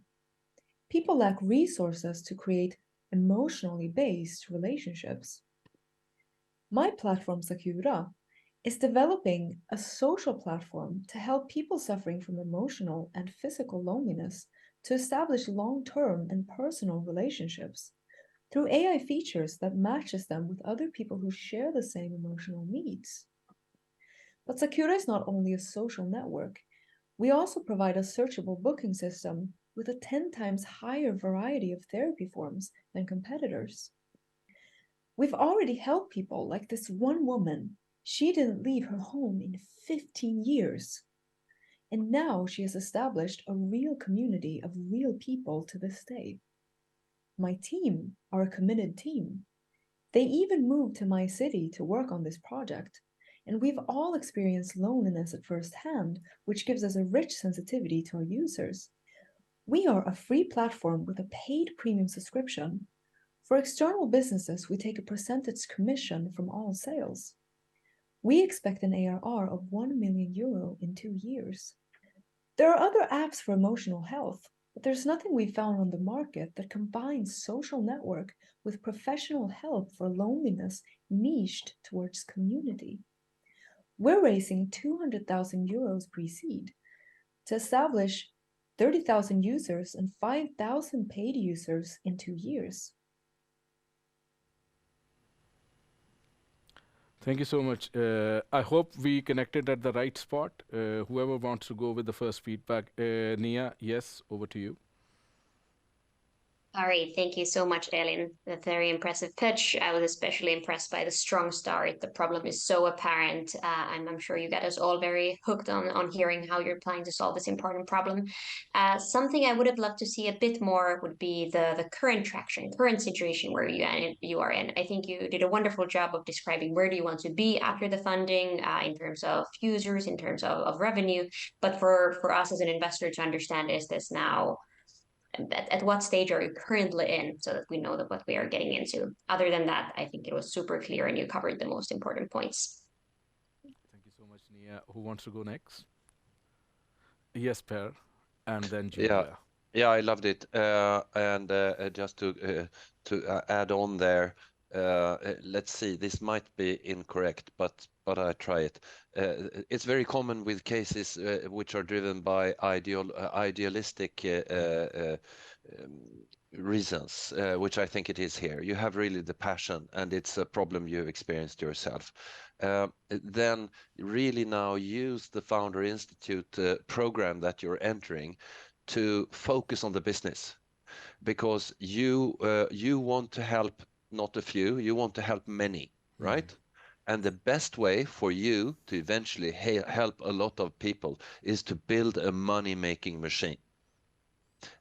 People lack resources to create emotionally based relationships. My platform, Sakura, is developing a social platform to help people suffering from emotional and physical loneliness to establish long-term and personal relationships through AI features that matches them with other people who share the same emotional needs. But Sakura is not only a social network. We also provide a searchable booking system with a 10 times higher variety of therapy forms than competitors. We've already helped people like this one woman. She didn't leave her home in 15 years. And now she has established a real community of real people to this day. My team are a committed team. They even moved to my city to work on this project. And we've all experienced loneliness at first hand, which gives us a rich sensitivity to our users. We are a free platform with a paid premium subscription. For external businesses, we take a percentage commission from all sales. We expect an ARR of 1 million euro in 2 years. There are other apps for emotional health, but there's nothing we found on the market that combines social network with professional help for loneliness niched towards community. We're raising 200,000 euros pre-seed to establish 30,000 users and 5,000 paid users in 2 years. Thank you so much. I hope we connected at the right spot. Whoever wants to go with the first feedback. Nea, yes, over to you. All right, thank you so much, Elin. A very impressive pitch. I was especially impressed by the strong start. The problem is so apparent, and I'm sure you got us all very hooked on hearing how you're planning to solve this important problem. Something I would have loved to see a bit more would be the current traction, current situation where you are in. I think you did a wonderful job of describing where do you want to be after the funding in terms of users, in terms of revenue. But for us as an investor to understand, is this now at what stage are you currently in so that we know that what we are getting into. Other than that, I think it was super clear and you covered the most important points. Thank you so much, Nea. Who wants to go next? Yes, Per, and then Julia. Yeah, I loved it. And just to add on there, let's see, this might be incorrect, but I try it. It's very common with cases which are driven by idealistic reasons, which I think it is here. You have really the passion, and it's a problem you've experienced yourself. Then really now use the Founder Institute program that you're entering to focus on the business, because you want to help not a few, you want to help many, right? And the best way for you to eventually help a lot of people is to build a money-making machine,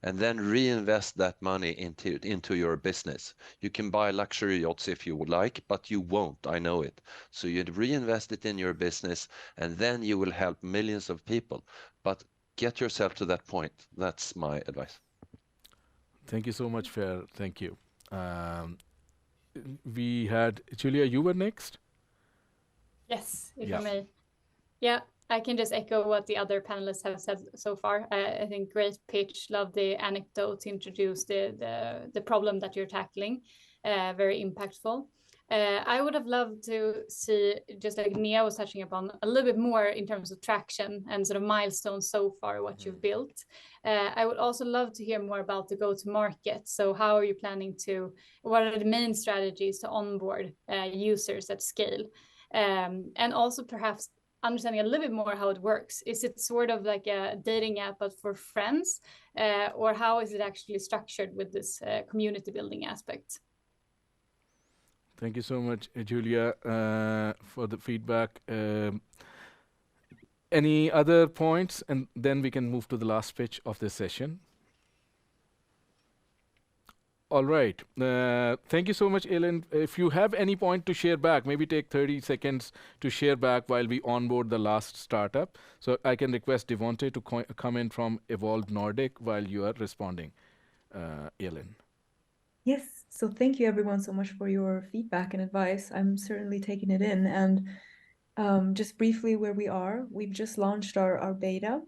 and then reinvest that money into your business. You can buy luxury yachts if you would like, but you won't, I know it. So you'd reinvest it in your business, and then you will help millions of people. But get yourself to that point. That's my advice. Thank you so much, Per. Thank you. We had Julia, you were next? Yes, if I may. Yeah, I can just echo what the other panelists have said so far. I think great pitch, love the anecdote to introduce the problem that you're tackling, very impactful. I would have loved to see, just like Nea was touching upon, a little bit more in terms of traction and sort of milestones so far, what you've built. I would also love to hear more about the go-to-market. So how are you planning to, what are the main strategies to onboard users at scale? And also perhaps understanding a little bit more how it works. Is it sort of like a dating app but for friends, or how is it actually structured with this community building aspect? Thank you so much, Julia, for the feedback. Any other points? And then we can move to the last pitch of this session. All right. Thank you so much, Elin. If you have any point to share back, maybe take 30 seconds to share back while we onboard the last startup. So I can request Devonté to come in from Evolve Nordic while you are responding, Elin. Yes, so thank you everyone so much for your feedback and advice. I'm certainly taking it in. And just briefly where we are, we've just launched our beta.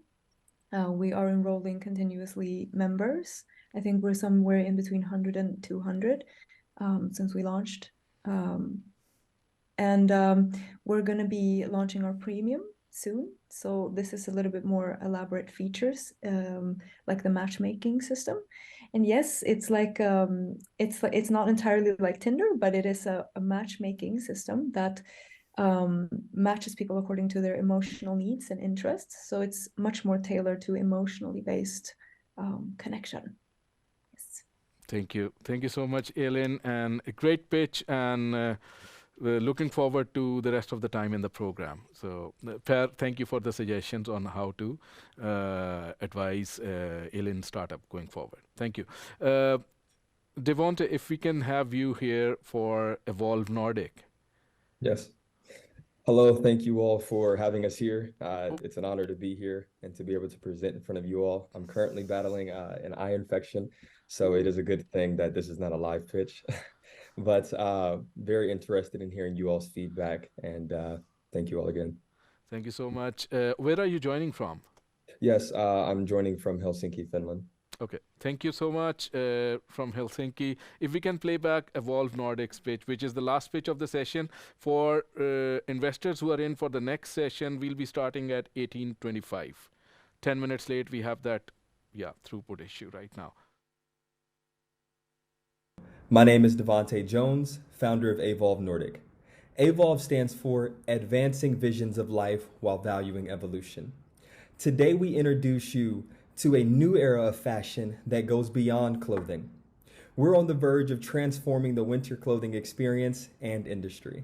We are enrolling continuously members. I think we're somewhere in between 100 and 200 since we launched. And we're going to be launching our premium soon. So this is a little bit more elaborate features, like the matchmaking system. And yes, it's like it's not entirely like Tinder, but it is a matchmaking system that matches people according to their emotional needs and interests. So it's much more tailored to emotionally based connection. Yes. Thank you. Thank you so much, Elin, and a great pitch, and we're looking forward to the rest of the time in the program. So, Per, thank you for the suggestions on how to advise Elin startup going forward. Thank you. Devonté, if we can have you here for Evolve Nordic. Yes. Hello, thank you all for having us here. It's an honor to be here and to be able to present in front of you all. I'm currently battling an eye infection, so it is a good thing that this is not a live pitch. But very interested in hearing you all's feedback, and thank you all again. Thank you so much. Where are you joining from? Yes, I'm joining from Helsinki, Finland. Okay, thank you so much from Helsinki. If we can play back Evolve Nordic's pitch, which is the last pitch of the session. For investors who are in for the next session, we'll be starting at 18:25. 10 minutes late, we have that throughput issue right now. My name is Devonté Jones, founder of Avolve Nordic. Avolve stands for Advancing Visions of Life While Valuing Evolution. Today we introduce you to a new era of fashion that goes beyond clothing. We're on the verge of transforming the winter clothing experience and industry.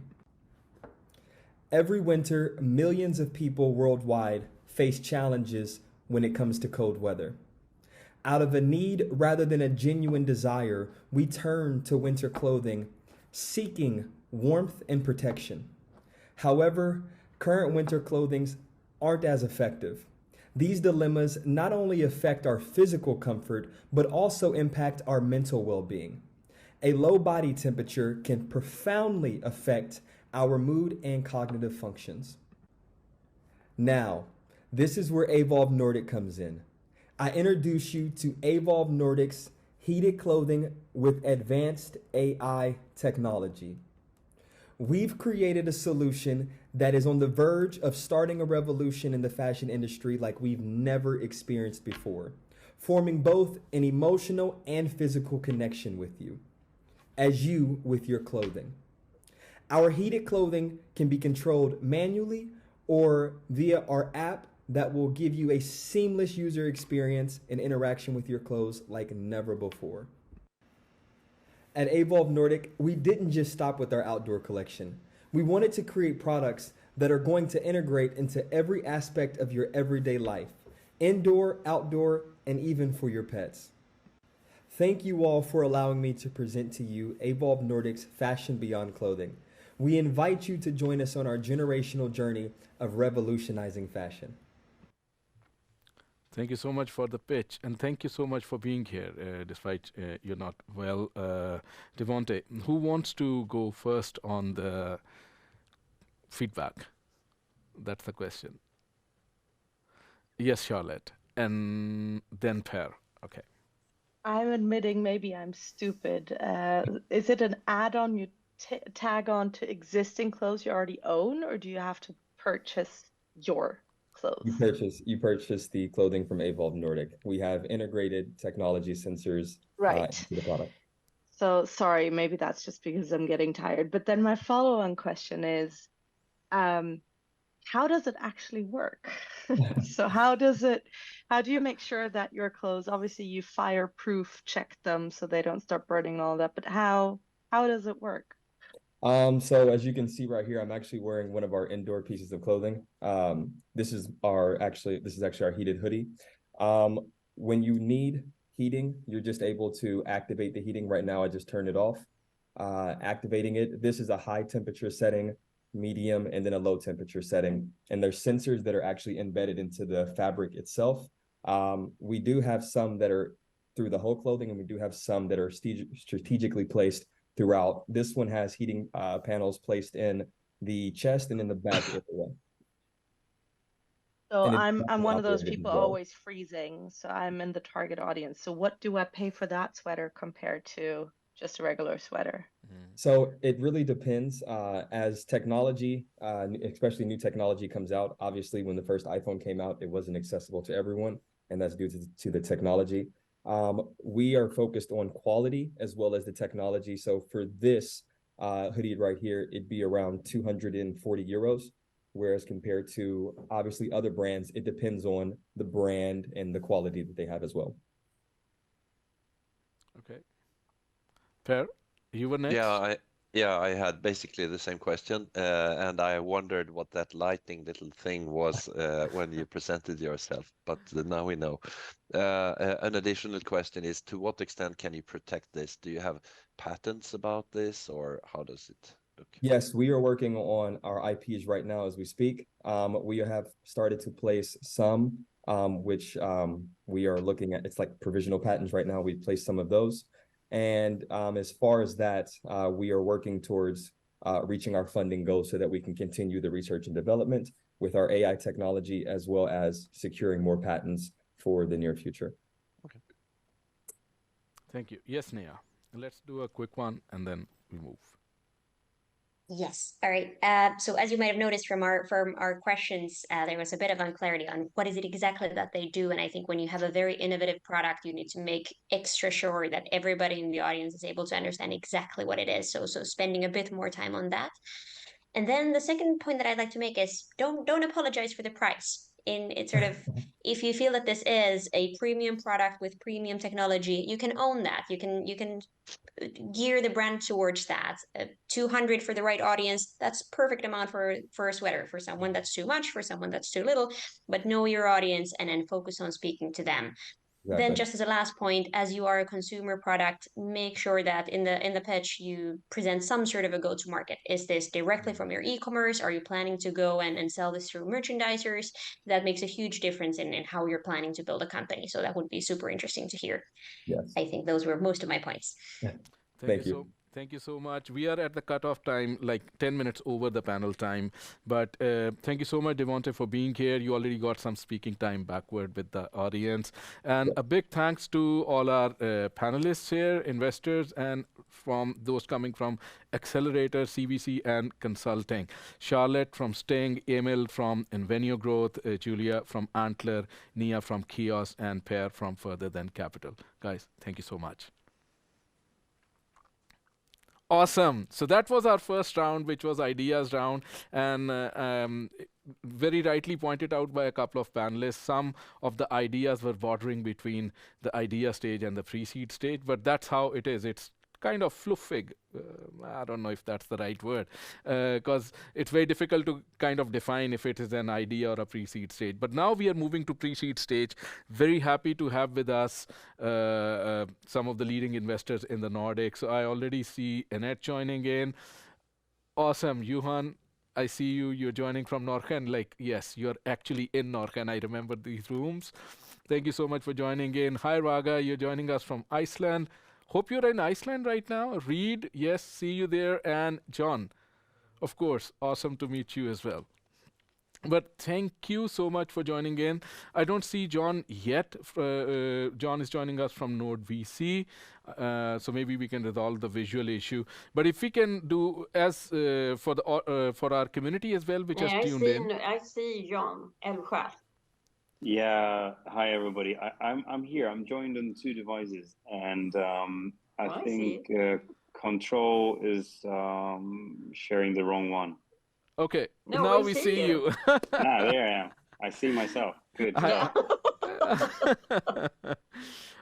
Every winter, millions of people worldwide face challenges when it comes to cold weather. Out of a need rather than a genuine desire, we turn to winter clothing, seeking warmth and protection. However, current winter clothings aren't as effective. These dilemmas not only affect our physical comfort, but also impact our mental well-being. A low body temperature can profoundly affect our mood and cognitive functions. Now, this is where Avolve Nordic comes in. I introduce you to Avolve Nordic's heated clothing with advanced AI technology. We've created a solution that is on the verge of starting a revolution in the fashion industry like we've never experienced before. forming both an emotional and physical connection with you, as you with your clothing. Our heated clothing can be controlled manually or via our app that will give you a seamless user experience and interaction with your clothes like never before. At Avolve Nordic, we didn't just stop with our outdoor collection. We wanted to create products that are going to integrate into every aspect of your everyday life, indoor, outdoor, and even for your pets. Thank you all for allowing me to present to you Avolve Nordic's Fashion Beyond Clothing. We invite you to join us on our generational journey of revolutionizing fashion. Thank you so much for the pitch, and thank you so much for being here, despite you're not well. Devonté, who wants to go first on the feedback? That's the question. Yes, Charlotte, and then Per. Okay. I'm admitting maybe I'm stupid. Is it an add-on you tag on to existing clothes you already own, or do you have to purchase your clothes? You purchase the clothing from Avolve Nordic. We have integrated technology sensors into the product. So sorry, maybe that's just because I'm getting tired. But then my follow-on question is, how does it actually work? So how do you make sure that your clothes, obviously you fireproof check them so they don't start burning and all that, but how does it work? So as you can see right here, I'm actually wearing one of our indoor pieces of clothing. This is actually our heated hoodie. When you need heating, you're just able to activate the heating. Right now, I just turned it off. Activating it. This is a high temperature setting, medium, and then a low temperature setting. And there's sensors that are actually embedded into the fabric itself. We do have some that are through the whole clothing, and we do have some that are strategically placed throughout. This one has heating panels placed in the chest and in the back area. So I'm one of those people always freezing, so I'm in the target audience. So what do I pay for that sweater compared to just a regular sweater? So it really depends. As technology, especially new technology comes out, obviously when the first iPhone came out, it wasn't accessible to everyone, and that's due to the technology. We are focused on quality as well as the technology. So for this hoodie right here, it'd be around 240 euros, whereas compared to obviously other brands, it depends on the brand and the quality that they have as well. Okay. Per, you were next? I had basically the same question, and I wondered what that lightning little thing was when you presented yourself, but now we know. An additional question is, to what extent can you protect this? Do you have patents about this, or how does it look? Yes, we are working on our IPs right now as we speak. We have started to place some, which we are looking at. It's like provisional patents right now. We've placed some of those. And as far as that, we are working towards reaching our funding goals so that we can continue the research and development with our AI technology, as well as securing more patents for the near future. Okay. Thank you. Yes, Nea. Let's do a quick one and then we move. Yes. All right. So as you might have noticed from our questions, there was a bit of unclarity on what is it exactly that they do. And I think when you have a very innovative product, you need to make extra sure that everybody in the audience is able to understand exactly what it is. So spending a bit more time on that. And then the second point that I'd like to make is don't apologize for the price. It's sort of, if you feel that this is a premium product with premium technology, you can own that. You can gear the brand towards that. 200 for the right audience, that's perfect amount for a sweater. For someone that's too much, for someone that's too little, but know your audience and then focus on speaking to them. Exactly. Then just as a last point, as you are a consumer product, make sure that in the pitch you present some sort of a go-to-market. Is this directly from your e-commerce? Are you planning to go and sell this through merchandisers? That makes a huge difference in how you're planning to build a company. So that would be super interesting to hear. Yes. I think those were most of my points. Thank you. Thank you so much. We are at the cutoff time, like 10 minutes over the panel time. But thank you so much, Devonté, for being here. You already got some speaking time backward with the audience. And a big thanks to all our panelists here, investors, and from those coming from Accelerator, CVC, and Consulting. Charlotte from Sting, Emil from Invenio Growth, Julia from Antler, Nea from KIUAS, and Per from Further Than Capital. Guys, thank you so much. Awesome. So that was our first round, which was ideas round, and very rightly pointed out by a couple of panelists, some of the ideas were bordering between the idea stage and the pre-seed stage, but that's how it is. It's kind of fluffig. I don't know if that's the right word, because it's very difficult to kind of define if it is an idea or a pre-seed stage. But now we are moving to pre-seed stage. Very happy to have with us some of the leading investors in the Nordic. So I already see Anette joining in. Awesome. Johan, I see you. You're joining from Norken. Like, yes, you're actually in Norken. I remember these rooms. Thank you so much for joining in. Hi, Raga. You're joining us from Iceland. Hope you're in Iceland right now. Reed, yes, see you there. And John, of course, awesome to meet you as well. But thank you so much for joining in. I don't see John yet. John is joining us from Node VC. So maybe we can resolve the visual issue. But if we can do as for our community as well, which has tuned in. I see John Elskär. Yeah, hi everybody. I'm here. I'm joined on 2 devices, and I think Control is sharing the wrong one. Okay, no, now we see you. There I am. I see myself. Good.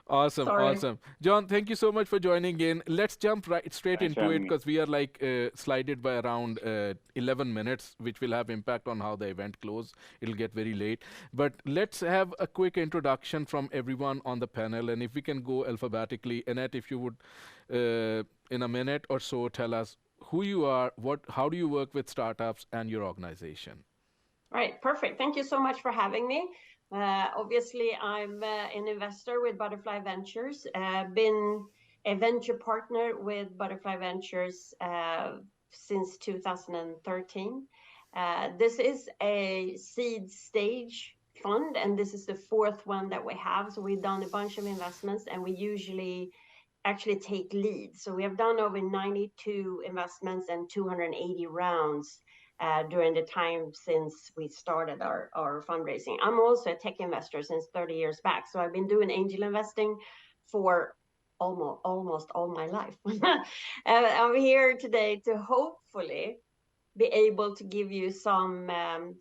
Awesome, Sorry. awesome. John, thank you so much for joining in. Let's jump straight into it, because we are like slided by around 11 minutes, which will have impact on how the event closes. It'll get very late. But let's have a quick introduction from everyone on the panel. And if we can go alphabetically, Anette, if you would, in a minute or so, tell us who you are, how do you work with startups and your organization? Right, perfect. Thank you so much for having me. Obviously, I'm an investor with Butterfly Ventures. Been a venture partner with Butterfly Ventures since 2013. This is a seed stage fund, and this is the 4th one that we have. So we've done a bunch of investments, and we usually actually take leads. So we have done over 92 investments and 280 rounds during the time since we started our fundraising. I'm also a tech investor since 30 years back. So I've been doing angel investing for almost all my life. I'm here today to hopefully be able to give you some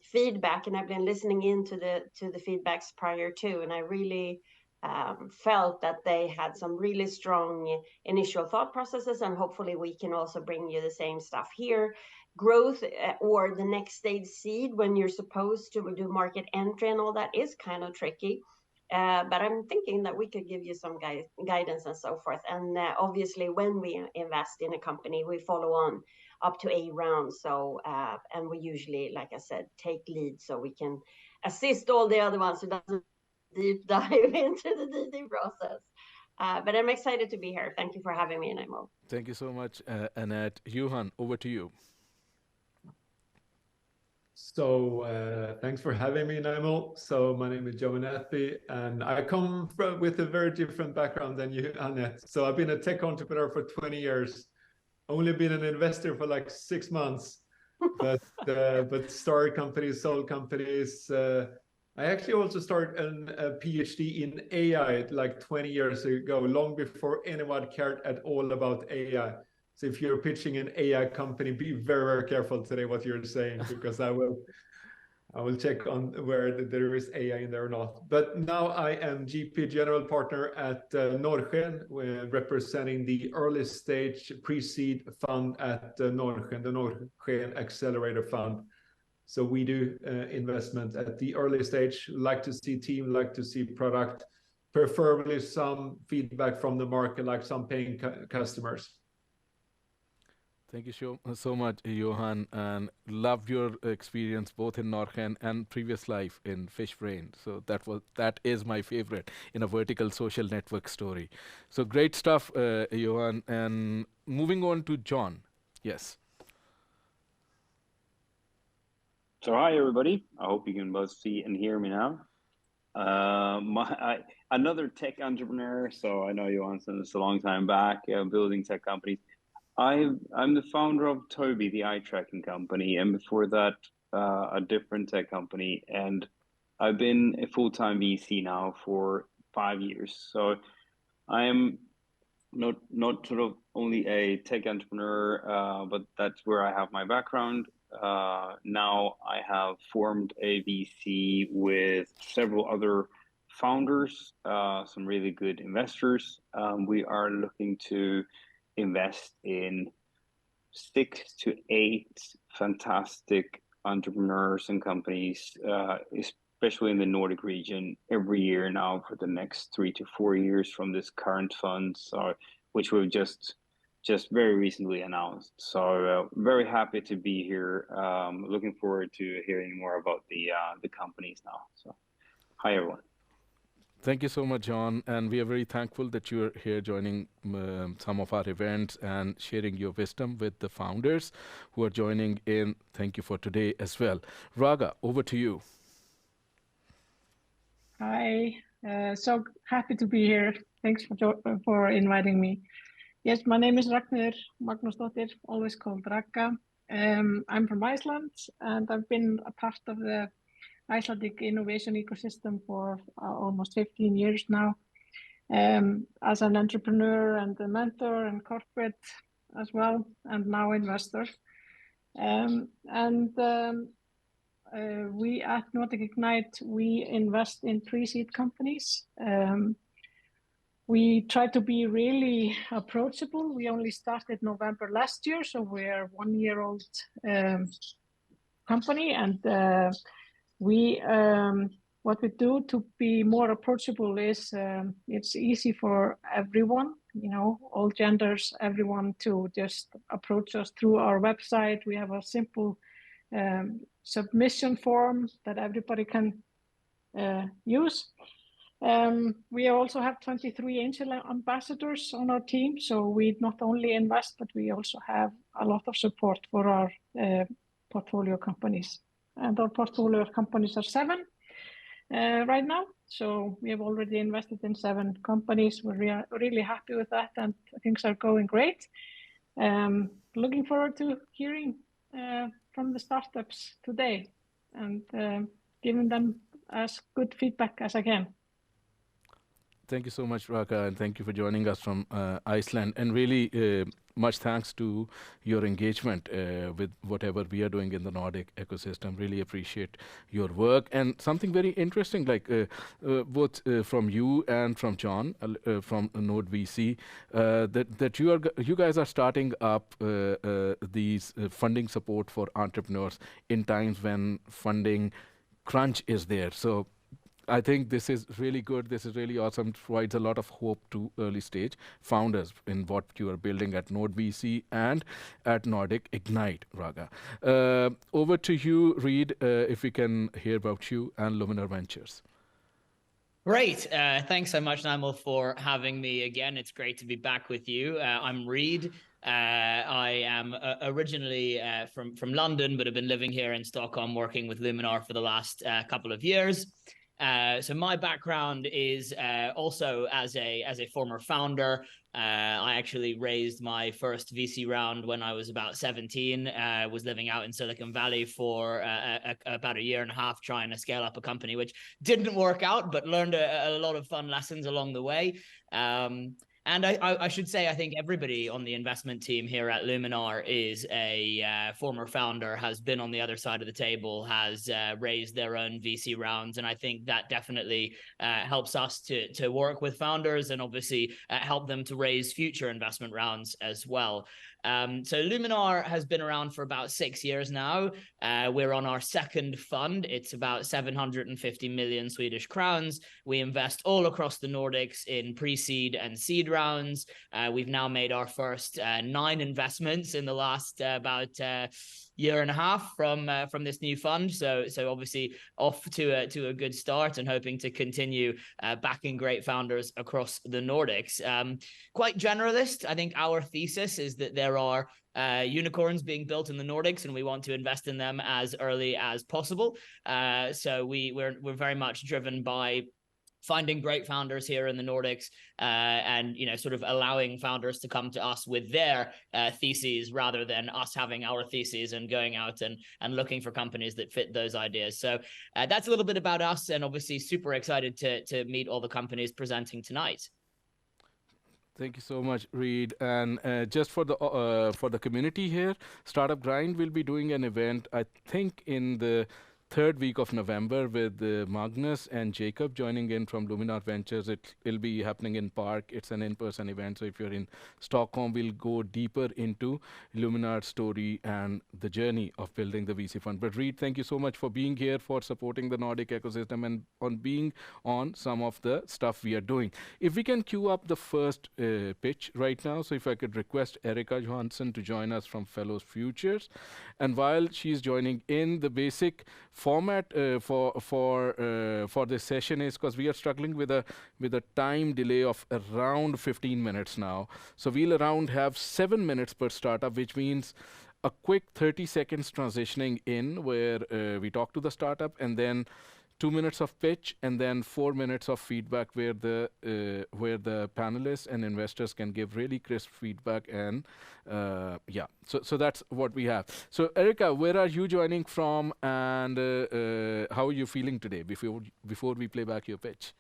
feedback, and I've been listening into the feedbacks prior to, and I really felt that they had some really strong initial thought processes, and hopefully we can also bring you the same stuff here. Growth or the next stage seed, when you're supposed to do market entry and all that, is kind of tricky. But I'm thinking that we could give you some guidance and so forth. And obviously, when we invest in a company, we follow on up to a round. So, and we usually, like I said, take leads so we can assist all the other ones who doesn't deep dive into the DD process. But I'm excited to be here. Thank you for having me, Naimul. Thank you so much, Anette. Johan, over to you. So thanks for having me, Naimul. So my name is Johan Attby, and I come with a very different background than you, Anette. So I've been a tech entrepreneur for 20 years, only been an investor for like 6 months, but started companies, sold companies. I actually also started a PhD in AI like 20 years ago, long before anyone cared at all about AI. So if you're pitching an AI company, be very, very careful today what you're saying, because I will check on where there is AI in there or not. But now I am GP General Partner at Norken, representing the early stage pre-seed fund at Norken, the Norken Accelerator Fund. So we do investment at the early stage, like to see team, like to see product, preferably some feedback from the market, like some paying customers. Thank you so much, Johan, and loved your experience both in Norken and previous life in Fishbrain. So that is my favorite in a vertical social network story. So great stuff, Johan. And moving on to John. Yes. So hi everybody. I hope you can both see and hear me now. Another tech entrepreneur. So I know Johan since it's a long time back, building tech companies. I'm the founder of Toby, the eye tracking company, and before that, a different tech company. And I've been a full-time VC now for 5 years. So I am not sort of only a tech entrepreneur, but that's where I have my background. Now I have formed a VC with several other founders, some really good investors. We are looking to invest in 6 to 8 fantastic entrepreneurs and companies, especially in the Nordic region, every year now for the next 3 to 4 years from this current fund, which we've just very recently announced. So very happy to be here. Looking forward to hearing more about the companies now. So hi everyone. Thank you so much, John, and we are very thankful that you're here joining some of our events and sharing your wisdom with the founders who are joining in. Thank you for today as well. Raga, over to you. Hi, so happy to be here. Thanks for inviting me. Yes, my name is Ragnheiður Magnúsdóttir, always called Ragga. I'm from Iceland, and I've been a part of the Icelandic innovation ecosystem for almost 15 years now, as an entrepreneur and a mentor and corporate as well, and now investor. We at Nordic Ignite, we invest in pre-seed companies. We try to be really approachable. We only started November last year, so we're a 1-year-old company, and what we do to be more approachable is it's easy for everyone, all genders, everyone to just approach us through our website. We have a simple submission form that everybody can use. We also have 23 angel ambassadors on our team, so we not only invest, but we also have a lot of support for our portfolio companies. And our portfolio of companies are 7 right now. So we have already invested in 7 companies. We're really happy with that, and things are going great. Looking forward to hearing from the startups today and giving them as good feedback as I can. Thank you so much, Raka, and thank you for joining us from Iceland. And really, much thanks to your engagement with whatever we are doing in the Nordic ecosystem. Really appreciate your work. And something very interesting, like both from you and from John from Node VC, that you guys are starting up these funding support for entrepreneurs in times when funding crunch is there. So I think this is really good. This is really awesome. It provides a lot of hope to early stage founders in what you are building at Node VC and at Nordic Ignite, Raga. Over to you, Reed, if we can hear about you and Luminar Ventures. Great. Thanks so much, Naimul, for having me again. It's great to be back with you. I'm Reed. I am originally from London, but have been living here in Stockholm, working with Luminar for the last couple of years. So my background is also as a former founder. I actually raised my first VC round when I was about 17. Was living out in Silicon Valley for about a year and a half trying to scale up a company, which didn't work out, but learned a lot of fun lessons along the way. And I should say, I think everybody on the investment team here at Luminar is a former founder, has been on the other side of the table, has raised their own VC rounds. And I think that definitely helps us to work with founders and obviously help them to raise future investment rounds as well. So Luminar has been around for about 6 years now. We're on our second fund. It's about 750 million Swedish crowns. We invest all across the Nordics in pre-seed and seed rounds. We've now made our first 9 investments in the last about year and a half from this new fund. So obviously off to a good start, and hoping to continue backing great founders across the Nordics. Quite generalist. I think our thesis is that there are unicorns being built in the Nordics, and we want to invest in them as early as possible. So we're very much driven by finding great founders here in the Nordics, and sort of allowing founders to come to us with their theses rather than us having our theses and going out and looking for companies that fit those ideas. So that's a little bit about us, and obviously super excited to meet all the companies presenting tonight. Thank you so much, Reed. And just for the community here, Startup Grind will be doing an event, I think, in the 3rd week of November, with Magnus and Jacob joining in from Luminar Ventures. It'll be happening in Park. It's an in-person event. So if you're in Stockholm, we'll go deeper into Luminar's story and the journey of building the VC fund. But Reed, thank you so much for being here, for supporting the Nordic ecosystem, and on being on some of the stuff we are doing. If we can queue up the first pitch right now. So if I could request Erika Johansson to join us from Fellows Futures. And while she's joining in, the basic format for this session is, because we are struggling with a time delay of around 15 minutes now. So we'll around have 7 minutes per startup, which means a quick 30 seconds transitioning in where we talk to the startup, and then 2 minutes of pitch, and then 4 minutes of feedback where the panelists and investors can give really crisp feedback. And so that's what we have. So Erika, where are you joining from, and how are you feeling today before we play back your pitch?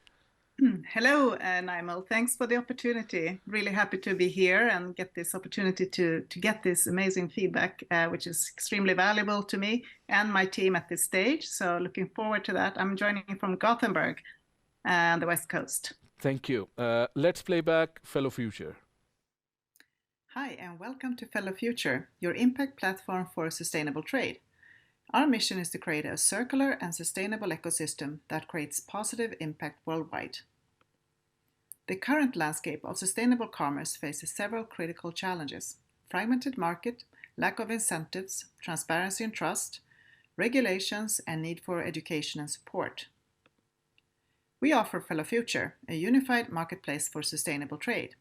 Hello, Naimul. Thanks for the opportunity. Really happy to be here and get this opportunity to get this amazing feedback, which is extremely valuable to me and my team at this stage. So looking forward to that. I'm joining from Gothenburg and the West Coast. Thank you. Let's play back Fellow Future. Hi, and welcome to Fellow Future, your impact platform for sustainable trade. Our mission is to create a circular and sustainable ecosystem that creates positive impact worldwide. The current landscape of sustainable commerce faces several critical challenges: fragmented market, lack of incentives, transparency and trust, regulations, and need for education and support. We offer Fellow Future, a unified marketplace for sustainable trade.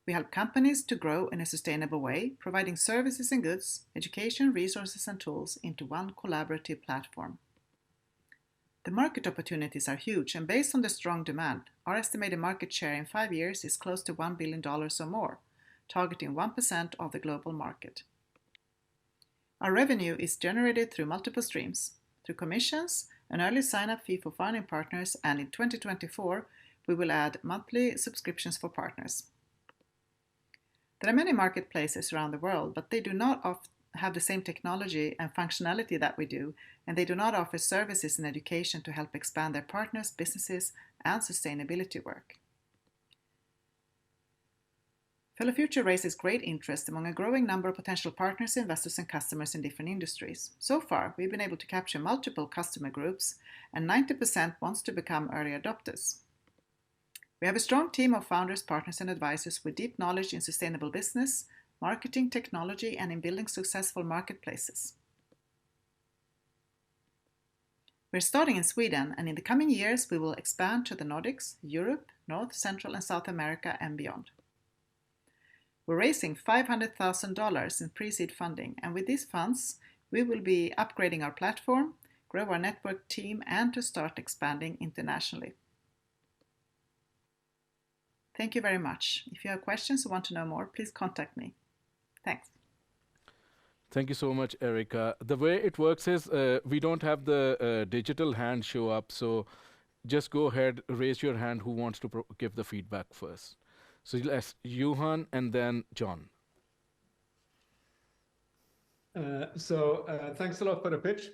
We help companies to grow in a sustainable way, providing services and goods, education, resources, and tools into one collaborative platform. The market opportunities are huge, and based on the strong demand, our estimated market share in 5 years is close to $1 billion or more, targeting 1% of the global market. Our revenue is generated through multiple streams, through commissions, an early sign-up fee for founding partners, and in 2024, we will add monthly subscriptions for partners. There are many marketplaces around the world, but they do not have the same technology and functionality that we do, and they do not offer services and education to help expand their partners' businesses and sustainability work. Fellow Future raises great interest among a growing number of potential partners, investors, and customers in different industries. So far, we've been able to capture multiple customer groups, and 90% wants to become early adopters. We have a strong team of founders, partners, and advisors with deep knowledge in sustainable business, marketing, technology, and in building successful marketplaces. We're starting in Sweden, and in the coming years, we will expand to the Nordics, Europe, North, Central, and South America, and beyond. We're raising $500,000 in pre-seed funding, and with these funds, we will be upgrading our platform, grow our network team, and to start expanding internationally. Thank you very much. If you have questions or want to know more, please contact me. Thanks. Thank you so much, Erika. The way it works is we don't have the digital hand show up, so just go ahead, raise your hand who wants to give the feedback first. So let's Johan and then John. Thanks a lot for the pitch.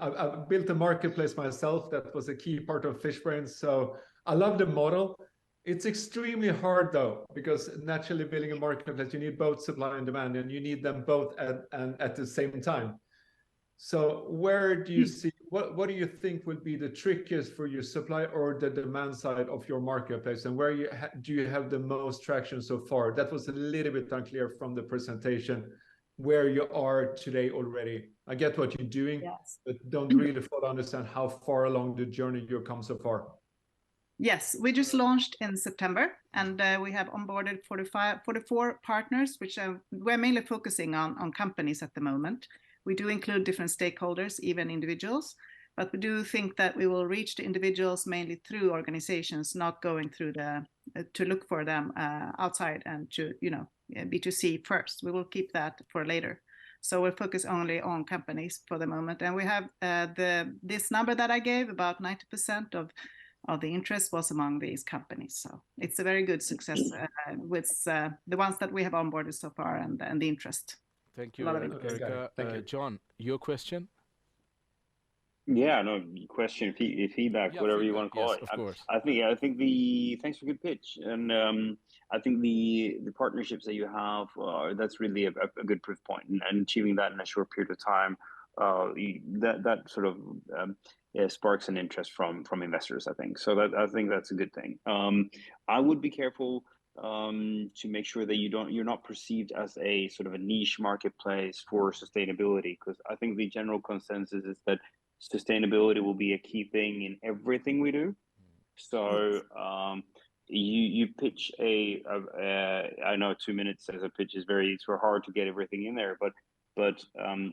I've built a marketplace myself. That was a key part of Fishbrains. So I love the model. It's extremely hard though, because naturally building a marketplace, you need both supply and demand, and you need them both at the same time. So where do you see what do you think would be the trickiest for your supply or the demand side of your marketplace, and where do you have the most traction so far? That was a little bit unclear from the presentation, where you are today already. I get what you're doing, Yes. but don't really fully understand how far along the journey you've come so far. Yes, we just launched in September, and we have onboarded 44 partners, which we're mainly focusing on companies at the moment. We do include different stakeholders, even individuals, but we do think that we will reach the individuals mainly through organizations, not going through to look for them outside and to, B2C first. We will keep that for later. So we'll focus only on companies for the moment. And we have this number that I gave, about 90% of the interest was among these companies. So it's a very good success with the ones that we have onboarded so far and the interest. Thank you, Erica. Thank you. John, your question? Yeah, no, question, feedback, whatever you want to call yes, it. Of course. I think thanks for a good pitch. And I think the partnerships that you have, that's really a good proof point, and achieving that in a short period of time, that sort of sparks an interest from investors, I think. So I think that's a good thing. I would be careful to make sure that you're not perceived as a sort of a niche marketplace for sustainability, because I think the general consensus is that sustainability will be a key thing in everything we do. So you pitch I know 2 minutes as a pitch is it's very hard to get everything in there, but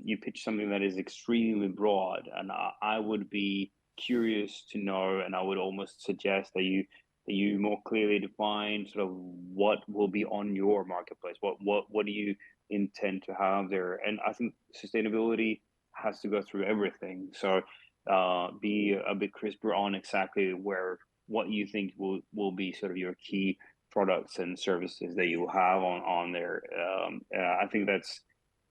you pitch something that is extremely broad, and I would be curious to know, and I would almost suggest that you more clearly define sort of what will be on your marketplace. What do you intend to have there? And I think sustainability has to go through everything. So be a bit crisper on exactly what you think will be sort of your key products and services that you will have on there. I think that's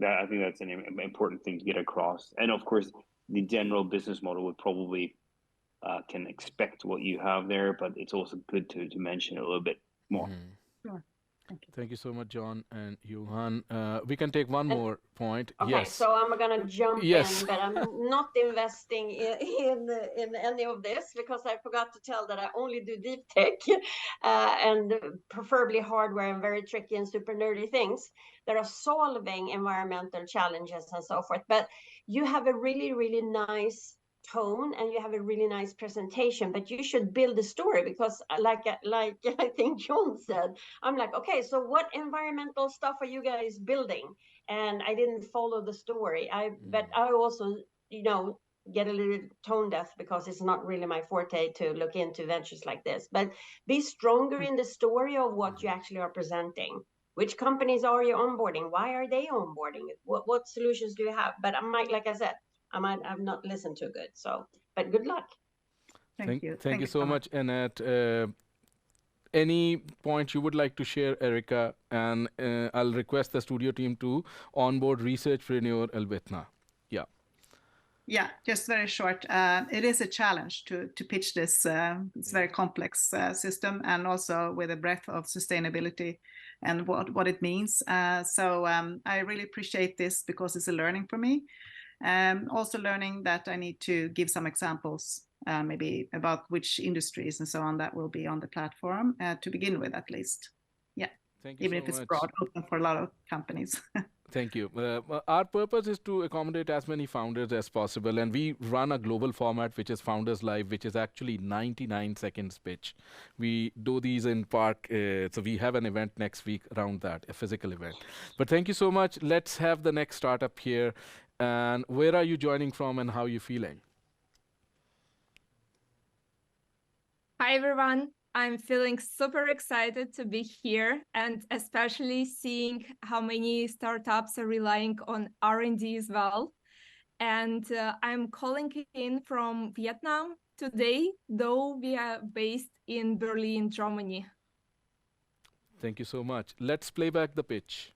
an important thing to get across. And of course, the general business model would probably can expect what you have there, but it's also good to mention it a little bit more. Sure. Thank you so much, John and Johan. We can take one more point. Okay, yes. so I'm going to jump Yes. in, but I'm not investing in any of this, because I forgot to tell that I only do deep tech and preferably hardware and very tricky and super nerdy things that are solving environmental challenges and so forth. But you have a really, really nice tone and you have a really nice presentation, but you should build a story, because like I think John said, I'm like, okay, so what environmental stuff are you guys building? And I didn't follow the story. But I also, get a little tone deaf, because it's not really my forte to look into ventures like this. But be stronger in the story of what you actually are presenting. Which companies are you onboarding? Why are they onboarding? What solutions do you have? But like I said, I've not listened too good. So, but good luck. Thank you. Thank you so much, Anette. Any point you would like to share, Erica? And I'll request the studio team to onboard researchpreneur Elvitna. Yeah. Yeah, just very short. It is a challenge to pitch this. It's a very complex system, and also with a breadth of sustainability and what it means. So I really appreciate this, because it's a learning for me. Also learning that I need to give some examples, maybe about which industries and so on that will be on the platform to begin with, at least. Yeah, Thank you even so if it's much. broad, open for a lot of companies. Thank you. Our purpose is to accommodate as many founders as possible, and we run a global format, which is Founders Live, which is actually 99 seconds pitch. We do these in park, so we have an event next week around that, a physical event. But thank you so much. Let's have the next startup here. And where are you joining from, and how are you feeling? Hi, everyone. I'm feeling super excited to be here, and especially seeing how many startups are relying on R&D as well. And I'm calling in from Vietnam today, though we are based in Berlin, Germany. Thank you so much. Let's play back the pitch.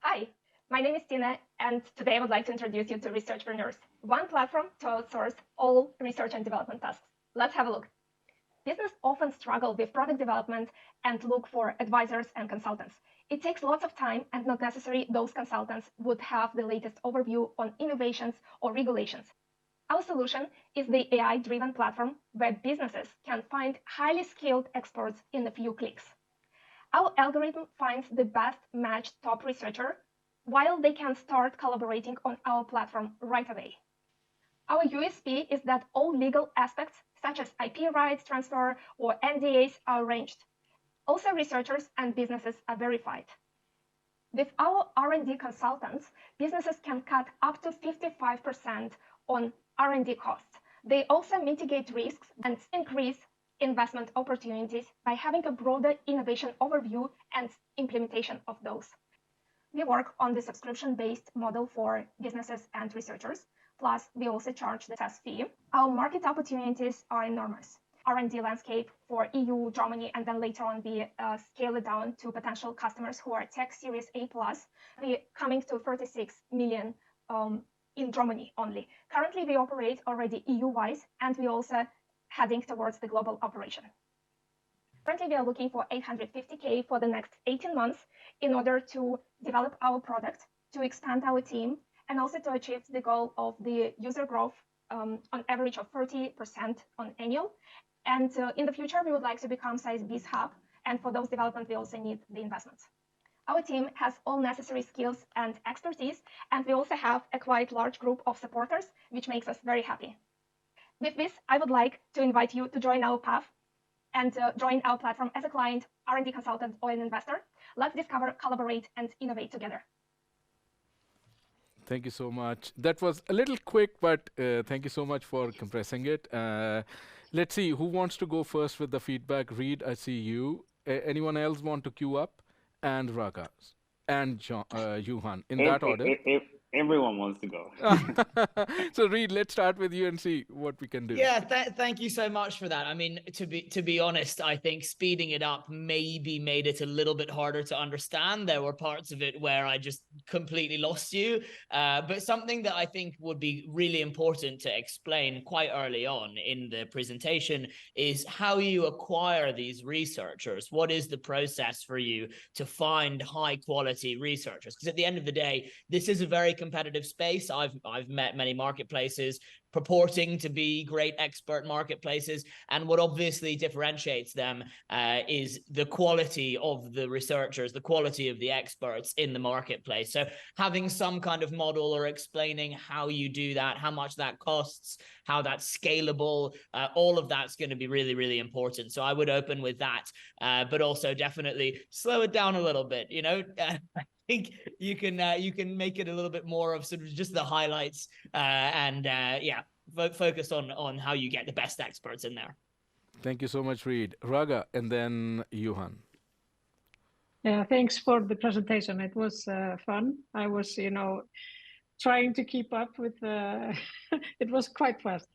Hi, my name is Tina, and today I would like to introduce you to Researchpreneurs, one platform to outsource all research and development tasks. Let's have a look. Business often struggle with product development and look for advisors and consultants. It takes lots of time, and not necessarily those consultants would have the latest overview on innovations or regulations. Our solution is the AI-driven platform where businesses can find highly skilled experts in a few clicks. Our algorithm finds the best matched top researcher, while they can start collaborating on our platform right away. Our USP is that all legal aspects, such as IP rights transfer or NDAs, are arranged. Also, researchers and businesses are verified. With our R&D consultants, businesses can cut up to 55% on R&D costs. They also mitigate risks and increase investment opportunities by having a broader innovation overview and implementation of those. We work on the subscription-based model for businesses and researchers, plus we also charge the SaaS fee. Our market opportunities are enormous. R&D landscape for EU, Germany, and then later on we scale it down to potential customers who are tech Series A+. We're coming to 36 million in Germany only. Currently, we operate already EU-wise, and we also heading towards the global operation. Currently, we are looking for 850K for the next 18 months in order to develop our product, to expand our team, and also to achieve the goal of the user growth on average of 30% on annual. And in the future, we would like to become size B's hub. And for those development, we also need the investments. Our team has all necessary skills and expertise, and we also have a quite large group of supporters, which makes us very happy. With this, I would like to invite you to join our path and join our platform as a client, R&D consultant, or an investor. Let's discover, collaborate, and innovate together. Thank you so much. That was a little quick, but thank you so much for compressing it. Let's see, who wants to go first with the feedback? Reed, I see you. Anyone else want to queue up? And Raga and Johan, in that order. Everyone wants to go. So Reed, let's start with you and see what we can do. Yeah, thank you so much for that. I mean, to be honest, I think speeding it up maybe made it a little bit harder to understand. There were parts of it where I just completely lost you. But something that I think would be really important to explain quite early on in the presentation is how you acquire these researchers. What is the process for you to find high quality researchers? Because at the end of the day, this is a very competitive space. I've met many marketplaces purporting to be great expert marketplaces, and what obviously differentiates them is the quality of the researchers, the quality of the experts in the marketplace. So having some kind of model or explaining how you do that, how much that costs, how that's scalable, all of that's going to be really, really important. So I would open with that, but also definitely slow it down a little bit, you know. I think you can make it a little bit more of sort of just the highlights and focus on how you get the best experts in there. Thank you so much, Reed. Raga, and then Johan. Yeah, thanks for the presentation. It was fun. I was, trying to keep up with. It was quite fast,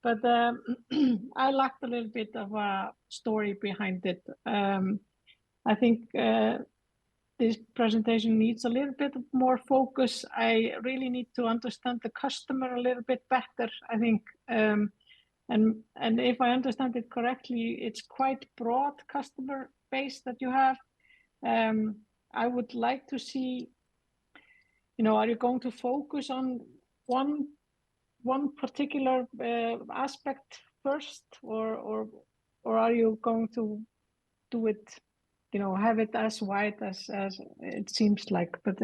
but I lacked a little bit of a story behind it. I think. This presentation needs a little bit more focus. I really need to understand the customer a little bit better, I think. And if I understand it correctly, it's quite broad customer base that you have. I would like to see, are you going to focus on one particular aspect first, or are you going to do it? Have it as wide as it seems like. But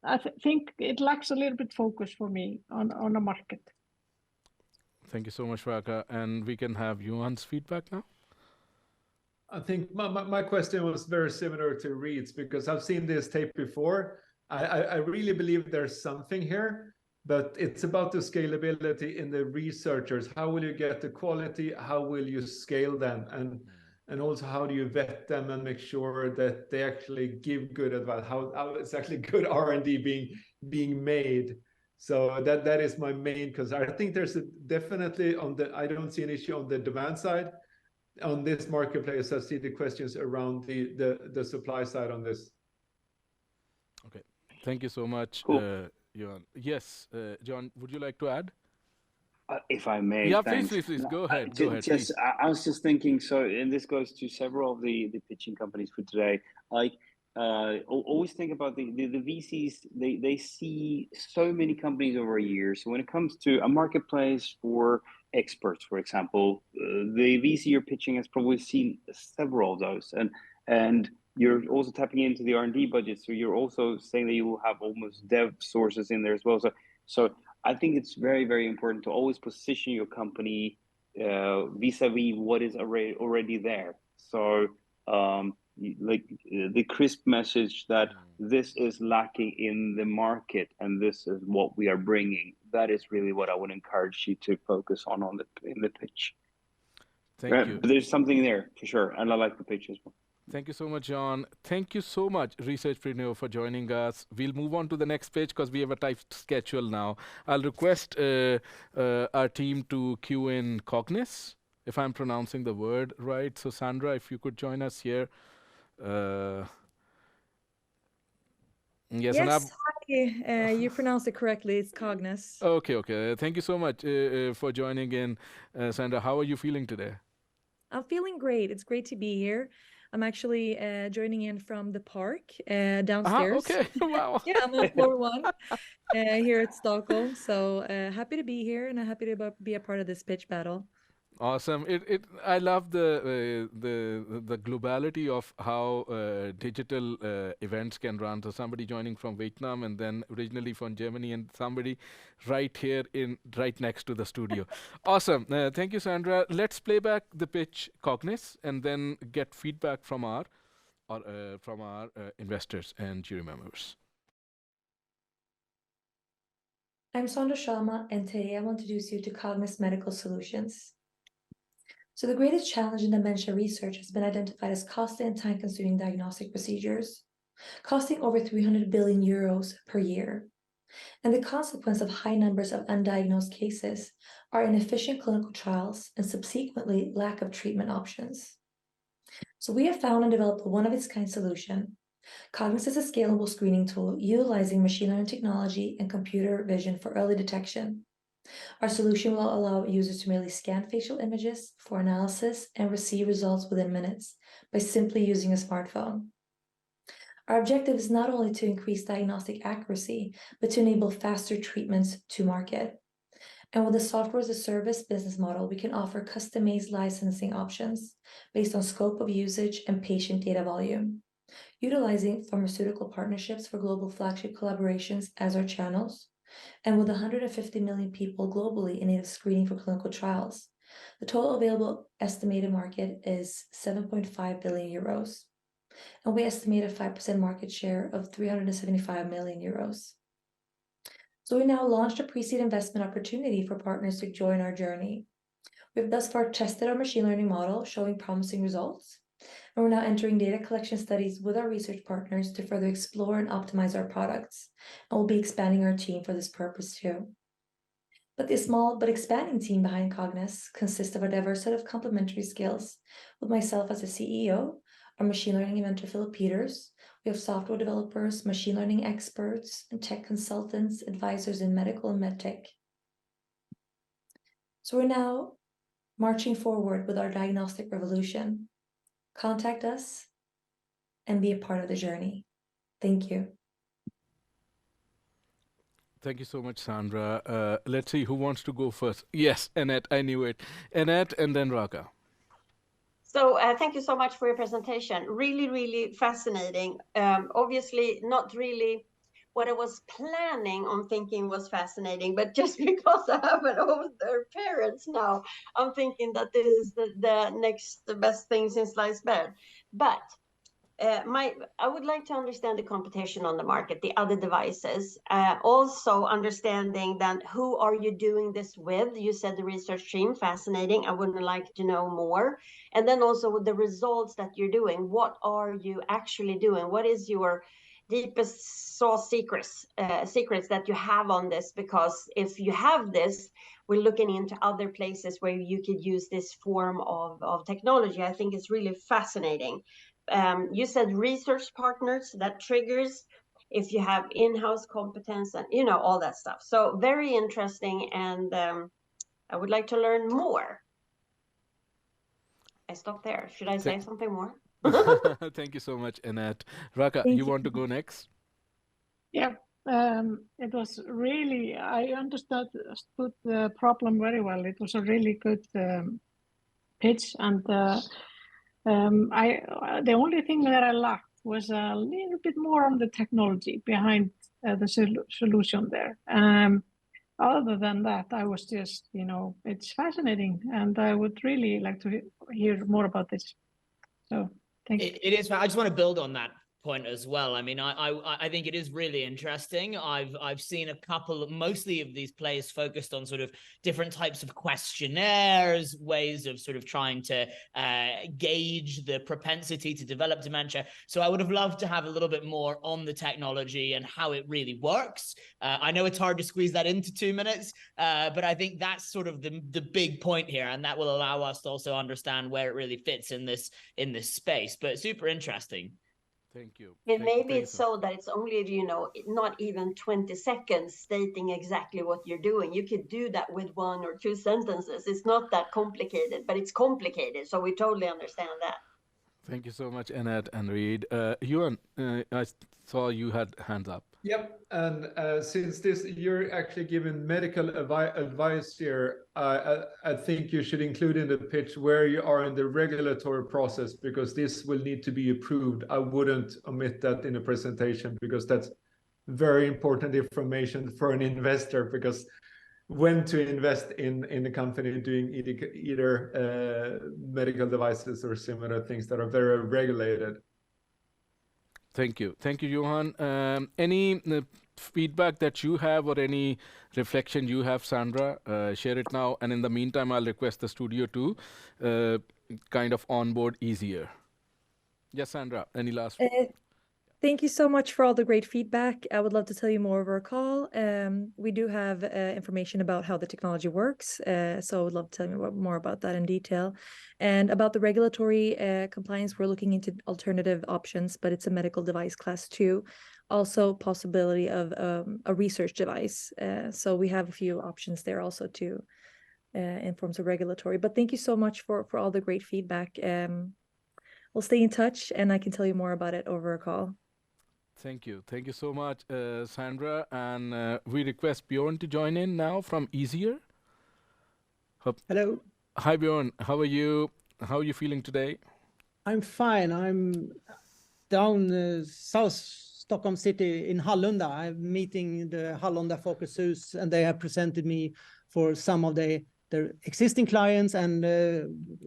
I think it lacks a little bit focus for me on a market. Thank you so much, Raga. And we can have Johan's feedback now. I think my question was very similar to Reed's, because I've seen this tape before. I really believe there's something here, but it's about the scalability in the researchers. How will you get the quality? How will you scale them? And also, how do you vet them and make sure that they actually give good advice? How it's actually good R&D being made. So that is my main concern. I think there's definitely I don't see an issue on the demand side. On this marketplace, I see the questions around the supply side on this. Okay, thank you so much, cool. Johan. Yes, John, would you like to add? If I may, yeah, thanks. please go ahead. Please. I was just thinking. So, and this goes to several of the pitching companies for today. Like, always think about the VCs. They see so many companies over a year. So when it comes to a marketplace for experts, for example, the VC you're pitching has probably seen several of those, and you're also tapping into the R&D budget. So you're also saying that you will have almost dev sources in there as well. So I think it's very, very important to always position your company vis-a-vis what is already there. So like the crisp message that this is lacking in the market and this is what we are bringing. That is really what I would encourage you to focus on in the pitch. Thank you. But there's something there for sure, and I like the pitch as well. Thank you so much, John. Thank you so much, Researchpreneur, for joining us. We'll move on to the next page because we have a tight schedule now. I'll request our team to cue in Cognis, if I'm pronouncing the word right. So Sandra, if you could join us here. Yes, hi. You pronounced it correctly. It's Cognis. Okay. Thank you so much for joining in, Sandra. How are you feeling today? I'm feeling great. It's great to be here. I'm actually joining in from the park downstairs. Okay, wow. Yeah, I'm on floor 1 here at Stockholm. So happy to be here and I'm happy to be a part of this pitch battle. Awesome. I love the globality of how digital events can run. So somebody joining from Vietnam and then originally from Germany and somebody right here right next to the studio. Awesome. Thank you, Sandra. Let's play back the pitch, Cognis, and then get feedback from our investors and jury members. I'm Sondra Sharma, and today I want to introduce you to Cognis Medical Solutions. So the greatest challenge in dementia research has been identified as costly and time-consuming diagnostic procedures, costing over 300 billion euros per year. And the consequence of high numbers of undiagnosed cases are inefficient clinical trials and subsequently lack of treatment options. So we have found and developed a one-of-its-kind solution. Cognis is a scalable screening tool utilizing machine learning technology and computer vision for early detection. Our solution will allow users to merely scan facial images for analysis and receive results within minutes by simply using a smartphone. Our objective is not only to increase diagnostic accuracy, but to enable faster treatments to market. And with the software as a service business model, we can offer customized licensing options based on scope of usage and patient data volume, utilizing pharmaceutical partnerships for global flagship collaborations as our channels. And with 150 million people globally in need of screening for clinical trials, the total available estimated market is 7.5 billion euros. And we estimate a 5% market share of 375 million euros. So we now launched a pre-seed investment opportunity for partners to join our journey. We've thus far tested our machine learning model, showing promising results. And we're now entering data collection studies with our research partners to further explore and optimize our products. And we'll be expanding our team for this purpose too. But the small but expanding team behind Cognis consists of a diverse set of complementary skills, with myself as the CEO, our machine learning inventor Philip Peters. We have software developers, machine learning experts, and tech consultants, advisors in medical and medtech. So we're now marching forward with our diagnostic revolution. Contact us and be a part of the journey. Thank you. Thank you so much, Sandra. Let's see who wants to go first. Yes, Anette, I knew it. Anette and then Raka. So thank you so much for your presentation. Really, really fascinating. Obviously, not really what I was planning on thinking was fascinating, but just because I have an older parents now, I'm thinking that this is the next best thing since sliced bread. But I would like to understand the competition on the market, the other devices. Also understanding then who are you doing this with? You said the research team, fascinating. I would like to know more. And then also with the results that you're doing, what are you actually doing? What is your deepest sauce secrets that you have on this? Because if you have this, we're looking into other places where you could use this form of technology. I think it's really fascinating. You said research partners, that triggers if you have in-house competence and all that stuff. So very interesting, and I would like to learn more. I stop there. Should I say something more? Thank you so much, Anette. Raka, Thank you you. want to go next? Yeah, it was really, I understood the problem very well. It was a really good pitch, and the only thing that I lacked was a little bit more on the technology behind the solution there. Other than that, I was just, it's fascinating, and I would really like to hear more about this. So thank you. It is. I just want to build on that point as well. I mean, I think it is really interesting. I've seen a couple, mostly of these plays focused on sort of different types of questionnaires, ways of sort of trying to gauge the propensity to develop dementia. So I would have loved to have a little bit more on the technology and how it really works. I know it's hard to squeeze that into 2 minutes, but I think that's sort of the big point here, and that will allow us to also understand where it really fits in this space. But super interesting. Thank you. And maybe it's so that it's only, not even 20 seconds stating exactly what you're doing. You could do that with 1 or 2 sentences. It's not that complicated, but it's complicated. So we totally understand that. Thank you so much, Anette and Reid. Johan, I saw you had hands up. Yep, and since you're actually giving medical advice here, I think you should include in the pitch where you are in the regulatory process, because this will need to be approved. I wouldn't omit that in a presentation, because that's very important information for an investor, because when to invest in a company doing either medical devices or similar things that are very regulated. Thank you. Thank you, Johan. Any feedback that you have or any reflection you have, Sandra, share it now. And in the meantime, I'll request the studio to kind of onboard easier. Yes, Sandra, any last? Thank you so much for all the great feedback. I would love to tell you more over a call. We do have information about how the technology works, so I would love to tell you more about that in detail. And about the regulatory compliance, we're looking into alternative options, but it's a medical device class 2. Also possibility of a research device. So we have a few options there also too in forms of regulatory. But thank you so much for all the great feedback. We'll stay in touch and I can tell you more about it over a call. Thank you. Thank you so much, Sandra. And we request Björn to join in now from Easier. Hello. Hi, Björn. How are you? How are you feeling today? I'm fine. I'm down South Stockholm City in Hallunda. I'm meeting the Hallunda Folkets Hus, and they have presented me for some of their existing clients and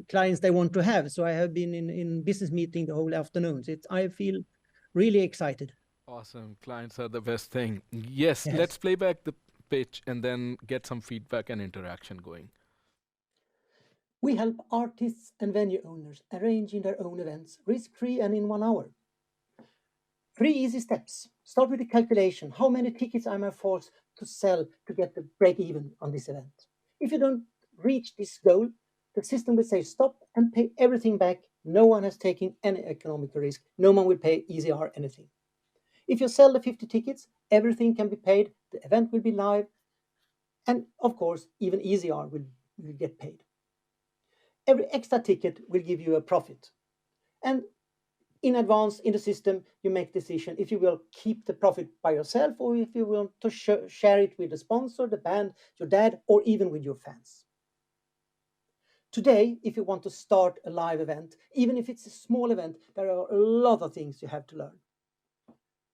clients they want to have. So I have been in business meeting the whole afternoon. I feel really excited. Awesome. Clients are the best thing. Yes, let's play back the pitch and then get some feedback and interaction going. We help artists and venue owners arranging their own events risk-free and in 1 hour. 3 easy steps. Start with the calculation. How many tickets am I forced to sell to get the break even on this event? If you don't reach this goal, the system will say stop and pay everything back. No one has taken any economic risk. No one will pay EasyR anything. If you sell the 50 tickets, everything can be paid. The event will be live. And of course, even EasyR will get paid. Every extra ticket will give you a profit. And in advance in the system, you make decision if you will keep the profit by yourself or if you want to share it with the sponsor, the band, your dad, or even with your fans. Today, if you want to start a live event, even if it's a small event, there are a lot of things you have to learn.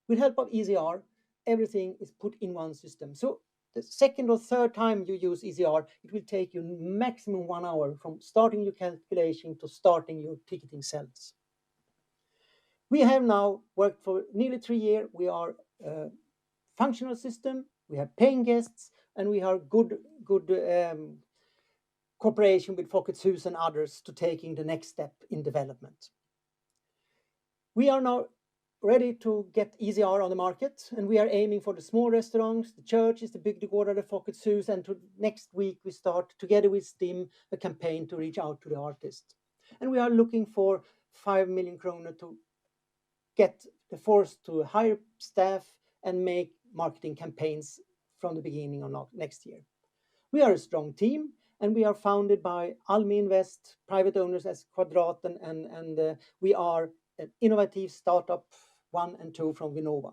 With help of EasyR, everything is put in one system. So the second or third time you use EasyR, it will take you maximum 1 hour from starting your calculation to starting your ticketing sales. We have now worked for nearly 3 years. We are a functional system, we have paying guests, and we have good cooperation with Folkets Hus and others to taking the next step in development. We are now ready to get EasyR on the market, and we are aiming for the small restaurants, the churches, the bygdegårdar, the Folkets Hus, and next week we start together with STIM a campaign to reach out to the artist. And we are looking for 5 million kronor to get the force to hire staff and make marketing campaigns from the beginning of next year. We are a strong team, and we are founded by Almi Invest, private owners as Quadraten, and we are an innovative startup 1 and 2 from Vinnova.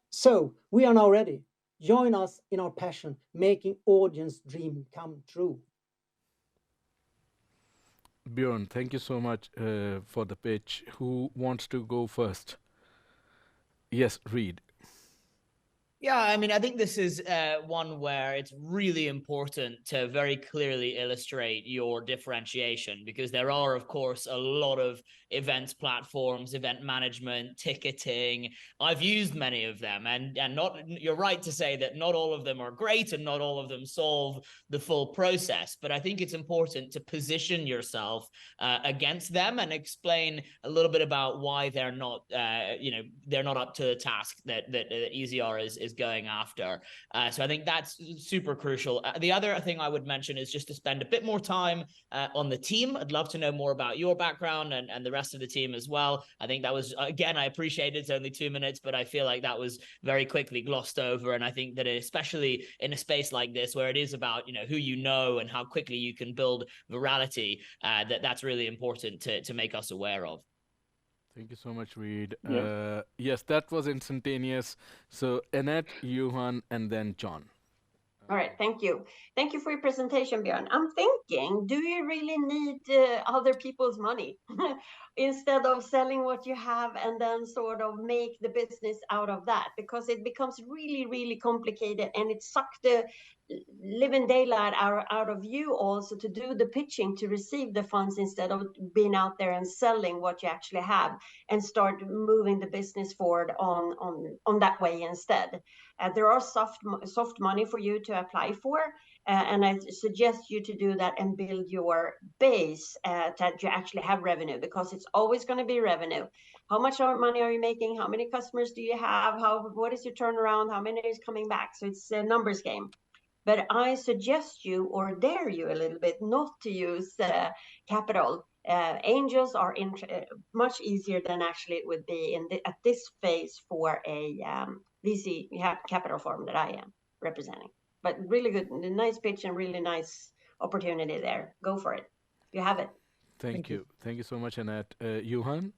So we are now ready. Join us in our passion, making audience dream come true. Björn, thank you so much for the pitch. Who wants to go first? Yes, Reed. Yeah, I mean, I think this is one where it's really important to very clearly illustrate your differentiation, because there are, of course, a lot of events platforms, event management, ticketing. I've used many of them, and not, you're right to say that not all of them are great and not all of them solve the full process. But I think it's important to position yourself against them and explain a little bit about why they're not, they're not up to the task that EasyR is going after. So I think that's super crucial. The other thing I would mention is just to spend a bit more time on the team. I'd love to know more about your background and the rest of the team as well. I think that was, again, I appreciate it's only 2 minutes, but I feel like that was very quickly glossed over. And I think that especially in a space like this, where it is about, who you know and how quickly you can build virality, that's really important to make us aware of. Thank you so much, Reed. Yeah. Yes, that was instantaneous. So Anette, Johan, and then John. All right, thank you. Thank you for your presentation, Björn. I'm thinking, do you really need other people's money instead of selling what you have and then sort of make the business out of that? Because it becomes really, really complicated, and it sucks the living daylight out of you also to do the pitching to receive the funds instead of being out there and selling what you actually have and start moving the business forward on that way instead. There are soft money for you to apply for, and I suggest you to do that and build your base that you actually have revenue, because it's always going to be revenue. How much money are you making? How many customers do you have? What is your turnaround? How many is coming back? So it's a numbers game. But I suggest you, or dare you a little bit, not to use capital. Angels are much easier than actually it would be at this phase for a VC capital firm that I am representing. But really good, nice pitch and really nice opportunity there. Go for it. You have it. Thank you. Thank you so much, Anette. Johan?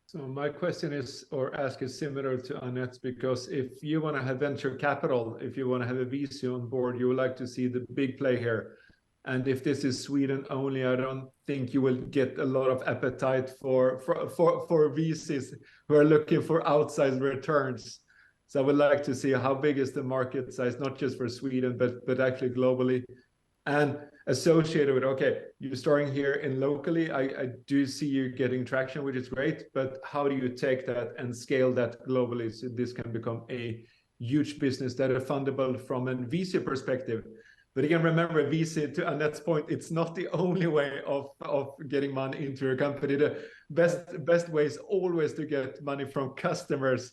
So my question is, or ask, is similar to Anette's, because if you want to have venture capital, if you want to have a VC on board, you would like to see the big play here. And if this is Sweden only, I don't think you will get a lot of appetite for VCs who are looking for outsized returns. So I would like to see how big is the market size, not just for Sweden, but actually globally. And associated with, okay, you're starting here in locally, I do see you getting traction, which is great, but how do you take that and scale that globally so this can become a huge business that is fundable from a VC perspective? But again, remember, VC, to Annette's point, it's not the only way of getting money into a company. The best way is always to get money from customers,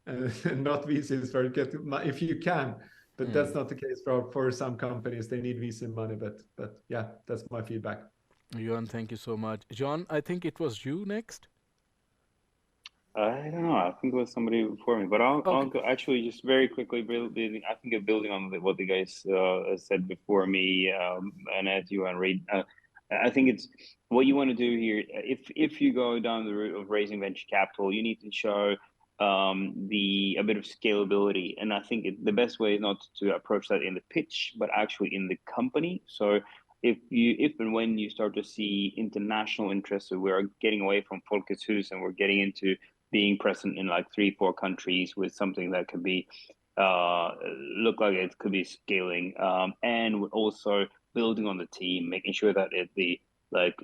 and not VCs for get money if you can. But that's not the case for some companies. They need VC money, but yeah, that's my feedback. Johan, thank you so much. John, I think it was you next. I don't know. I think it was somebody before me, but I'll go actually just very quickly building. I think building on what the guys said before me, Anette, you and Reed. I think it's what you want to do here. If you go down the route of raising venture capital, you need to show a bit of scalability, and I think the best way is not to approach that in the pitch, but actually in the company. So if and when you start to see international interest, so we're getting away from Folkets Hus and we're getting into being present in like 3-4 countries with something that could be look like it could be scaling, and also building on the team, making sure that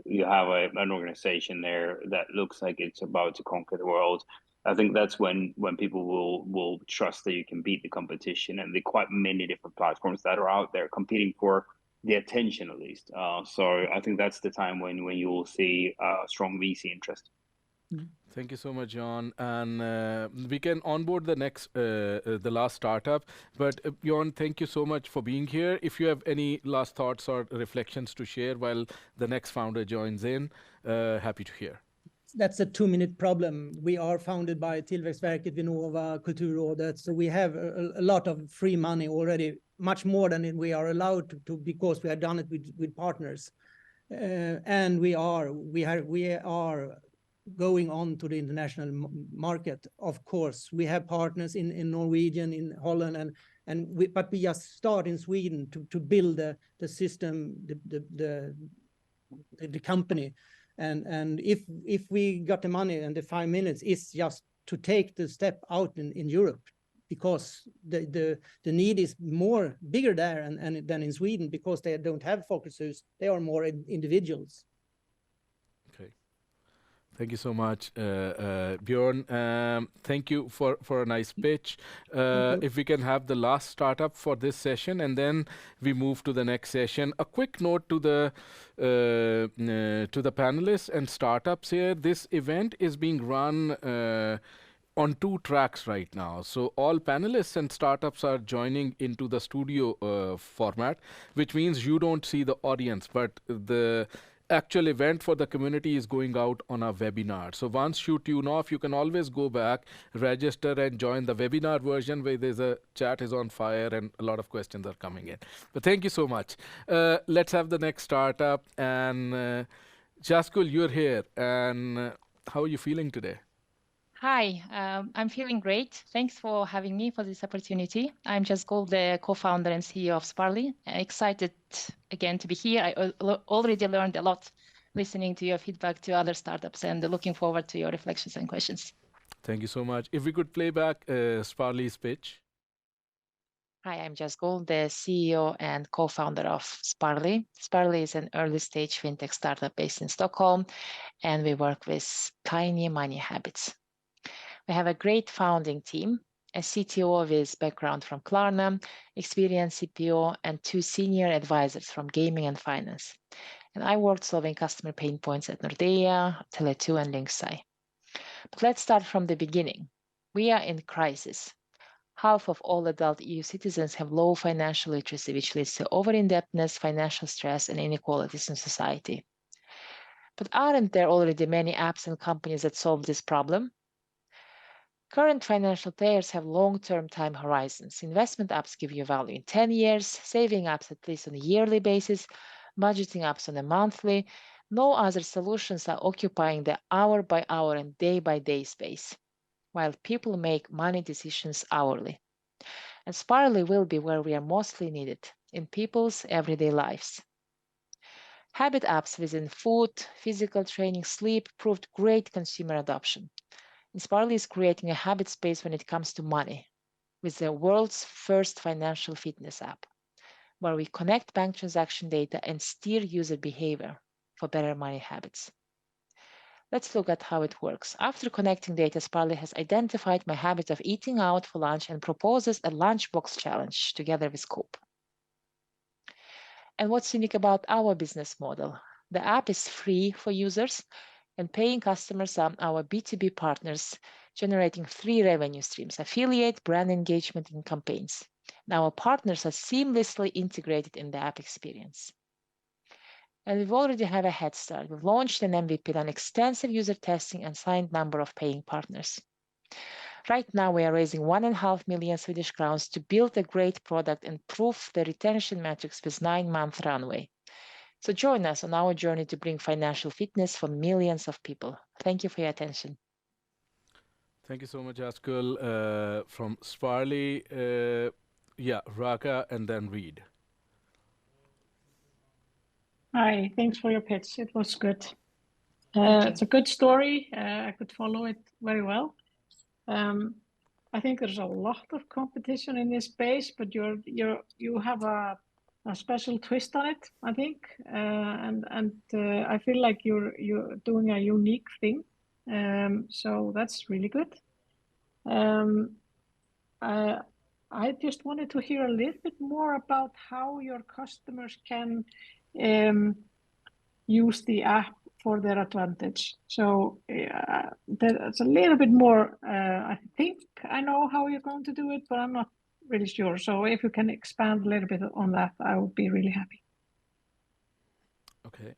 you have an organization there that looks like it's about to conquer the world. I think that's when people will trust that you can beat the competition, and the quite many different platforms that are out there competing for the attention at least. So I think that's the time when you will see strong VC interest. Thank you so much, John. And we can onboard the last startup. But John, thank you so much for being here. If you have any last thoughts or reflections to share while the next founder joins in, happy to hear. that's a 2-minute problem. We are founded by Tillväxtverket, Vinnova, Kulturrådet, so we have a lot of free money already, much more than we are allowed to because we have done it with partners. And we are going on to the international market. Of course, we have partners in Norwegian, in Holland, but we just start in Sweden to build the system, the company. And if we got the money and the 5 minutes, it's just to take the step out in Europe, because the need is bigger there and than in Sweden, because they don't have focusers. They are more individuals. Okay. Thank you so much, Björn. Thank you for a nice pitch. If we can have the last startup for this session, and then we move to the next session. A quick note to the panelists and startups here. This event is being run on 2 tracks right now. So all panelists and startups are joining into the studio format, which means you don't see the audience, but the actual event for the community is going out on a webinar. So once you tune off, you can always go back, register, and join the webinar version where there's a chat is on fire and a lot of questions are coming in. But thank you so much. Let's have the next startup. And Jaskul, you're here. And how are you feeling today? Hi, I'm feeling great. Thanks for having me for this opportunity. I'm Jaskul, the co-founder and CEO of Sparly. Excited again to be here. I already learned a lot listening to your feedback to other startups, and looking forward to your reflections and questions. Thank you so much. If we could play back Sparly's pitch. Hi, I'm Jaskul, the CEO and co-founder of Sparly. Sparly is an early-stage fintech startup based in Stockholm, and we work with tiny money habits. We have a great founding team, a CTO with background from Klarna, experienced CPO, and 2 senior advisors from gaming and finance. And I worked solving customer pain points at Nordea, Tele2, and Linksci. But let's start from the beginning. We are in crisis. Half of all adult EU citizens have low financial literacy, which leads to over-indebtedness, financial stress, and inequalities in society. But aren't there already many apps and companies that solve this problem? Current financial players have long-term time horizons. Investment apps give you value in 10 years, saving apps at least on a yearly basis, budgeting apps on a monthly. No other solutions are occupying the hour-by-hour and day-by-day space, while people make money decisions hourly. And Sparly will be where we are mostly needed, in people's everyday lives. Habit apps within food, physical training, sleep proved great consumer adoption. Sparly is creating a habit space when it comes to money, with the world's first financial fitness app, where we connect bank transaction data and steer user behavior for better money habits. Let's look at how it works. After connecting data, Sparly has identified my habit of eating out for lunch and proposes a lunchbox challenge together with Coop. And what's unique about our business model? The app is free for users, and paying customers are our B2B partners, generating 3 revenue streams: affiliate, brand engagement, and campaigns. Now our partners are seamlessly integrated in the app experience. And we've already have a head start. We've launched an MVP, done extensive user testing, and signed number of paying partners. Right now, we are raising 1.5 million Swedish crowns to build a great product and prove the retention metrics with 9-month runway. So join us on our journey to bring financial fitness for millions of people. Thank you for your attention. Thank you so much, Jaskul. From Sparly, Raka, and then Reed. Hi, thanks for your pitch. It was good. It's a good story. I could follow it very well. I think there's a lot of competition in this space, but you have a special twist on it, I think, and I feel like you're doing a unique thing. So that's really good. I just wanted to hear a little bit more about how your customers can use the app for their advantage. So there's a little bit more. I think I know how you're going to do it, but I'm not really sure. So if you can expand a little bit on that, I would be really happy. Okay.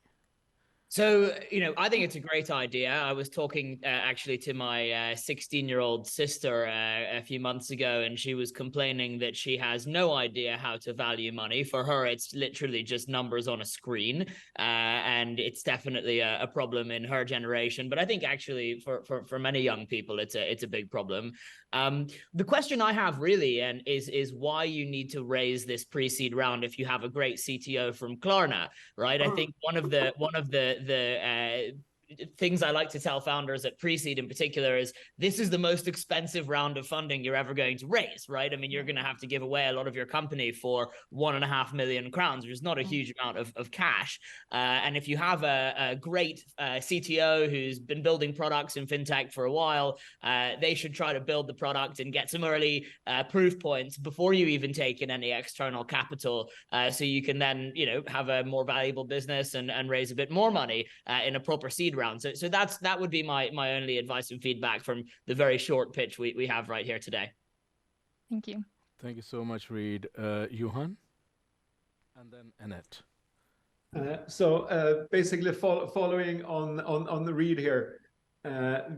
So, I think it's a great idea. I was talking actually to my 16-year-old sister a few months ago, and she was complaining that she has no idea how to value money. For her, it's literally just numbers on a screen, and it's definitely a problem in her generation. But I think actually for many young people, it's a big problem. The question I have really is why you need to raise this pre-seed round if you have a great CTO from Klarna, right? I think one of the things I like to tell founders at pre-seed in particular is this is the most expensive round of funding you're ever going to raise, right? I mean, you're going to have to give away a lot of your company for 1.5 million crowns, which is not a huge amount of cash. And if you have a great CTO who's been building products in fintech for a while, they should try to build the product and get some early proof points before you even take in any external capital, so you can then, have a more valuable business and raise a bit more money in a proper seed round. So that would be my only advice and feedback from the very short pitch we have right here today. Thank you. Thank you so much, Reid. Johan? And then Anette. Basically following on the Reid here,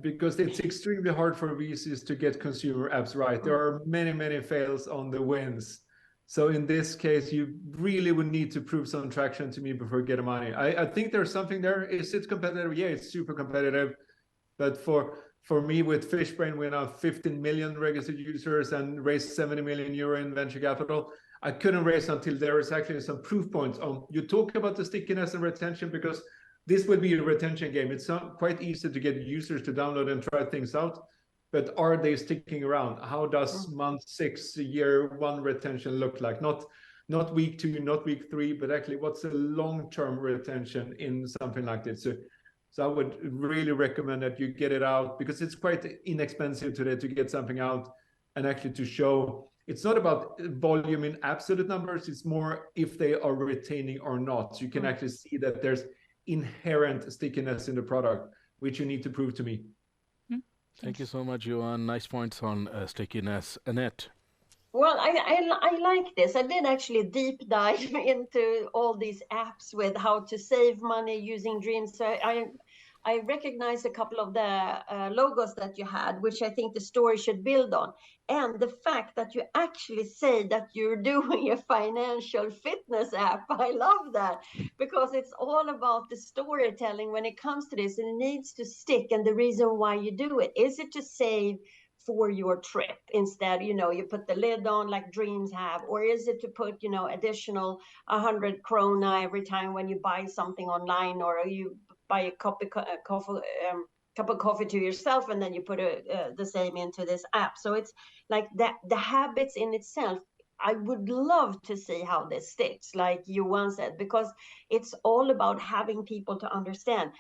because it's extremely hard for VCs to get consumer apps right. There are many fails on the wins. So in this case, you really would need to prove some traction to me before getting money. I think there's something there. Is it competitive? Yeah, it's super competitive. But for me with Fishbrain, we now have 15 million registered users and raised 70 million euro in venture capital. I couldn't raise until there is actually some proof points on. You talk about the stickiness and retention because this will be a retention game. It's quite easy to get users to download and try things out. But are they sticking around? How does month 6, year 1 retention look like? Not week 2, not week 3, but actually what's the long-term retention in something like this? So I would really recommend that you get it out because it's quite inexpensive today to get something out and actually to show. It's not about volume in absolute numbers. It's more if they are retaining or not. So you can actually see that there's inherent stickiness in the product, which you need to prove to me. Thank you so much, Johan. Nice points on stickiness. Anette? Well, I like this. I did actually deep dive into all these apps with how to save money using Dreams. So I recognize a couple of the logos that you had, which I think the story should build on. And the fact that you actually say that you're doing a financial fitness app, I love that, because it's all about the storytelling when it comes to this. And it needs to stick. And the reason why you do it, is it to save for your trip instead, you put the lid on like Dreams have, or is it to put, additional 100 krona every time when you buy something online, or you buy a cup of coffee to yourself and then you put the same into this app. So it's like that, the habits in itself. I would love to see how this sticks, like Johan said, because it's all about having people to understand.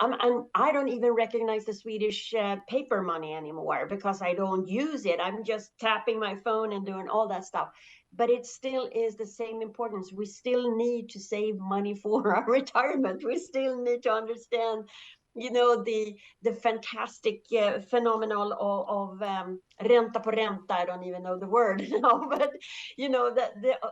I don't even recognize the Swedish paper money anymore because I don't use it. I'm just tapping my phone and doing all that stuff. But it still is the same importance. We still need to save money for our retirement. We still need to understand the fantastic phenomenon of ränta på ränta. I don't even know the word now, but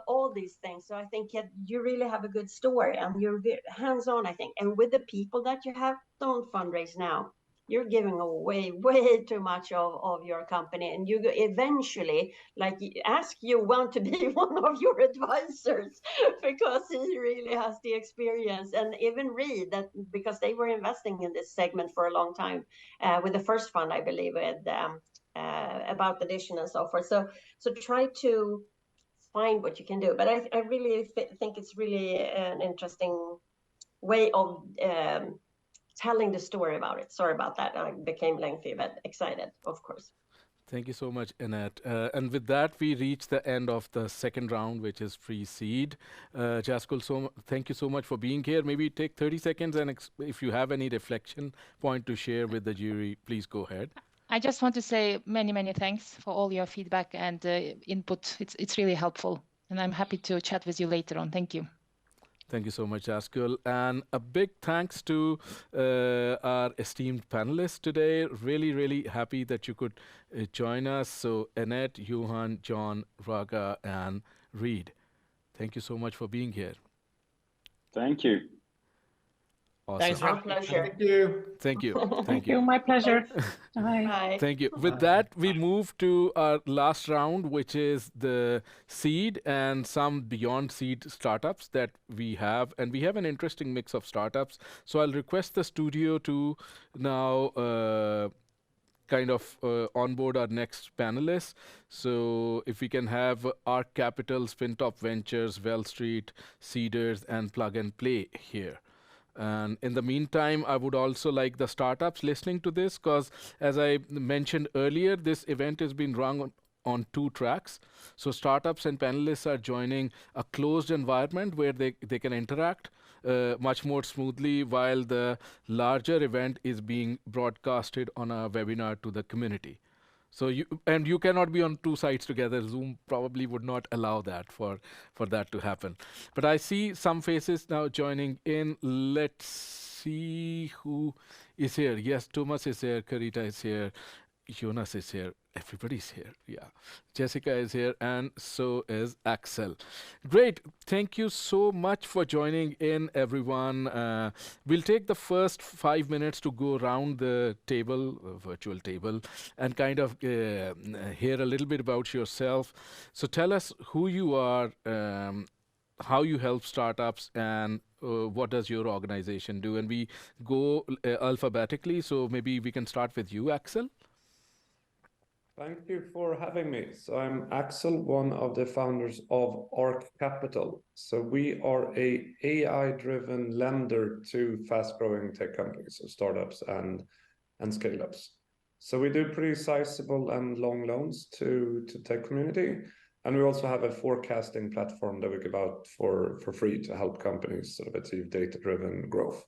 all these things. So I think you really have a good story and you're hands-on, I think. And with the people that you have, don't fundraise now. You're giving away way too much of your company, and you eventually, like, ask Johan to be one of your advisors because he really has the experience, and even Reid, that because they were investing in this segment for a long time with the first fund, I believe, with about addition and so forth. So try to find what you can do. But I really think it's really an interesting way of telling the story about it. Sorry about that. I became lengthy, but excited, of course. Thank you so much, Anette. And with that, we reach the end of the second round, which is pre-seed. Jaskul, thank you so much for being here. Maybe take 30 seconds, and if you have any reflection point to share with the jury, please go ahead. I just want to say many thanks for all your feedback and input. It's really helpful, and I'm happy to chat with you later on. Thank you. Thank you so much, Jaskul. And a big thanks to our esteemed panelists today. Really happy that you could join us. So Anette, Johan, John, Raga, and Reid, thank you so much for being here. Thank you. Awesome. Thanks for Our pleasure. Thank you. Thank you. Thank Thank you. you. My pleasure. Bye. Bye. Thank you. With that, we move to our last round, which is the seed and some beyond seed startups that we have. And we have an interesting mix of startups. So I'll request the studio to now kind of onboard our next panelists. So if we can have Arc Capital, Spintop Ventures, Well Street, Seeders, and Plug and Play here. And in the meantime, I would also like the startups listening to this, because as I mentioned earlier, this event has been run on 2 tracks. So startups and panelists are joining a closed environment where they can interact much more smoothly, while the larger event is being broadcasted on a webinar to the community. So you cannot be on 2 sites together. Zoom probably would not allow that for that to happen. But I see some faces now joining in. Let's see who is here. Yes, Thomas is here. Carita is here. Jonas is here. Everybody's here. Yeah. Jessica is here, and so is Axel. Great. Thank you so much for joining in, everyone. We'll take the first 5 minutes to go around the table, virtual table, and kind of hear a little bit about yourself. So tell us who you are, how you help startups, and what does your organization do? And we go alphabetically. So maybe we can start with you, Axel. Thank you for having me. So I'm Axel, one of the founders of Arc Capital. So we are a AI-driven lender to fast-growing tech companies, so startups and scale-ups. So we do pretty sizable and long loans to tech community. And we also have a forecasting platform that we give out for free to help companies sort of achieve data-driven growth.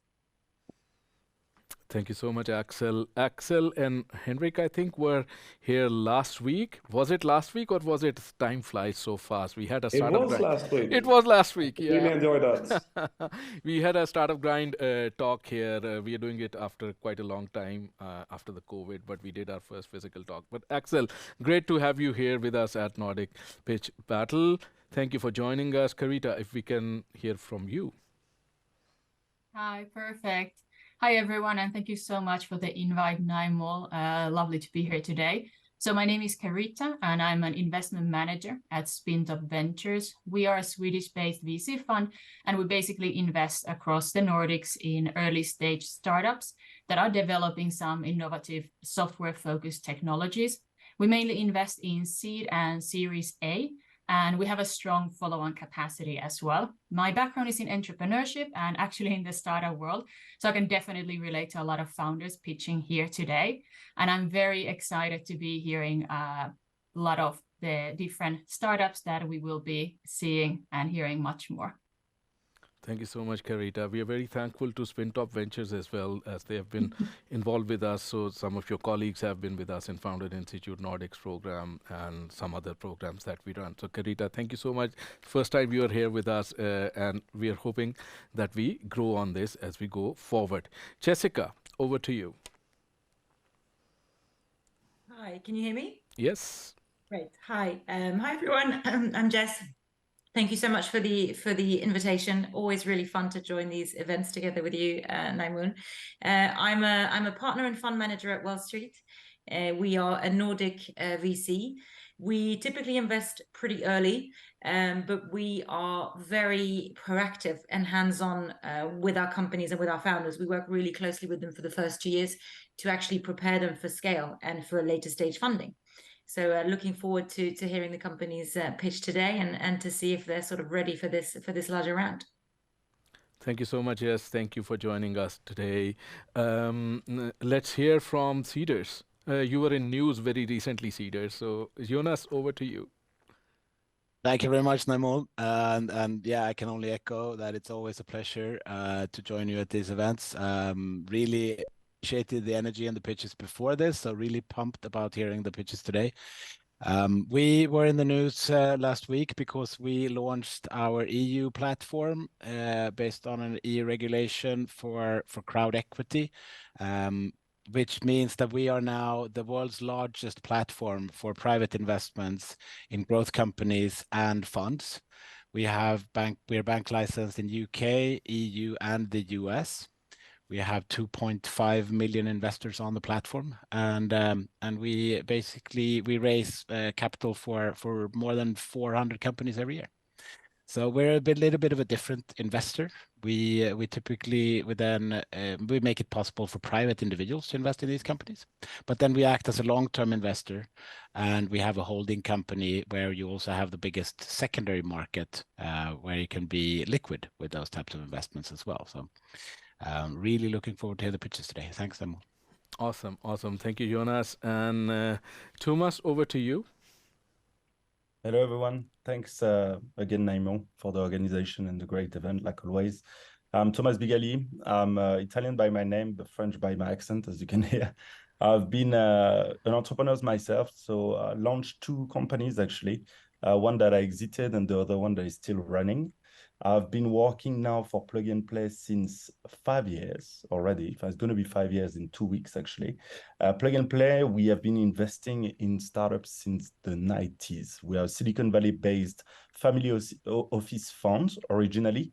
Thank you so much, Axel. Axel and Henrik, I think, were here last week. Was it last week, or was it time flies so fast? We had a startup grind. It was last week. It was last week, yeah. Really enjoyed that. We had a startup grind talk here. We are doing it after quite a long time after the COVID, but we did our first physical talk. But Axel, great to have you here with us at Nordic Pitch Battle. Thank you for joining us. Carita, if we can hear from you. Hi, perfect. Hi, everyone, and thank you so much for the invite, Naimul. Lovely to be here today. So my name is Carita, and I'm an investment manager at Spintop Ventures. We are a Swedish-based VC fund, and we basically invest across the Nordics in early-stage startups that are developing some innovative software-focused technologies. We mainly invest in seed and Series A, and we have a strong follow-on capacity as well. My background is in entrepreneurship and actually in the startup world, so I can definitely relate to a lot of founders pitching here today. And I'm very excited to be hearing a lot of the different startups that we will be seeing and hearing much more. Thank you so much, Carita. We are very thankful to Spintop Ventures as well, as they have been involved with us. So some of your colleagues have been with us in Founded Institute Nordics program and some other programs that we run. So Carita, thank you so much. First time you are here with us, and we are hoping that we grow on this as we go forward. Jessica, over to you. Hi, can you hear me? Yes. Great. Hi. Hi, everyone. I'm Jess. Thank you so much for the invitation. Always really fun to join these events together with you, Naimul. I'm a partner and fund manager at Well Street. We are a Nordic VC. We typically invest pretty early, but we are very proactive and hands-on with our companies and with our founders. We work really closely with them for the first 2 years to actually prepare them for scale and for a later stage funding. So looking forward to hearing the companies pitch today and to see if they're sort of ready for this larger round. Thank you so much, Yes. Thank you for joining us today. Let's hear from Seeders. You were in news very recently, Seeders. So Jonas, over to you. Thank you very much, Naimul. And yeah, I can only echo that it's always a pleasure to join you at these events. Really appreciated the energy and the pitches before this, so really pumped about hearing the pitches today. We were in the news last week because we launched our EU platform based on an EU regulation for crowd equity, which means that we are now the world's largest platform for private investments in growth companies and funds. We're bank licensed in UK, EU, and the US. We have 2.5 million investors on the platform, and we basically raise capital for more than 400 companies every year. So we're a little bit of a different investor. We typically we make it possible for private individuals to invest in these companies, but then we act as a long-term investor, and we have a holding company where you also have the biggest secondary market where you can be liquid with those types of investments as well. So really looking forward to hear the pitches today. Thanks, Emil. Awesome. Thank you, Jonas. And Thomas, over to you. Hello, everyone. Thanks again, Naimul, for the organization and the great event, like always. I'm Thomas Bigali. I'm Italian by my name, but French by my accent, as you can hear. I've been an entrepreneur myself, so I launched 2 companies, actually. One that I exited and the other one that is still running. I've been working now for Plug and Play since 5 years already. It's going to be 5 years in 2 weeks, actually. Plug and Play, we have been investing in startups since the 90s. We are Silicon Valley-based family office funds originally,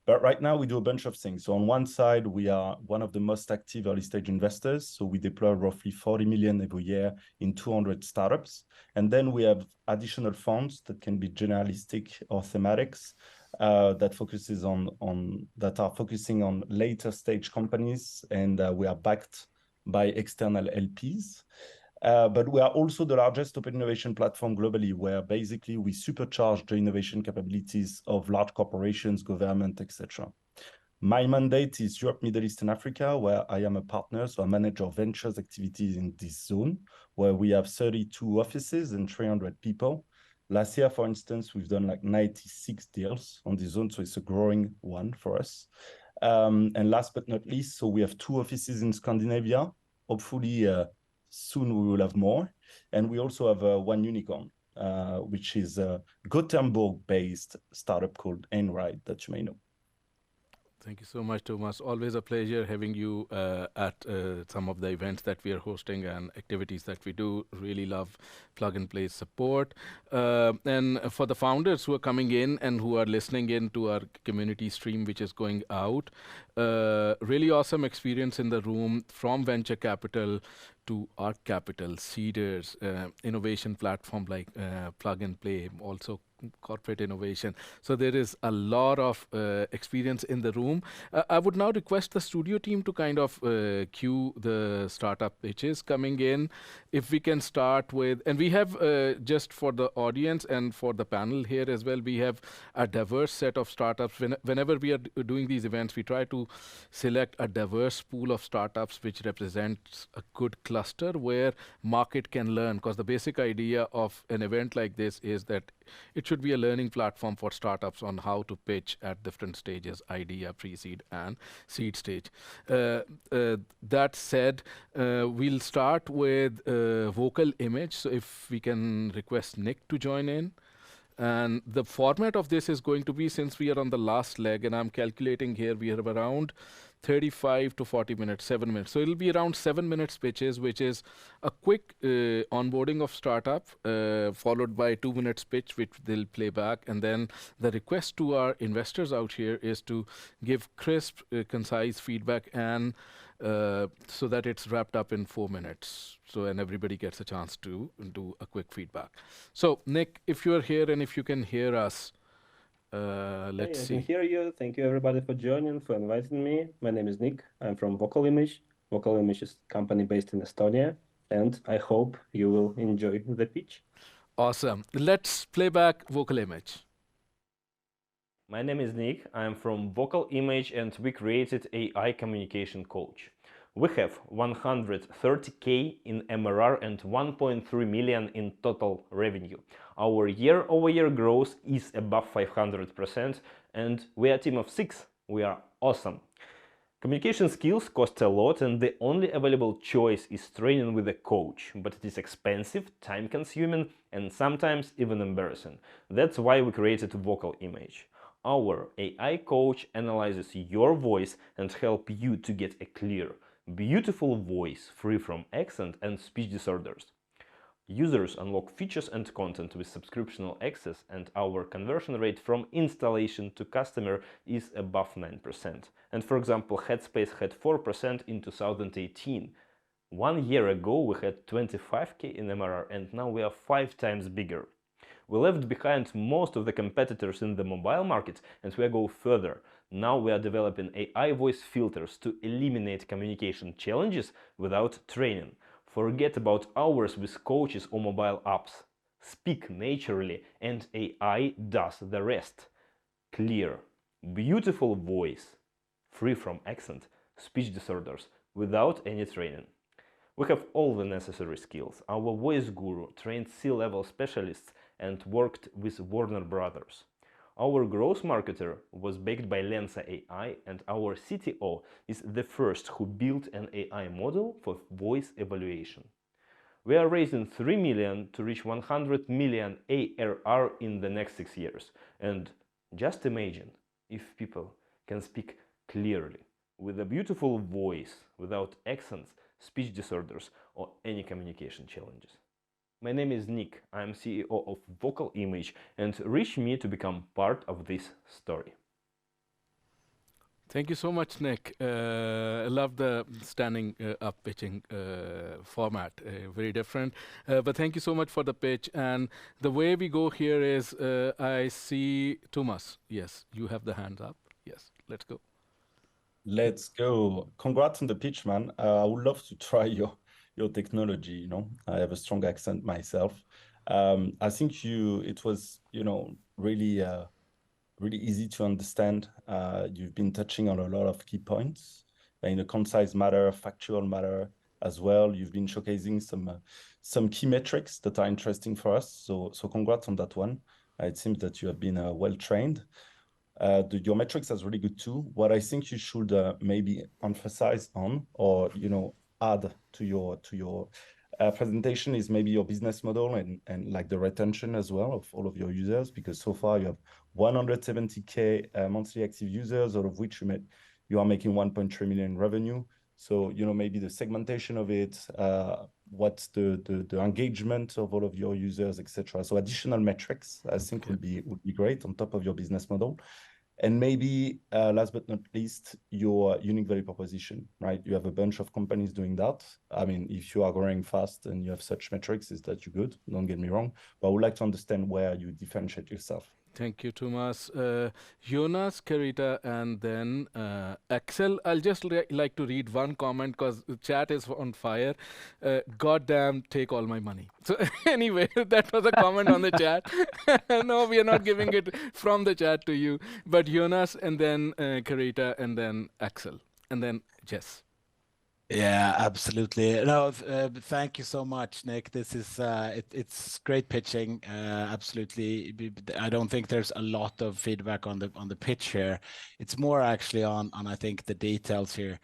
but right now we do a bunch of things. So on one side, we are one of the most active early-stage investors. So we deploy roughly 40 million every year in 200 startups. And then we have additional funds that can be generalistic or thematics, that are focusing on later stage companies, and we are backed by external LPs. But we are also the largest open innovation platform globally, where basically we supercharge the innovation capabilities of large corporations, government, etc. My mandate is Europe, Middle East, and Africa, where I am a partner, so I manage our ventures activities in this zone, where we have 32 offices and 300 people. Last year, for instance, we've done like 96 deals on this zone, so it's a growing one for us. And last but not least, so we have 2 offices in Scandinavia. Hopefully, soon we will have more. And we also have one unicorn, which is a Gothenburg-based startup called Einride that you may know. Thank you so much, Thomas. Always a pleasure having you at some of the events that we are hosting and activities that we do. Really love Plug and Play support. And for the founders who are coming in and who are listening in to our community stream, which is going out, really awesome experience in the room, from venture capital to art capital, seeders, innovation platform like Plug and Play, also corporate innovation. So there is a lot of experience in the room. I would now request the studio team to kind of cue the startup pitches coming in. If we can start with, and we have just for the audience and for the panel here as well, we have a diverse set of startups. Whenever we are doing these events, we try to select a diverse pool of startups which represents a good cluster where market can learn, because the basic idea of an event like this is that it should be a learning platform for startups on how to pitch at different stages, idea, pre-seed, and seed stage. That said, we'll start with vocal image. So if we can request Nick to join in. And the format of this is going to be, since we are on the last leg, and I'm calculating here, we have around 35 to 40 minutes, 7 minutes. So it'll be around 7 minutes pitches, which is a quick onboarding of startup, followed by 2 minutes pitch, which they'll play back. And then the request to our investors out here is to give crisp, concise feedback, and so that it's wrapped up in 4 minutes. So, and everybody gets a chance to do a quick feedback. So Nick, if you're here and if you can hear us, let's see. I can hear you. Thank you everybody for joining, for inviting me. My name is Nick. I'm from Vocal Image. Vocal Image is a company based in Estonia, and I hope you will enjoy the pitch. Awesome. Let's play back Vocal Image. My name is Nick. I'm from Vocal Image, and we created AI communication coach. We have 130K in MRR and 1.3 million in total revenue. Our year-over-year growth is above 500%, and we are a team of 6. We are awesome. Communication skills cost a lot, and the only available choice is training with a coach, but it is expensive, time-consuming, and sometimes even embarrassing. That's why we created Vocal Image. Our AI coach analyzes your voice and helps you to get a clear, beautiful voice free from accent and speech disorders. Users unlock features and content with subscriptional access, and our conversion rate from installation to customer is above 9%. And for example, Headspace had 4% in 2018. 1 year ago we had 25k in MRR, and now we are 5 times bigger. We left behind most of the competitors in the mobile market, and we go further. Now we are developing AI voice filters to eliminate communication challenges without training. Forget about hours with coaches or mobile apps. Speak naturally and AI does the rest. Clear, beautiful voice, free from accent, speech disorders, without any training. We have all the necessary skills. Our voice guru trained C-level specialists and worked with Warner Brothers. Our growth marketer was backed by Lensa AI, and our CTO is the first who built an AI model for voice evaluation. We are raising 3 million to reach 100 million ARR in the next 6 years. And just imagine if people can speak clearly, with a beautiful voice, without accents, speech disorders, or any communication challenges. My name is Nick, I am CEO of Vocal Image, and reach me to become part of this story. Thank you so much, Nick. I love the standing up pitching format, very different. But thank you so much for the pitch. And the way we go here is, I see Thomas. Yes, you have the hand up. Yes, let's go. Let's go. Congrats on the pitch, man. I would love to try your technology. You know, I have a strong accent myself. I think it was, really really easy to understand. You've been touching on a lot of key points in a concise manner, factual manner as well. You've been showcasing some key metrics that are interesting for us. So congrats on that one. It seems that you have been well trained. Your metrics are really good too. What I think you should maybe emphasize on, or add to your presentation, is maybe your business model and like the retention as well of all of your users, because so far you have 170k monthly active users, out of which you are making 1.3 million revenue. So maybe the segmentation of it, what's the engagement of all of your users, etc. So additional metrics, I think, would be great on top of your business model. And maybe last but not least, your unique value proposition, right? You have a bunch of companies doing that. I mean, if you are growing fast and you have such metrics, is that you're good? Don't get me wrong. But I would like to understand where you differentiate yourself. Thank you, Thomas. Jonas, Carita, and then Axel. I'll just like to read one comment because the chat is on fire. Goddamn, take all my money. So anyway, that was a comment on the chat. No, we are not giving it from the chat to you. But Jonas, and then Carita, and then Axel, and then Jess. Yeah, absolutely. No, thank you so much, Nick. This is it's great pitching. Absolutely. I don't think there's a lot of feedback on the pitch here. It's more actually on I think the details here.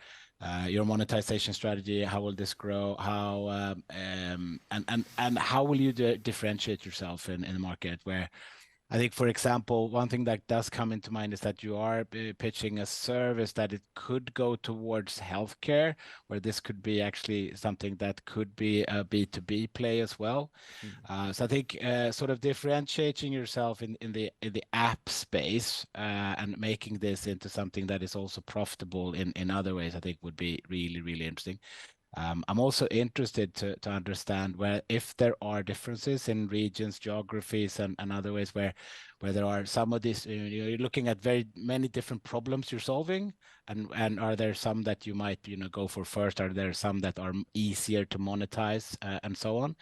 Your monetization strategy, how will this grow? How and how will you differentiate yourself in the market? Where I think, for example, one thing that does come into mind is that you are pitching a service that it could go towards healthcare, where this could be actually something that could be a B2B play as well. So I think sort of differentiating yourself in the app space and making this into something that is also profitable in other ways, I think would be really, really interesting. I'm also interested to understand if there are differences in regions, geographies, and other ways where there are some of these. You're looking at very many different problems you're solving, and are there some that you might go for first? Are there some that are easier to monetize and so on?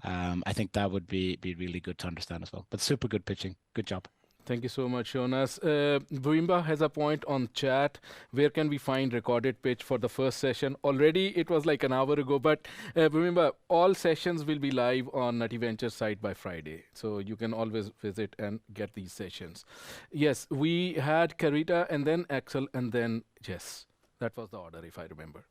I think that would be really good to understand as well. But super good pitching. Good job. Thank you so much, Jonas. Buimba has a point on chat. Where can we find recorded pitch for the first session? Already it was like an hour ago, but Buimba, all sessions will be live on Nutty Ventures site by Friday. So you can always visit and get these sessions. Yes, we had Carita and then Axel and then Jess. That was the order, if I remember.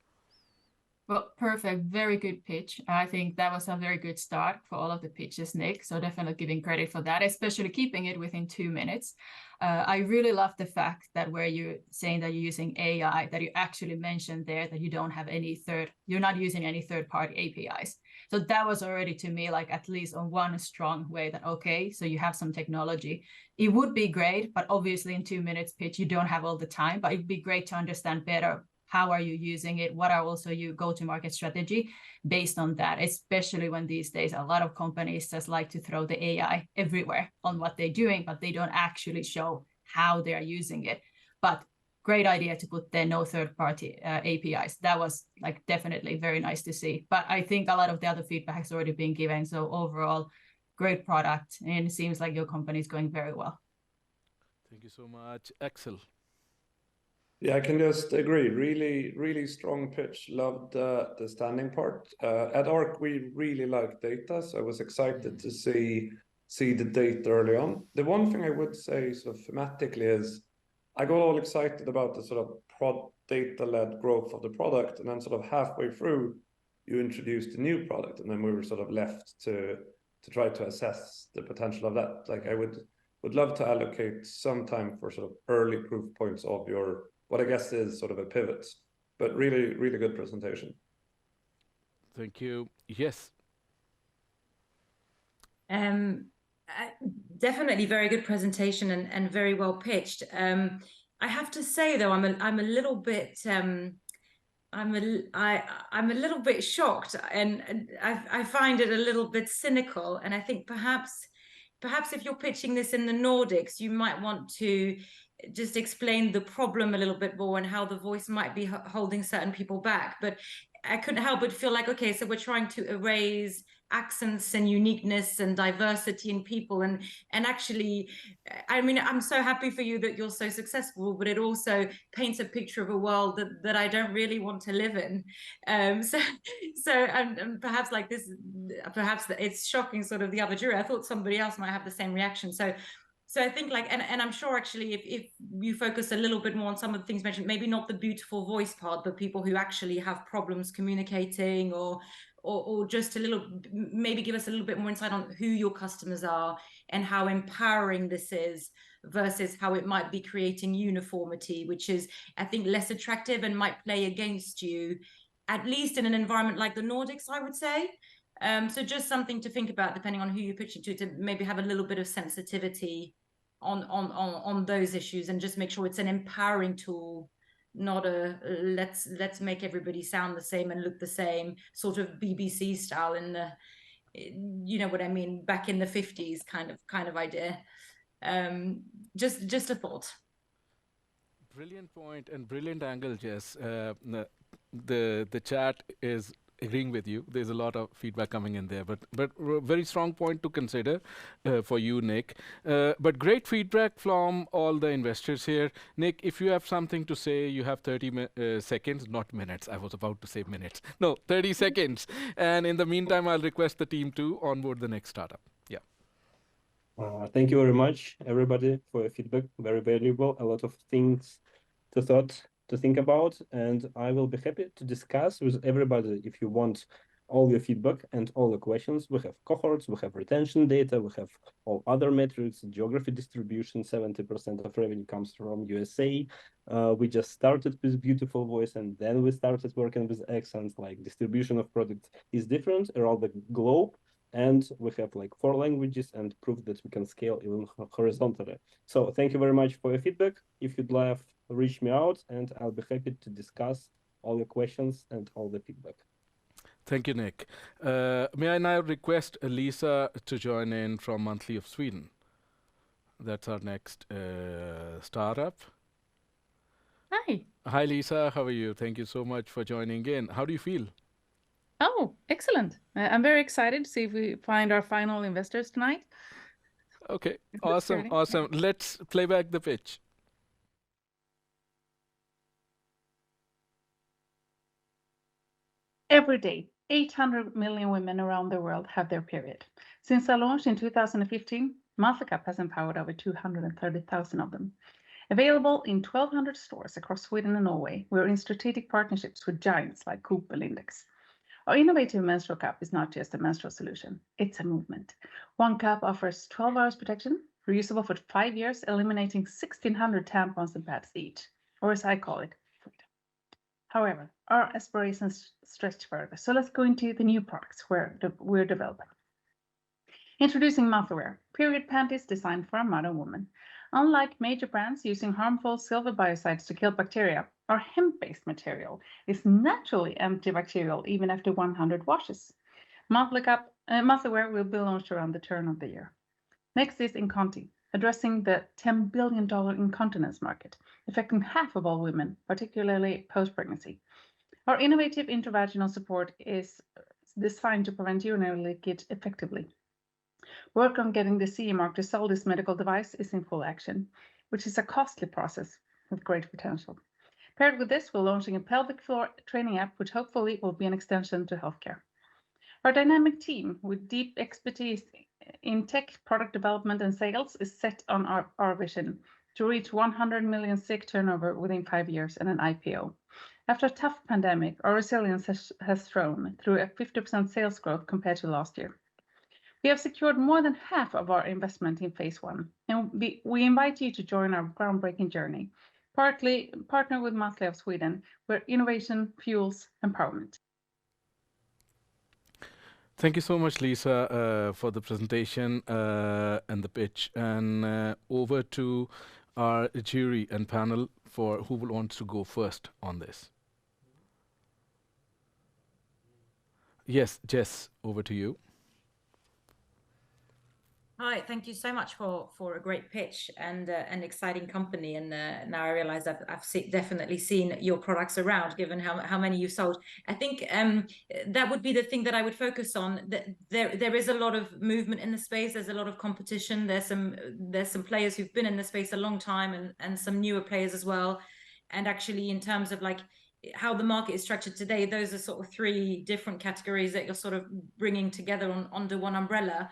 Well, perfect. Very good pitch. I think that was a very good start for all of the pitches, Nick. So definitely giving credit for that, especially keeping it within 2 minutes. I really love the fact that where you're saying that you're using AI, that you actually mentioned there that you don't have you're not using any third-party APIs. So that was already to me like at least on one strong way that, okay, so you have some technology. It would be great, but obviously in 2 minutes pitch, you don't have all the time, but it'd be great to understand better how are you using it, what are also your go-to-market strategy based on that, especially when these days a lot of companies just like to throw the AI everywhere on what they're doing, but they don't actually show how they are using it. But great idea to put the no third-party APIs. That was like definitely very nice to see. But I think a lot of the other feedback has already been given. So overall, great product, and it seems like your company is going very well. Thank you so much. Axel. Yeah, I can just agree. Really, really strong pitch. Loved the standing part. At ARC, we really like data, so I was excited to see the data early on. The one thing I would say sort of thematically is I got all excited about the sort of data-led growth of the product, and then sort of halfway through, you introduced a new product, and then we were sort of left to try to assess the potential of that. Like I would love to allocate some time for sort of early proof points of your what I guess is sort of a pivot, but really, really good presentation. Thank you. Yes. Definitely very good presentation and very well pitched. I have to say though, I'm a little bit I'm a little bit shocked, and I find it a little bit cynical. And I think perhaps if you're pitching this in the Nordics, you might want to just explain the problem a little bit more and how the voice might be holding certain people back. But I couldn't help but feel like, okay, so we're trying to erase accents and uniqueness and diversity in people, and actually, I mean, I'm so happy for you that you're so successful, but it also paints a picture of a world that I don't really want to live in. So and perhaps like this, perhaps it's shocking sort of the other jury. I thought somebody else might have the same reaction. So I think like, and I'm sure actually if you focus a little bit more on some of the things mentioned, maybe not the beautiful voice part, but people who actually have problems communicating or just a little, maybe give us a little bit more insight on who your customers are and how empowering this is versus how it might be creating uniformity, which is, I think, less attractive and might play against you, at least in an environment like the Nordics, I would say. So just something to think about, depending on who you're pitching to maybe have a little bit of sensitivity on those issues, and just make sure it's an empowering tool, not a let's make everybody sound the same and look the same, sort of BBC style in the, you know what I mean, back in the 50s kind of idea. Just a thought. Brilliant point and brilliant angle, Jess. The chat is agreeing with you. There's a lot of feedback coming in there, but very strong point to consider for you, Nick. But great feedback from all the investors here. Nick, if you have something to say, you have 30 seconds, not minutes. I was about to say minutes. No, 30 seconds. And in the meantime, I'll request the team to onboard the next startup. Yeah. Thank you very much, everybody, for your feedback. Very valuable. A lot of things to think about, and I will be happy to discuss with everybody if you want all your feedback and all the questions. We have cohorts, we have retention data, we have all other metrics, geography distribution, 70% of revenue comes from USA. We just started with beautiful voice, and then we started working with accents. Like distribution of products is different around the globe, and we have like 4 languages and proof that we can scale even horizontally. So thank you very much for your feedback. If you'd like, reach me out and I'll be happy to discuss all your questions and all the feedback. Thank you, Nick. May I now request Lisa to join in from Monthly of Sweden? That's our next startup. Hi. Hi, Lisa. How are you? Thank you so much for joining in. How do you feel? Oh, excellent. I'm very excited to see if we find our final investors tonight. Okay, awesome, awesome. Let's play back the pitch. Every day, 800 million women around the world have their period. Since our launch in 2015, MonthlyCup has empowered over 230,000 of them. Available in 1,200 stores across Sweden and Norway, we're in strategic partnerships with giants like Coop and Lindex. Our innovative menstrual cup is not just a menstrual solution, it's a movement. One cup offers 12 hours protection, reusable for 5 years, eliminating 1,600 tampons and pads each, or as I call it, freedom. However, our aspirations stretch further. So let's go into the new products we're developing. Introducing Motherwear, period panties designed for a modern woman. Unlike major brands using harmful silver biocides to kill bacteria, our hemp-based material is naturally antibacterial even after 100 washes. Motherwear will be launched around the turn of the year. Next is Inconti, addressing the $10 billion incontinence market, affecting half of all women, particularly post-pregnancy. Our innovative intravaginal support is designed to prevent urinary leakage effectively. Work on getting the CE mark to sell this medical device is in full action, which is a costly process with great potential. Paired with this, we're launching a pelvic floor training app, which hopefully will be an extension to healthcare. Our dynamic team with deep expertise in tech, product development, and sales is set on our vision to reach 100 million SEK turnover within 5 years and an IPO. After a tough pandemic, our resilience has shown through a 50% sales growth compared to last year. We have secured more than half of our investment in phase 1, and we invite you to join our groundbreaking journey. Partner with Monthly of Sweden, where innovation fuels empowerment. Thank you so much, Lisa, for the presentation and the pitch. And over to our jury and panel for who wants to go first on this. Yes, Jess, over to you. Hi, thank you so much for a great pitch and an exciting company. And now I realize I've definitely seen your products around, given how many you've sold. I think that would be the thing that I would focus on. That there is a lot of movement in the space. There's a lot of competition. There's some players who've been in the space a long time and some newer players as well. And actually, in terms of like how the market is structured today, those are sort of 3 different categories that you're sort of bringing together under one umbrella.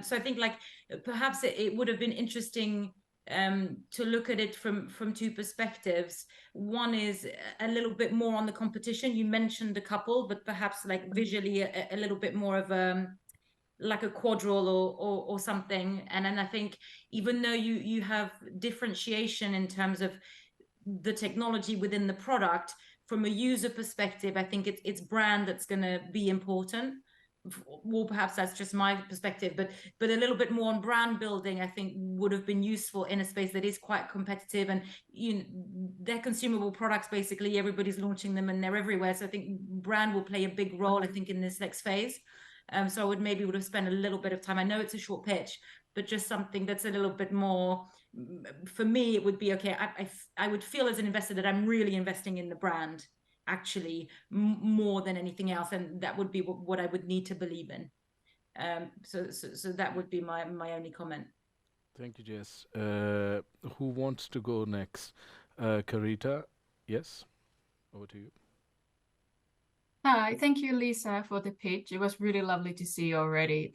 So I think like perhaps it would have been interesting to look at it from 2 perspectives. One is a little bit more on the competition. You mentioned a couple, but perhaps like visually a little bit more of like a quadrille or something. And then I think even though you have differentiation in terms of the technology within the product, from a user perspective, I think it's brand that's going to be important. Well, perhaps that's just my perspective, but a little bit more on brand building, I think, would have been useful in a space that is quite competitive, and they're consumable products. Basically, everybody's launching them and they're everywhere. So I think brand will play a big role, I think, in this next phase. So I would have spent a little bit of time. I know it's a short pitch, but just something that's a little bit more. For me, it would be okay. I would feel as an investor that I'm really investing in the brand, actually, more than anything else, and that would be what I would need to believe in. So that would be my only comment. Thank you, Jess. Who wants to go next? Carita, yes, over to you. Hi, thank you, Lisa, for the pitch. It was really lovely to see already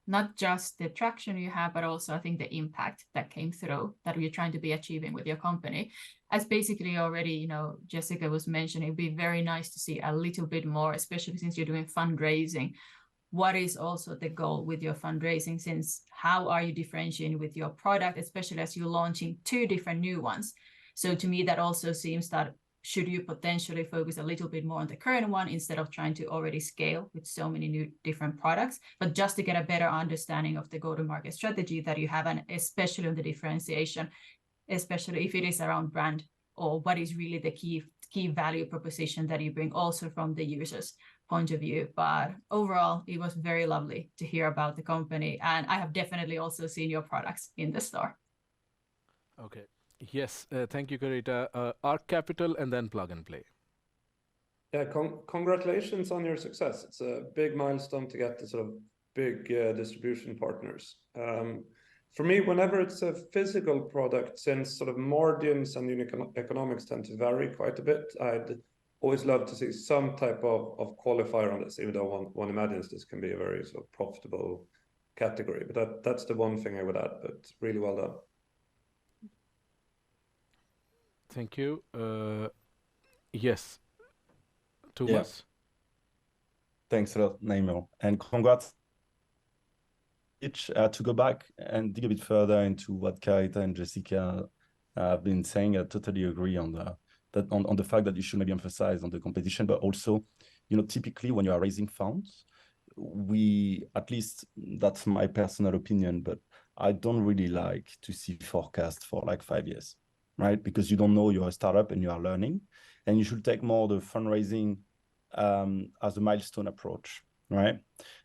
not just the traction you have, but also I think the impact that came through that you're trying to be achieving with your company. As basically already, Jessica was mentioning, it'd be very nice to see a little bit more, especially since you're doing fundraising. What is also the goal with your fundraising? Since how are you differentiating with your product, especially as you're launching 2 different new ones? So to me, that also seems that should you potentially focus a little bit more on the current one instead of trying to already scale with so many new different products, but just to get a better understanding of the go-to-market strategy that you have, and especially on the differentiation, especially if it is around brand, or what is really the key value proposition that you bring also from the user's point of view. But overall, it was very lovely to hear about the company, and I have definitely also seen your products in the store. Okay. Yes, thank you, Carita. Arc Capital and then Plug and Play. Yeah, congratulations on your success. It's a big milestone to get the sort of big distribution partners. For me, whenever it's a physical product, since sort of margins and unit economics tend to vary quite a bit, I'd always love to see some type of qualifier on this, even though one imagines this can be a very sort of profitable category. But that's the one thing I would add, but really well done. Thank you. Yes, Thomas. Yeah. Thanks a lot, Naimul, and congrats. To go back and dig a bit further into what Carita and Jessica have been saying, I totally agree on that on the fact that you should maybe emphasize on the competition, but also, you know, typically when you are raising funds, at least that's my personal opinion, but I don't really like to see forecast for like 5 years, right? Because you don't know, you're a startup and you are learning, and you should take more the fundraising as a milestone approach, right?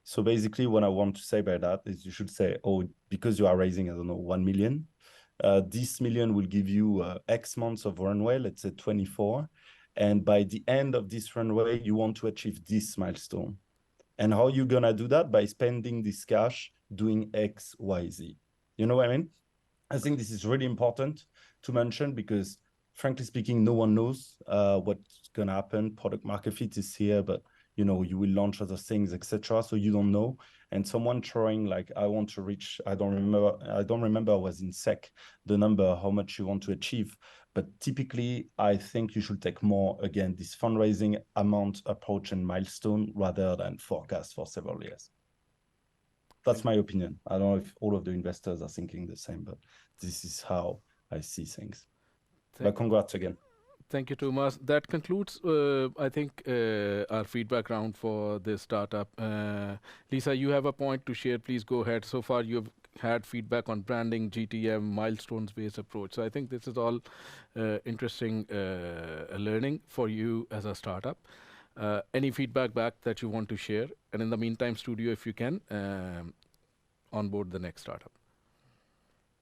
So basically what I want to say by that is you should say, oh, because you are raising, I don't know, 1 million, this million will give you X months of runway, let's say 24. And by the end of this runway, you want to achieve this milestone. And how you gonna do that? By spending this cash doing X, Y, Z. You know what I mean? I think this is really important to mention because frankly speaking, no one knows what's gonna happen. Product market fit is here, but you know, you will launch other things, etc. So you don't know. And someone trying like, I want to reach, I don't remember I was in SEC, the number, how much you want to achieve. But typically, I think you should take more, again, this fundraising amount approach and milestone rather than forecast for several years. That's my opinion. I don't know if all of the investors are thinking the same, but this is how I see things. But congrats again. Thank you, Thomas. That concludes, I think, our feedback round for this startup. Lisa, you have a point to share. Please go ahead. So far, you've had feedback on branding, GTM, milestones-based approach. So I think this is all interesting learning for you as a startup. Any feedback back that you want to share? And in the meantime, studio, if you can, onboard the next startup.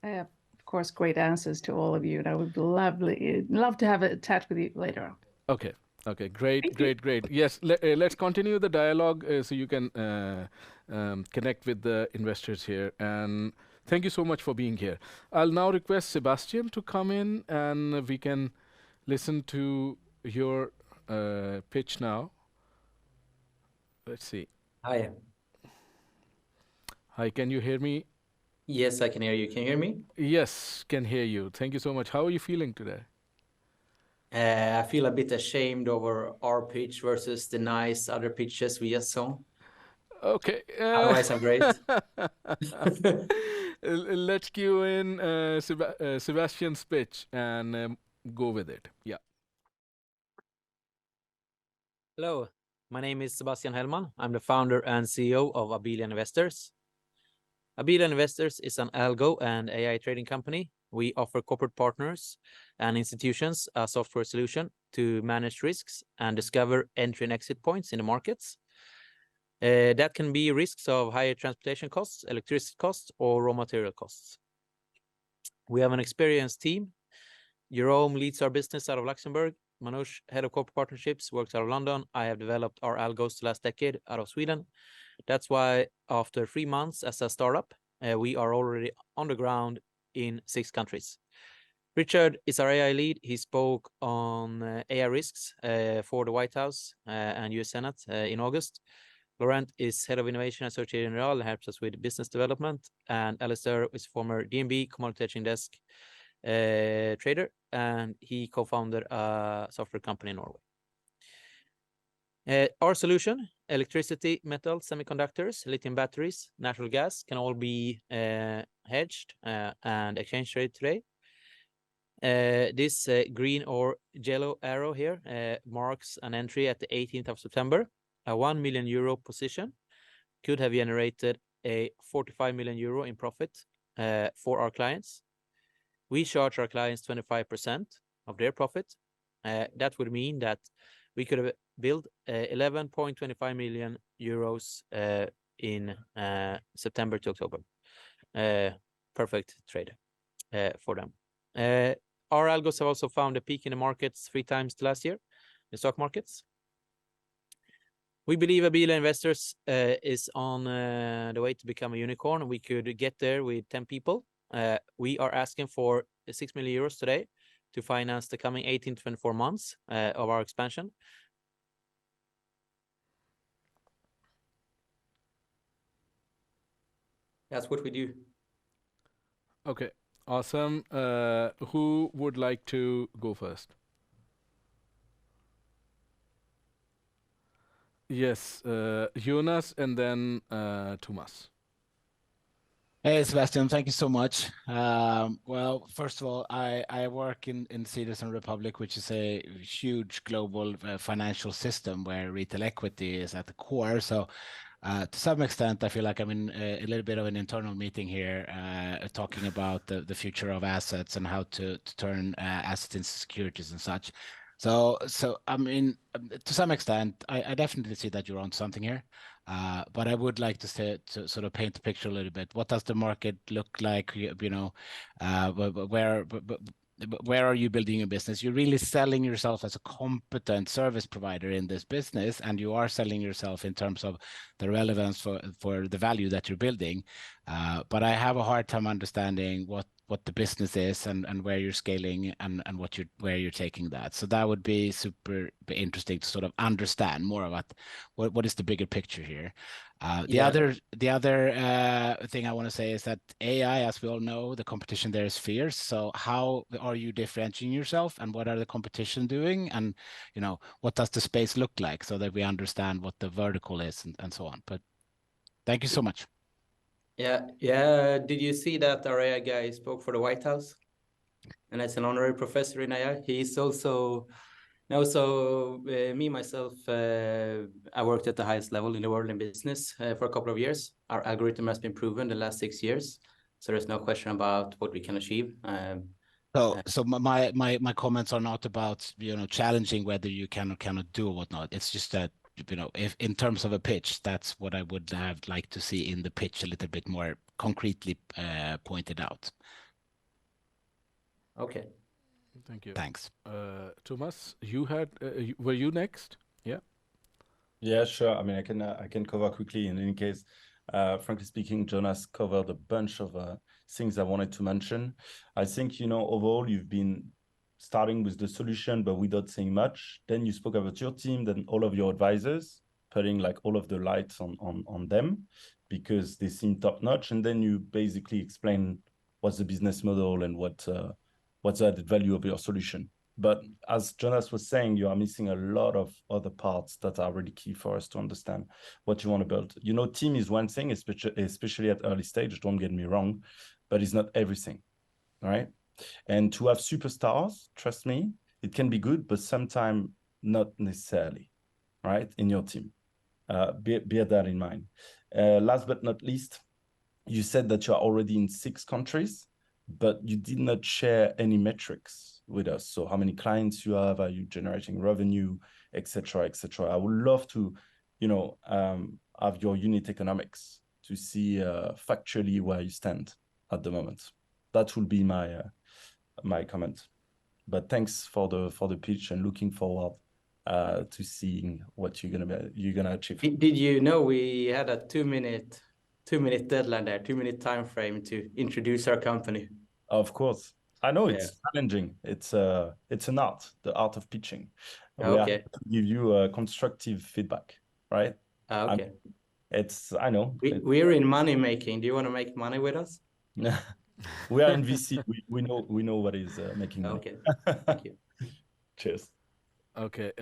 Of course, great answers to all of you, and I would love to have a chat with you later on. Okay. Okay. Great. Yes. Let's continue the dialogue so you can connect with the investors here. And thank you so much for being here. I'll now request Sebastian to come in, and we can listen to your pitch now. Let's see. Hi. Hi. Can you hear me? Yes, I can hear you. Can you hear me? Yes, can hear you. Thank you so much. How are you feeling today? I feel a bit ashamed over our pitch versus the nice other pitches we just saw. Okay. Otherwise, I'm great. Let's cue in Sebastian's pitch and go with it. Yeah. Hello, my name is Sebastian Hellman. I'm the founder and CEO of Abilia Investors. Abilia Investors is an algo and AI trading company. We offer corporate partners and institutions a software solution to manage risks and discover entry and exit points in the markets. That can be risks of higher transportation costs, electricity costs, or raw material costs. We have an experienced team. Jerome leads our business out of Luxembourg. Manoj, head of corporate partnerships, works out of London. I have developed our algos the last decade out of Sweden. That's why after 3 months as a startup, we are already on the ground in 6 countries. Richard is our AI lead. He spoke on AI risks for the White House and US Senate in August. Laurent is head of innovation at Societe Generale and helps us with business development. And Alistair is former DNB commodity hedging desk trader, and he co-founded a software company in Norway. Our solution, electricity, metal, semiconductors, lithium batteries, natural gas can all be hedged and exchange traded today. This green or yellow arrow here marks an entry at the 18th of September. A 1 million euro position could have generated a 45 million euro in profit for our clients. We charge our clients 25% of their profit. That would mean that we could have built 11.25 million euros in September to October. Perfect trade for them. Our algos have also found a peak in the markets 3 times the last year, the stock markets. We believe Abilia Investors is on the way to become a unicorn. We could get there with 10 people. We are asking for 6 million euros today to finance the coming 18 to 24 months of our expansion. That's what we do. Okay, awesome. Who would like to go first? Yes, Jonas and then Thomas. Hey, Sebastian, thank you so much. Well, first of all, I work in Citizen Republic, which is a huge global financial system where retail equity is at the core. So to some extent, I feel like I'm in a little bit of an internal meeting here, talking about the future of assets and how to turn assets into securities and such. So I mean, to some extent, I definitely see that you're on something here. But I would like to sort of paint the picture a little bit. What does the market look like? You know, where are you building your business? You're really selling yourself as a competent service provider in this business, and you are selling yourself in terms of the relevance for the value that you're building. But I have a hard time understanding what the business is and where you're scaling and where you're taking that. So that would be super interesting to sort of understand more about what is the bigger picture here. The other thing I want to say is that AI, as we all know, the competition there is fierce. So how are you differentiating yourself, and what are the competition doing, and you know, what does the space look like, so that we understand what the vertical is and so on. But thank you so much. Yeah. Did you see that our AI guy spoke for the White House? And as an honorary professor in AI, he's also me myself. I worked at the highest level in the world in business for a couple of years. Our algorithm has been proven the last 6 years, so there's no question about what we can achieve. So my comments are not about, you know, challenging whether you can or cannot do or whatnot. It's just that, you know, if in terms of a pitch, that's what I would have liked to see in the pitch a little bit more concretely pointed out. Okay. Thank you. Thanks. Thomas, were you next? Yeah. Yeah, sure. I mean, I can cover quickly. In any case, frankly speaking, Jonas covered a bunch of things I wanted to mention. I think, you know, overall, you've been starting with the solution, but without saying much. Then you spoke about your team, then all of your advisors, putting like all of the lights on them because they seem top notch. And then you basically explain what's the business model and what's the added value of your solution. But as Jonas was saying, you are missing a lot of other parts that are really key for us to understand what you want to build. You know, team is one thing, especially at early stage, don't get me wrong, but it's not everything, right? And to have superstars, trust me, it can be good, but sometimes not necessarily, right, in your team. Bear that in mind. Last but not least, you said that you are already in 6 countries, but you did not share any metrics with us. So how many clients you have, are you generating revenue, et cetera, et cetera. I would love to, you know, have your unit economics to see factually where you stand at the moment. That will be my my comment. But thanks for the pitch, and looking forward to seeing what you're gonna achieve. Did you know we had a 2-minute deadline there, 2-minute time frame to introduce our company? Of course, I know it's challenging. It's an art, the art of pitching. Okay. We have to give you constructive feedback, right? Okay. I know. We're in money making. Do you want to make money with us? We are in VC. we know what is making money. Okay. Thank you. Cheers. Okay,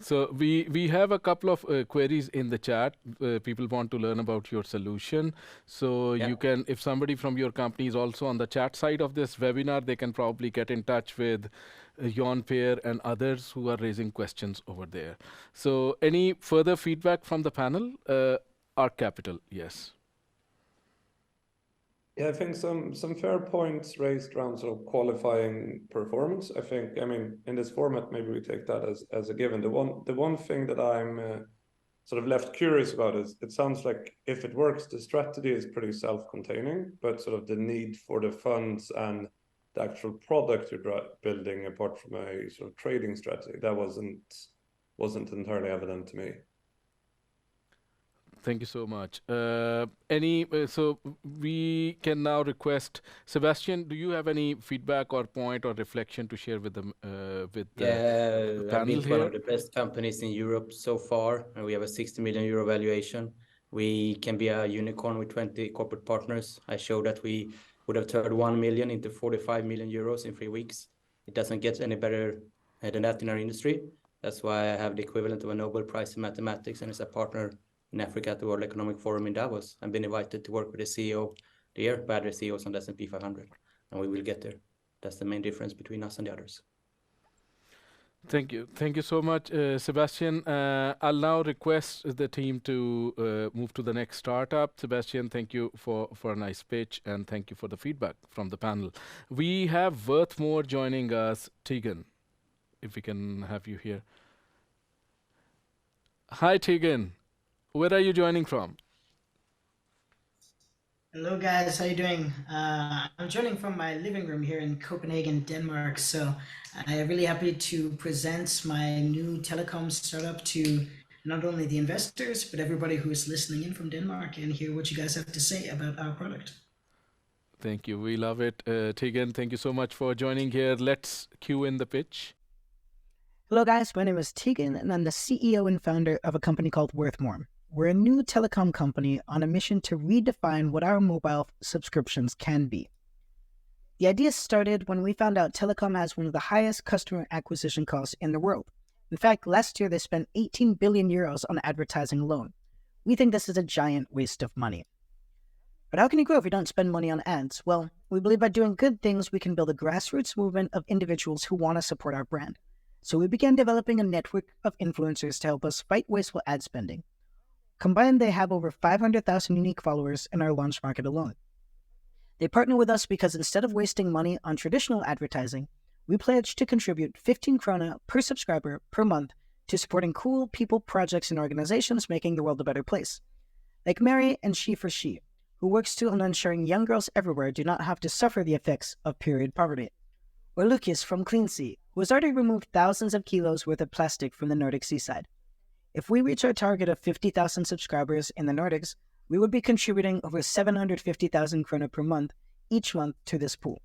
so we have a couple of queries in the chat. People want to learn about your solution. So you can, if somebody from your company is also on the chat side of this webinar, they can probably get in touch with Johan Per and others who are raising questions over there. So any further feedback from the panel? Arc Capital, yes. Yeah, I think some fair points raised around sort of qualifying performance. I think, I mean, in this format, maybe we take that as a given. The one thing that I'm sort of left curious about is, it sounds like if it works, the strategy is pretty self-containing, but sort of the need for the funds and the actual product you're building, apart from a sort of trading strategy, that wasn't entirely evident to me. Thank you so much. So we can now request Sebastian. Do you have any feedback or point or reflection to share with the panel I've been here? one of the best companies in Europe so far, and we have a 60 million euro valuation. We can be a unicorn with 20 corporate partners. I showed that we would have turned 1 million into 45 million euros in 3 weeks. It doesn't get any better than that in our industry. That's why I have the equivalent of a Nobel Prize in mathematics, and as a partner in Africa at the World Economic Forum in Davos. I've been invited to work with the CEO, the year. Battery CEOs on the S&P 500, and we will get there. That's the main difference between us and the others. Thank you so much, Sebastian. I'll now request the team to move to the next startup. Sebastian, thank you for a nice pitch, and thank you for the feedback from the panel. We have Worthmore joining us. Tegan, if we can have you here. Hi, Tegan. Where are you joining from? Hello guys, how you doing? I'm joining from my living room here in Copenhagen, Denmark. So I'm really happy to present my new telecom startup to not only the investors, but everybody who is listening in from Denmark and hear what you guys have to say about our product. Thank you. We love it. Tegan, thank you so much for joining here. Let's cue in the pitch. Hello guys, my name is Tegan and I'm the CEO and founder of a company called Worthmore. We're a new telecom company on a mission to redefine what our mobile subscriptions can be. The idea started when we found out telecom has one of the highest customer acquisition costs in the world. In fact, last year they spent 18 billion euros on advertising alone. We think this is a giant waste of money. But how can you grow if you don't spend money on ads? Well, we believe by doing good things, we can build a grassroots movement of individuals who want to support our brand. So we began developing a network of influencers to help us fight wasteful ad spending. Combined, they have over 500,000 unique followers in our launch market alone. They partner with us because instead of wasting money on traditional advertising, we pledge to contribute 15 krona per subscriber per month to supporting cool people, projects, and organizations making the world a better place. Like Mary and She for She, who works on ensuring young girls everywhere do not have to suffer the effects of period poverty. Or Lucas from Clean Sea, who has already removed thousands of kilos worth of plastic from the Nordic seaside. If we reach our target of 50,000 subscribers in the Nordics, we would be contributing over 750,000 krona per month each month to this pool.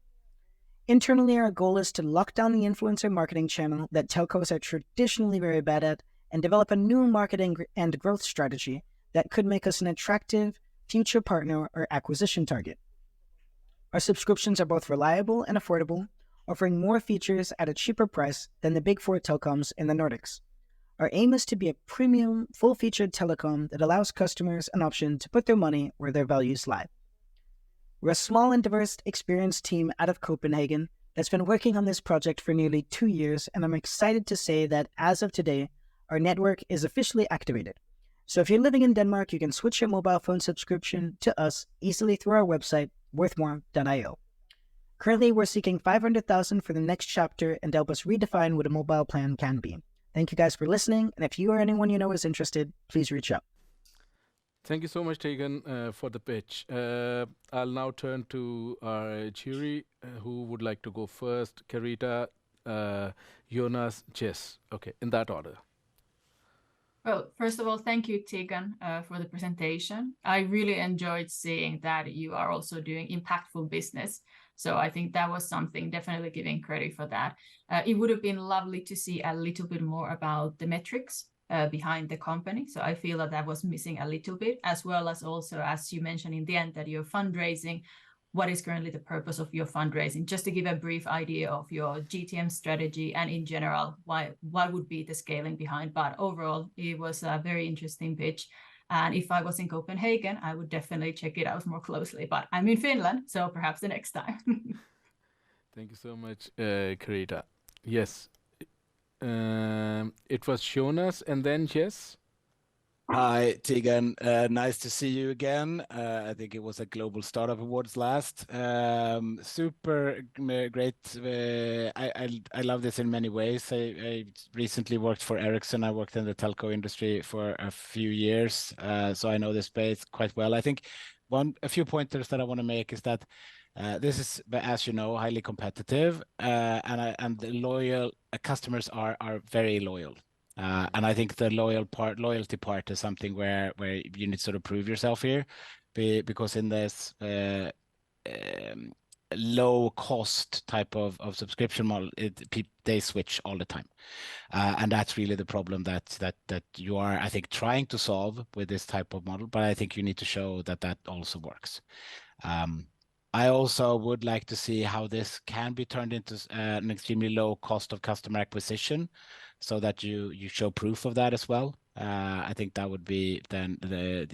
Internally, our goal is to lock down the influencer marketing channel that telcos are traditionally very bad at and develop a new marketing and growth strategy that could make us an attractive future partner or acquisition target. Our subscriptions are both reliable and affordable, offering more features at a cheaper price than the big four telecoms in the Nordics. Our aim is to be a premium, full-featured telecom that allows customers an option to put their money where their values lie. We're a small and diverse, experienced team out of Copenhagen that's been working on this project for nearly 2 years, and I'm excited to say that as of today, our network is officially activated. So if you're living in Denmark, you can switch your mobile phone subscription to us easily through our website, worthmore.io. Currently, we're seeking 500,000 for the next chapter and to help us redefine what a mobile plan can be. Thank you guys for listening, and if you or anyone you know is interested, please reach out. Thank you so much, Tegan, for the pitch. I'll now turn to our jury, who would like to go first. Carita, Jonas, Jess. Okay, in that order. Well, first of all, thank you, Tegan, for the presentation. I really enjoyed seeing that you are also doing impactful business. So I think that was something, definitely giving credit for that. It would have been lovely to see a little bit more about the metrics behind the company. So I feel that that was missing a little bit, as well as also, as you mentioned in the end, that you're fundraising. What is currently the purpose of your fundraising? Just to give a brief idea of your GTM strategy and in general, what would be the scaling behind. But overall, it was a very interesting pitch. And if I was in Copenhagen, I would definitely check it out more closely. But I'm in Finland, so perhaps the next time. Thank you so much, Carita. Yes. It was Jonas and then Jess. Hi, Tegan. Nice to see you again. I think it was at Global Startup Awards last. Super great. I love this in many ways. I recently worked for Ericsson. I worked in the telco industry for a few years, so I know this space quite well. I think a few pointers that I want to make is that this is, as you know, highly competitive, and the loyal customers are very loyal. And I think the loyalty part is something where you need to sort of prove yourself here, because in this low cost type of subscription model, they switch all the time, and that's really the problem that you are, I think, trying to solve with this type of model. But I think you need to show that also works. I also would like to see how this can be turned into an extremely low cost of customer acquisition, so that you show proof of that as well. I think that would be then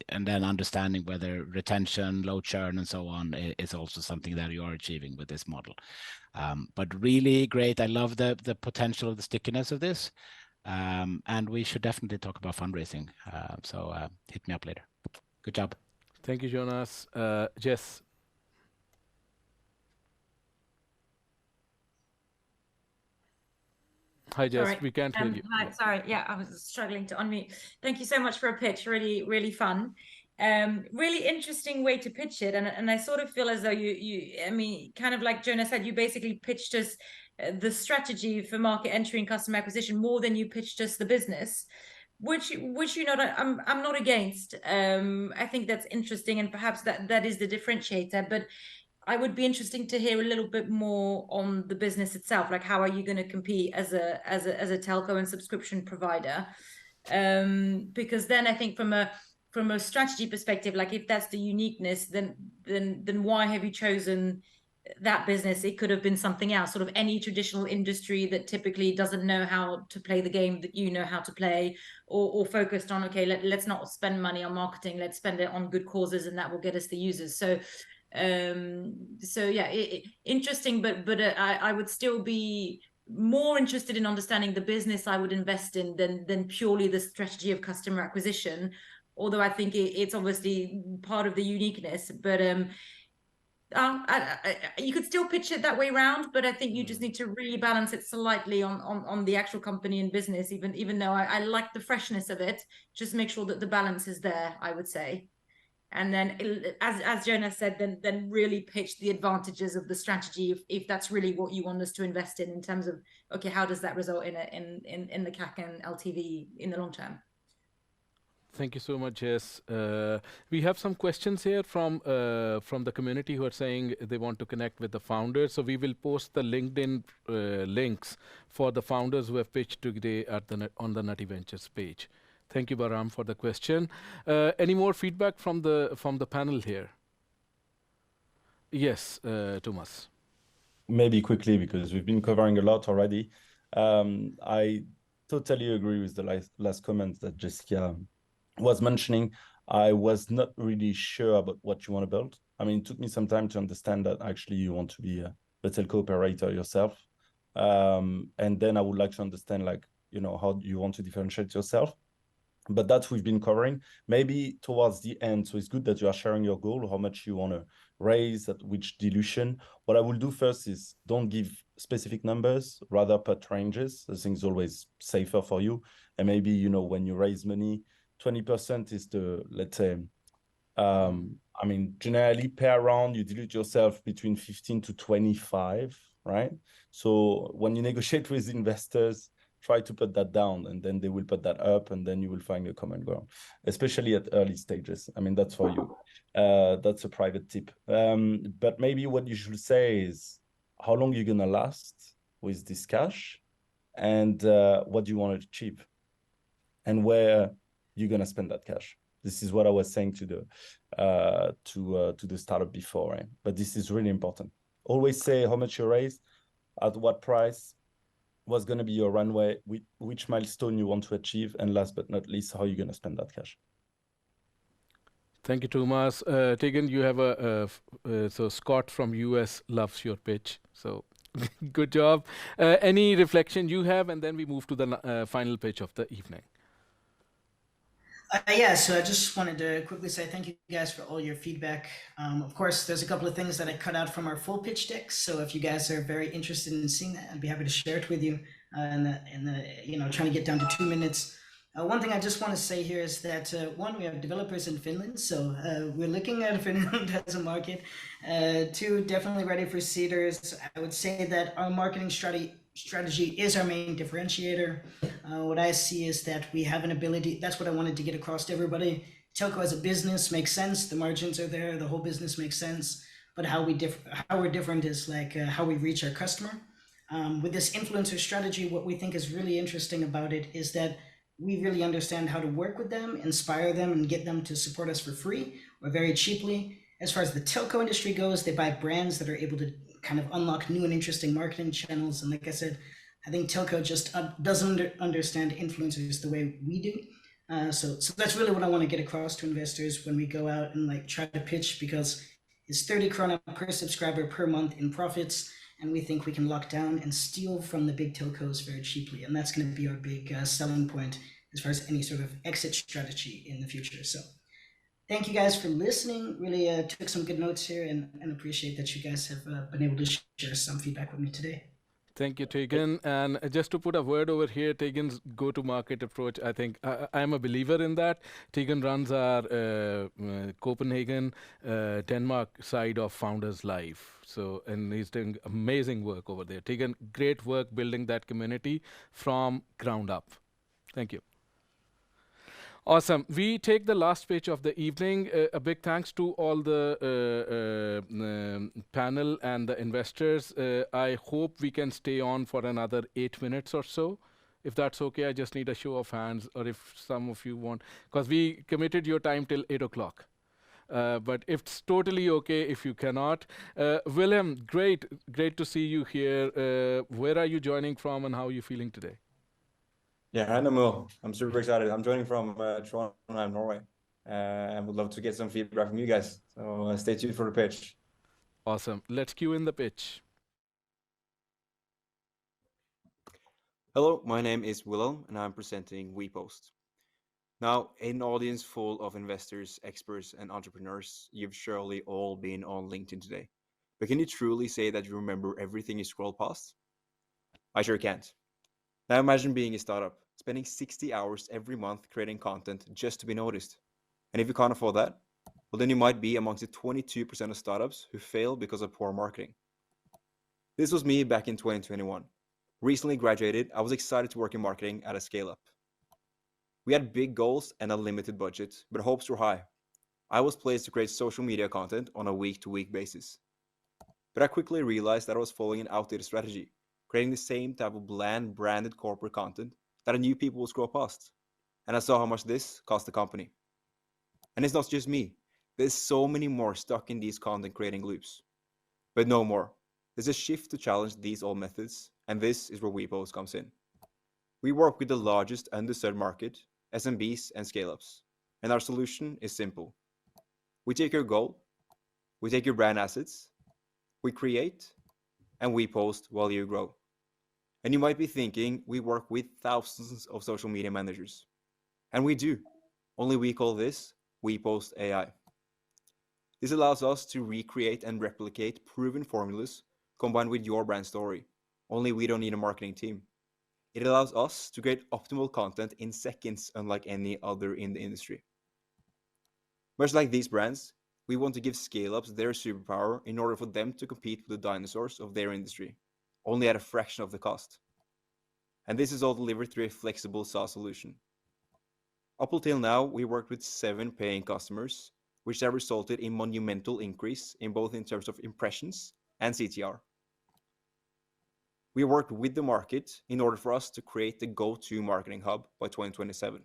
and then understanding whether retention, low churn, and so on is also something that you are achieving with this model. But really great. I love the potential of the stickiness of this. And we should definitely talk about fundraising. So hit me up later. Good job. Thank you, Jonas. Jess. Hi, Jess. Sorry. We can't hear you. Hi, sorry. Yeah, I was struggling to unmute. Thank you so much for a pitch. Really, really fun. Really interesting way to pitch it. And I sort of feel as though I mean, kind of like Jonas said, you basically pitched us the strategy for market entry and customer acquisition more than you pitched us the business, which you know, I'm not against. I think that's interesting, and perhaps that is the differentiator. But I would be interesting to hear a little bit more on the business itself. Like, how are you going to compete as a telco and subscription provider? Because then I think from a strategy perspective, like if that's the uniqueness, then why have you chosen that business? It could have been something else, sort of any traditional industry that typically doesn't know how to play the game that you know how to play, or focused on, okay, let's not spend money on marketing, let's spend it on good causes, and that will get us the users. So yeah, interesting, but I would still be more interested in understanding the business I would invest in than purely the strategy of customer acquisition, although I think it's obviously part of the uniqueness. But you could still pitch it that way around, but I think you just need to rebalance it slightly on the actual company and business, even though I like the freshness of it. Just make sure that the balance is there, I would say. And then, as Jonas said, then really pitch the advantages of the strategy if that's really what you want us to invest in terms of, okay, how does that result in the CAC and LTV in the long term? Thank you so much, Jess. We have some questions here from the community who are saying they want to connect with the founders. So we will post the LinkedIn links for the founders who have pitched today on the Nutty Ventures page. Thank you, Baram, for the question. Any more feedback from the panel here? Yes, Thomas. Maybe quickly, because we've been covering a lot already. I totally agree with the last comment that Jessica was mentioning. I was not really sure about what you want to build. I mean, it took me some time to understand that actually you want to be a telco operator yourself. And then I would like to understand, like, you know, how you want to differentiate yourself. But that we've been covering. Maybe towards the end, so it's good that you are sharing your goal, how much you want to raise, at which dilution. What I will do first is don't give specific numbers, rather put ranges. I think it's always safer for you. And maybe, you know, when you raise money, 20% is the, let's say, I mean, generally per round, you dilute yourself between 15 to 25, right? So when you negotiate with investors, try to put that down, and then they will put that up, and then you will find a common ground, especially at early stages. I mean, that's for you. That's a private tip. But maybe what you should say is how long you're going to last with this cash, and what do you want to achieve, and where you're going to spend that cash. This is what I was saying to the startup before, right? But this is really important. Always say how much you raise, at what price, what's going to be your runway, which milestone you want to achieve, and last but not least, how you're going to spend that cash. Thank you, Thomas. Tegan, you have so Scott from US loves your pitch. So good job. Any reflection you have, and then we move to the final pitch of the evening. Yeah, so I just wanted to quickly say thank you guys for all your feedback. Of course, there's a couple of things that I cut out from our full pitch deck. So if you guys are very interested in seeing that, I'd be happy to share it with you. You know, trying to get down to 2 minutes. One thing I just want to say here is that one, we have developers in Finland, so we're looking at Finland as a market. Two, definitely ready for seeders. I would say that our marketing strategy is our main differentiator. What I see is that we have an ability, that's what I wanted to get across to everybody. Telco as a business makes sense, the margins are there, the whole business makes sense, but how we're different is like how we reach our customer. With this influencer strategy, what we think is really interesting about it is that we really understand how to work with them, inspire them, and get them to support us for free or very cheaply. As far as the telco industry goes, they buy brands that are able to kind of unlock new and interesting marketing channels. And like I said, I think telco just doesn't understand influencers the way we do. So that's really what I want to get across to investors when we go out and like try to pitch, because it's 30 krona per subscriber per month in profits, and we think we can lock down and steal from the big telcos very cheaply, and that's going to be our big selling point as far as any sort of exit strategy in the future. So thank you guys for listening. Really took some good notes here, and appreciate that you guys have been able to share some feedback with me today. Thank you, Tegan. And just to put a word over here, Tegan's go-to-market approach, I think I'm a believer in that. Tegan runs our Copenhagen, Denmark side of Founders Life. So, and he's doing amazing work over there. Tegan, great work building that community from ground up. Thank you. Awesome. We take the last pitch of the evening. A big thanks to all the panel and the investors. I hope we can stay on for another 8 minutes or so. If that's okay, I just need a show of hands, or if some of you want, because we committed your time till 8 o'clock. But it's totally okay if you cannot. Willem, great to see you here. Where are you joining from and how are you feeling today? Yeah, hi Naimul. I'm super excited. I'm joining from Trondheim, Norway, and would love to get some feedback from you guys. So stay tuned for the pitch. Awesome. Let's cue in the pitch. Hello, my name is Willem, and I'm presenting WePost. Now, in an audience full of investors, experts, and entrepreneurs, you've surely all been on LinkedIn today. But can you truly say that you remember everything you scroll past? I sure can't. Now imagine being a startup, spending 60 hours every month creating content just to be noticed. And if you can't afford that, well then you might be amongst the 22% of startups who fail because of poor marketing. This was me back in 2021. Recently graduated, I was excited to work in marketing at a scale-up. We had big goals and a limited budget, but hopes were high. I was placed to create social media content on a week-to-week basis. But I quickly realized that I was following an outdated strategy, creating the same type of bland, branded corporate content that I knew people would scroll past. And I saw how much this cost the company. And it's not just me. There's so many more stuck in these content creating loops. But no more. There's a shift to challenge these old methods, and this is where WePost comes in. We work with the largest underserved market, SMBs and scale-ups. And our solution is simple. We take your goal, we take your brand assets, we create, and we post while you grow. And you might be thinking we work with thousands of social media managers. And we do, only we call this WePost AI. This allows us to recreate and replicate proven formulas combined with your brand story, only we don't need a marketing team. It allows us to create optimal content in seconds, unlike any other in the industry. Much like these brands, we want to give scale-ups their superpower in order for them to compete with the dinosaurs of their industry, only at a fraction of the cost. And this is all delivered through a flexible SaaS solution. Up until now, we worked with 7 paying customers, which have resulted in monumental increase in both in terms of impressions and CTR. We worked with the market in order for us to create the go-to marketing hub by 2027.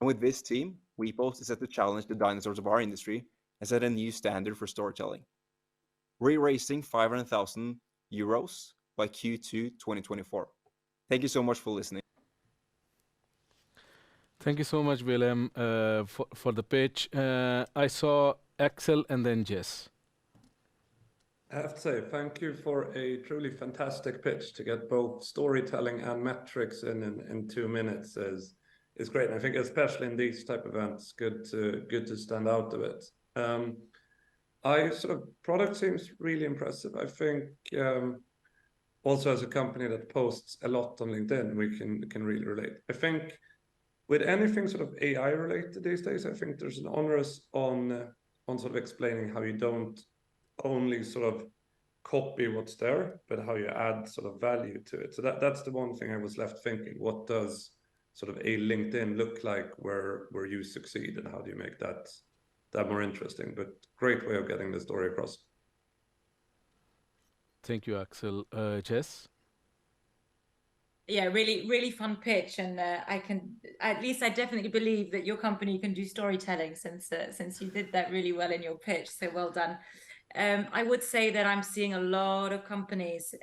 And with this team, WePost is set to challenge the dinosaurs of our industry and set a new standard for storytelling. We're raising 500,000 euros by Q2 2024. Thank you so much for listening. Thank you so much, Willem, for the pitch. I saw Axel and then Jess. I have to say, thank you for a truly fantastic pitch. To get both storytelling and metrics in 2 minutes is great. And I think especially in these type of events, good to stand out a bit. Product seems really impressive. I think also as a company that posts a lot on LinkedIn, we can really relate. I think with anything sort of AI related these days, I think there's an onus on sort of explaining how you don't only sort of copy what's there, but how you add sort of value to it. So that's the one thing I was left thinking. What does sort of a LinkedIn look like where you succeed, and how do you make that more interesting? But great way of getting the story across. Thank you, Axel. Jess? Yeah, really fun pitch, and I definitely believe that your company can do storytelling since you did that really well in your pitch. So well done. I would say that I'm seeing a lot of companies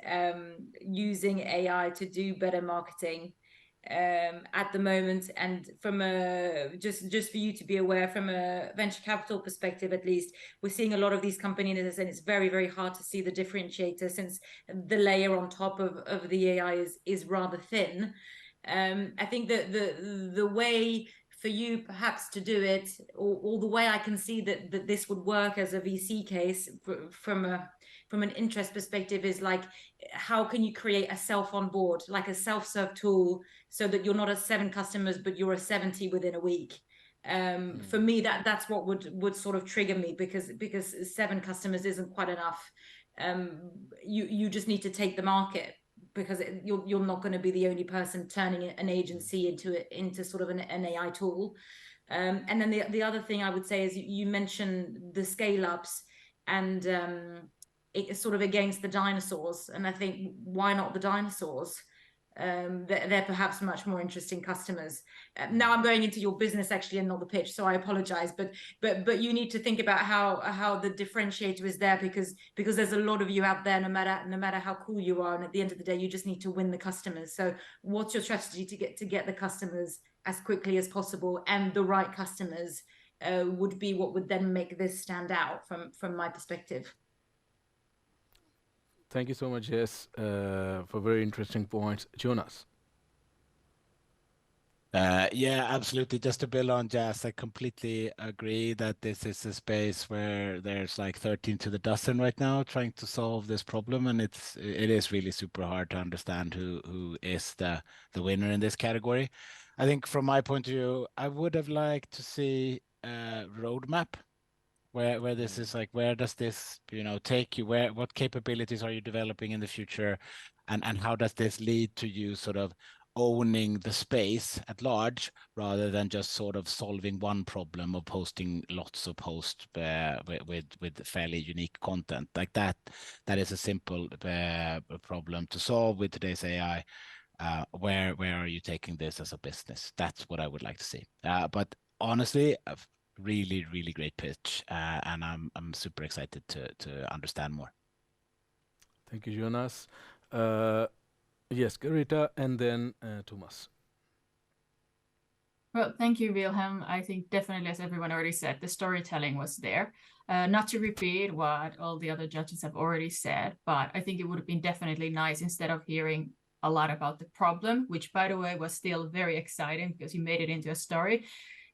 using AI to do better marketing, at the moment. And from a just for you to be aware, from a venture capital perspective, at least, we're seeing a lot of these companies, and it's very, very hard to see the differentiator since the layer on top of the AI is rather thin. I think that the way for you perhaps to do it, or the way I can see that this would work as a VC case from an interest perspective, is like, how can you create a self-onboard, like a self-serve tool, so that you're not at 7 customers, but you're at 70 within a week. For me, that's what would sort of trigger me, because 7 customers isn't quite enough. You just need to take the market, because you're not going to be the only person turning an agency into sort of an AI tool. And then the other thing I would say is, you mentioned the scale ups, and it's sort of against the dinosaurs. And I think, why not the dinosaurs? They're perhaps much more interesting customers. Now I'm going into your business actually, and not the pitch, so I apologize, but you need to think about how the differentiator is there, because there's a lot of you out there, no matter how cool you are, and at the end of the day, you just need to win the customers. So what's your strategy to get the customers as quickly as possible, and the right customers would be what would then make this stand out from my perspective. Thank you so much, Jess, for very interesting points. Jonas. Yeah, absolutely. Just to build on Jess, I completely agree that this is a space where there's like 13 to the dozen right now trying to solve this problem, and it is really super hard to understand who is the winner in this category. I think from my point of view, I would have liked to see a roadmap where this is like, where does this take you, what capabilities are you developing in the future, and how does this lead to you sort of owning the space at large, rather than just sort of solving one problem of posting lots of posts with fairly unique content like that. That is a simple problem to solve with today's AI. Where are you taking this as a business? That's what I would like to see. But honestly, really, really great pitch, and I'm super excited to understand more. Thank you, Jonas. Yes, Carita, and then Thomas. Well, thank you, Wilhelm. I think definitely, as everyone already said, the storytelling was there. Not to repeat what all the other judges have already said, but I think it would have been definitely nice, instead of hearing a lot about the problem, which, by the way, was still very exciting because you made it into a story,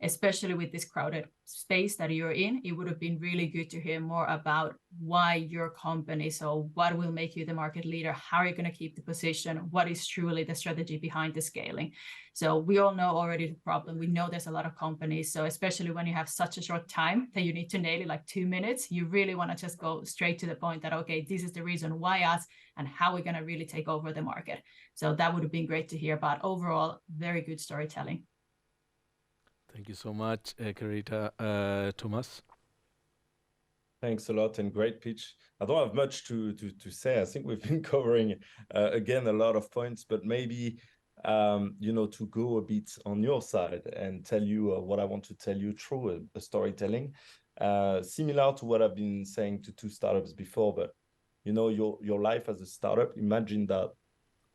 especially with this crowded space that you're in. It would have been really good to hear more about why your company, so what will make you the market leader, how are you going to keep the position, what is truly the strategy behind the scaling. So we all know already the problem. We know there's a lot of companies, so especially when you have such a short time that you need to nail it, like 2 minutes, you really want to just go straight to the point that, okay, this is the reason why us, and how we're going to really take over the market. So that would have been great to hear, but overall, very good storytelling. Thank you so much, Carita. Thomas? Thanks a lot, and great pitch. I don't have much to say. I think we've been covering, again, a lot of points, but maybe, to go a bit on your side and tell you what I want to tell you through a storytelling, similar to what I've been saying to 2 startups before, but, your life as a startup, imagine that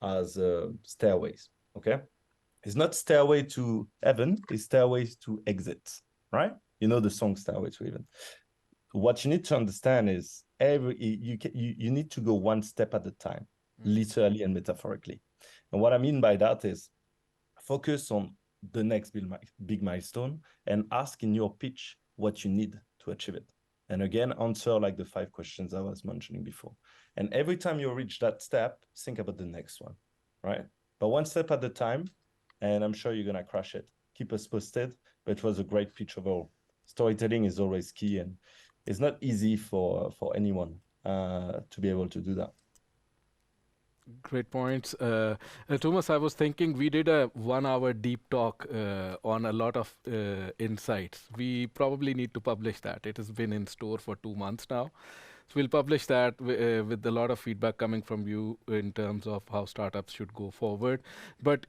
as stairways, okay? It's not stairway to heaven, it's stairways to exit, right? The song Stairway to Heaven. What you need to understand is you need to go one step at a time, literally and metaphorically. And what I mean by that is focus on the next big milestone and ask in your pitch what you need to achieve it. And again, answer like the 5 questions I was mentioning before. And every time you reach that step, think about the next one, right? But one step at a time, and I'm sure you're going to crush it. Keep us posted, but it was a great pitch overall. Storytelling is always key, and it's not easy for anyone to be able to do that. Great points. Thomas, I was thinking we did a 1-hour deep talk on a lot of insights. We probably need to publish that. It has been in store for 2 months now. So we'll publish that with a lot of feedback coming from you in terms of how startups should go forward. But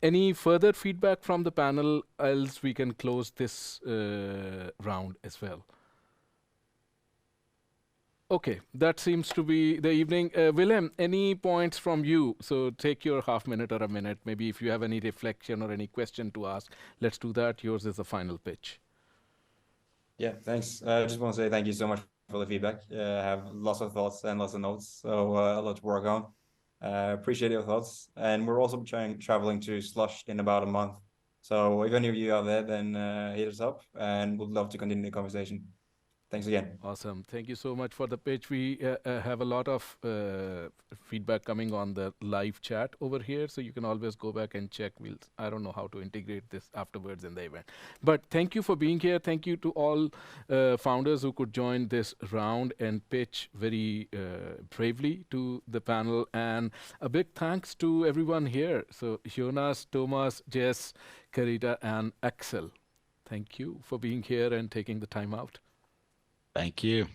any further feedback from the panel, else we can close this round as well. Okay, that seems to be the evening. Willem, any points from you? So take your half minute or a minute. Maybe if you have any reflection or any question to ask, let's do that. Yours is the final pitch. Yeah, thanks. I just want to say thank you so much for the feedback. I have lots of thoughts and lots of notes, so a lot to work on. Appreciate your thoughts. And we're also traveling to Slush in about a month. So if any of you are there, then hit us up and we'd love to continue the conversation. Thanks again. Awesome. Thank you so much for the pitch. We have a lot of feedback coming on the live chat over here, so you can always go back and check. I don't know how to integrate this afterwards in the event. But thank you for being here. Thank you to all founders who could join this round and pitch very bravely to the panel. And a big thanks to everyone here. So Jonas, Thomas, Jess, Carita, and Axel. Thank you for being here and taking the time out. Thank you.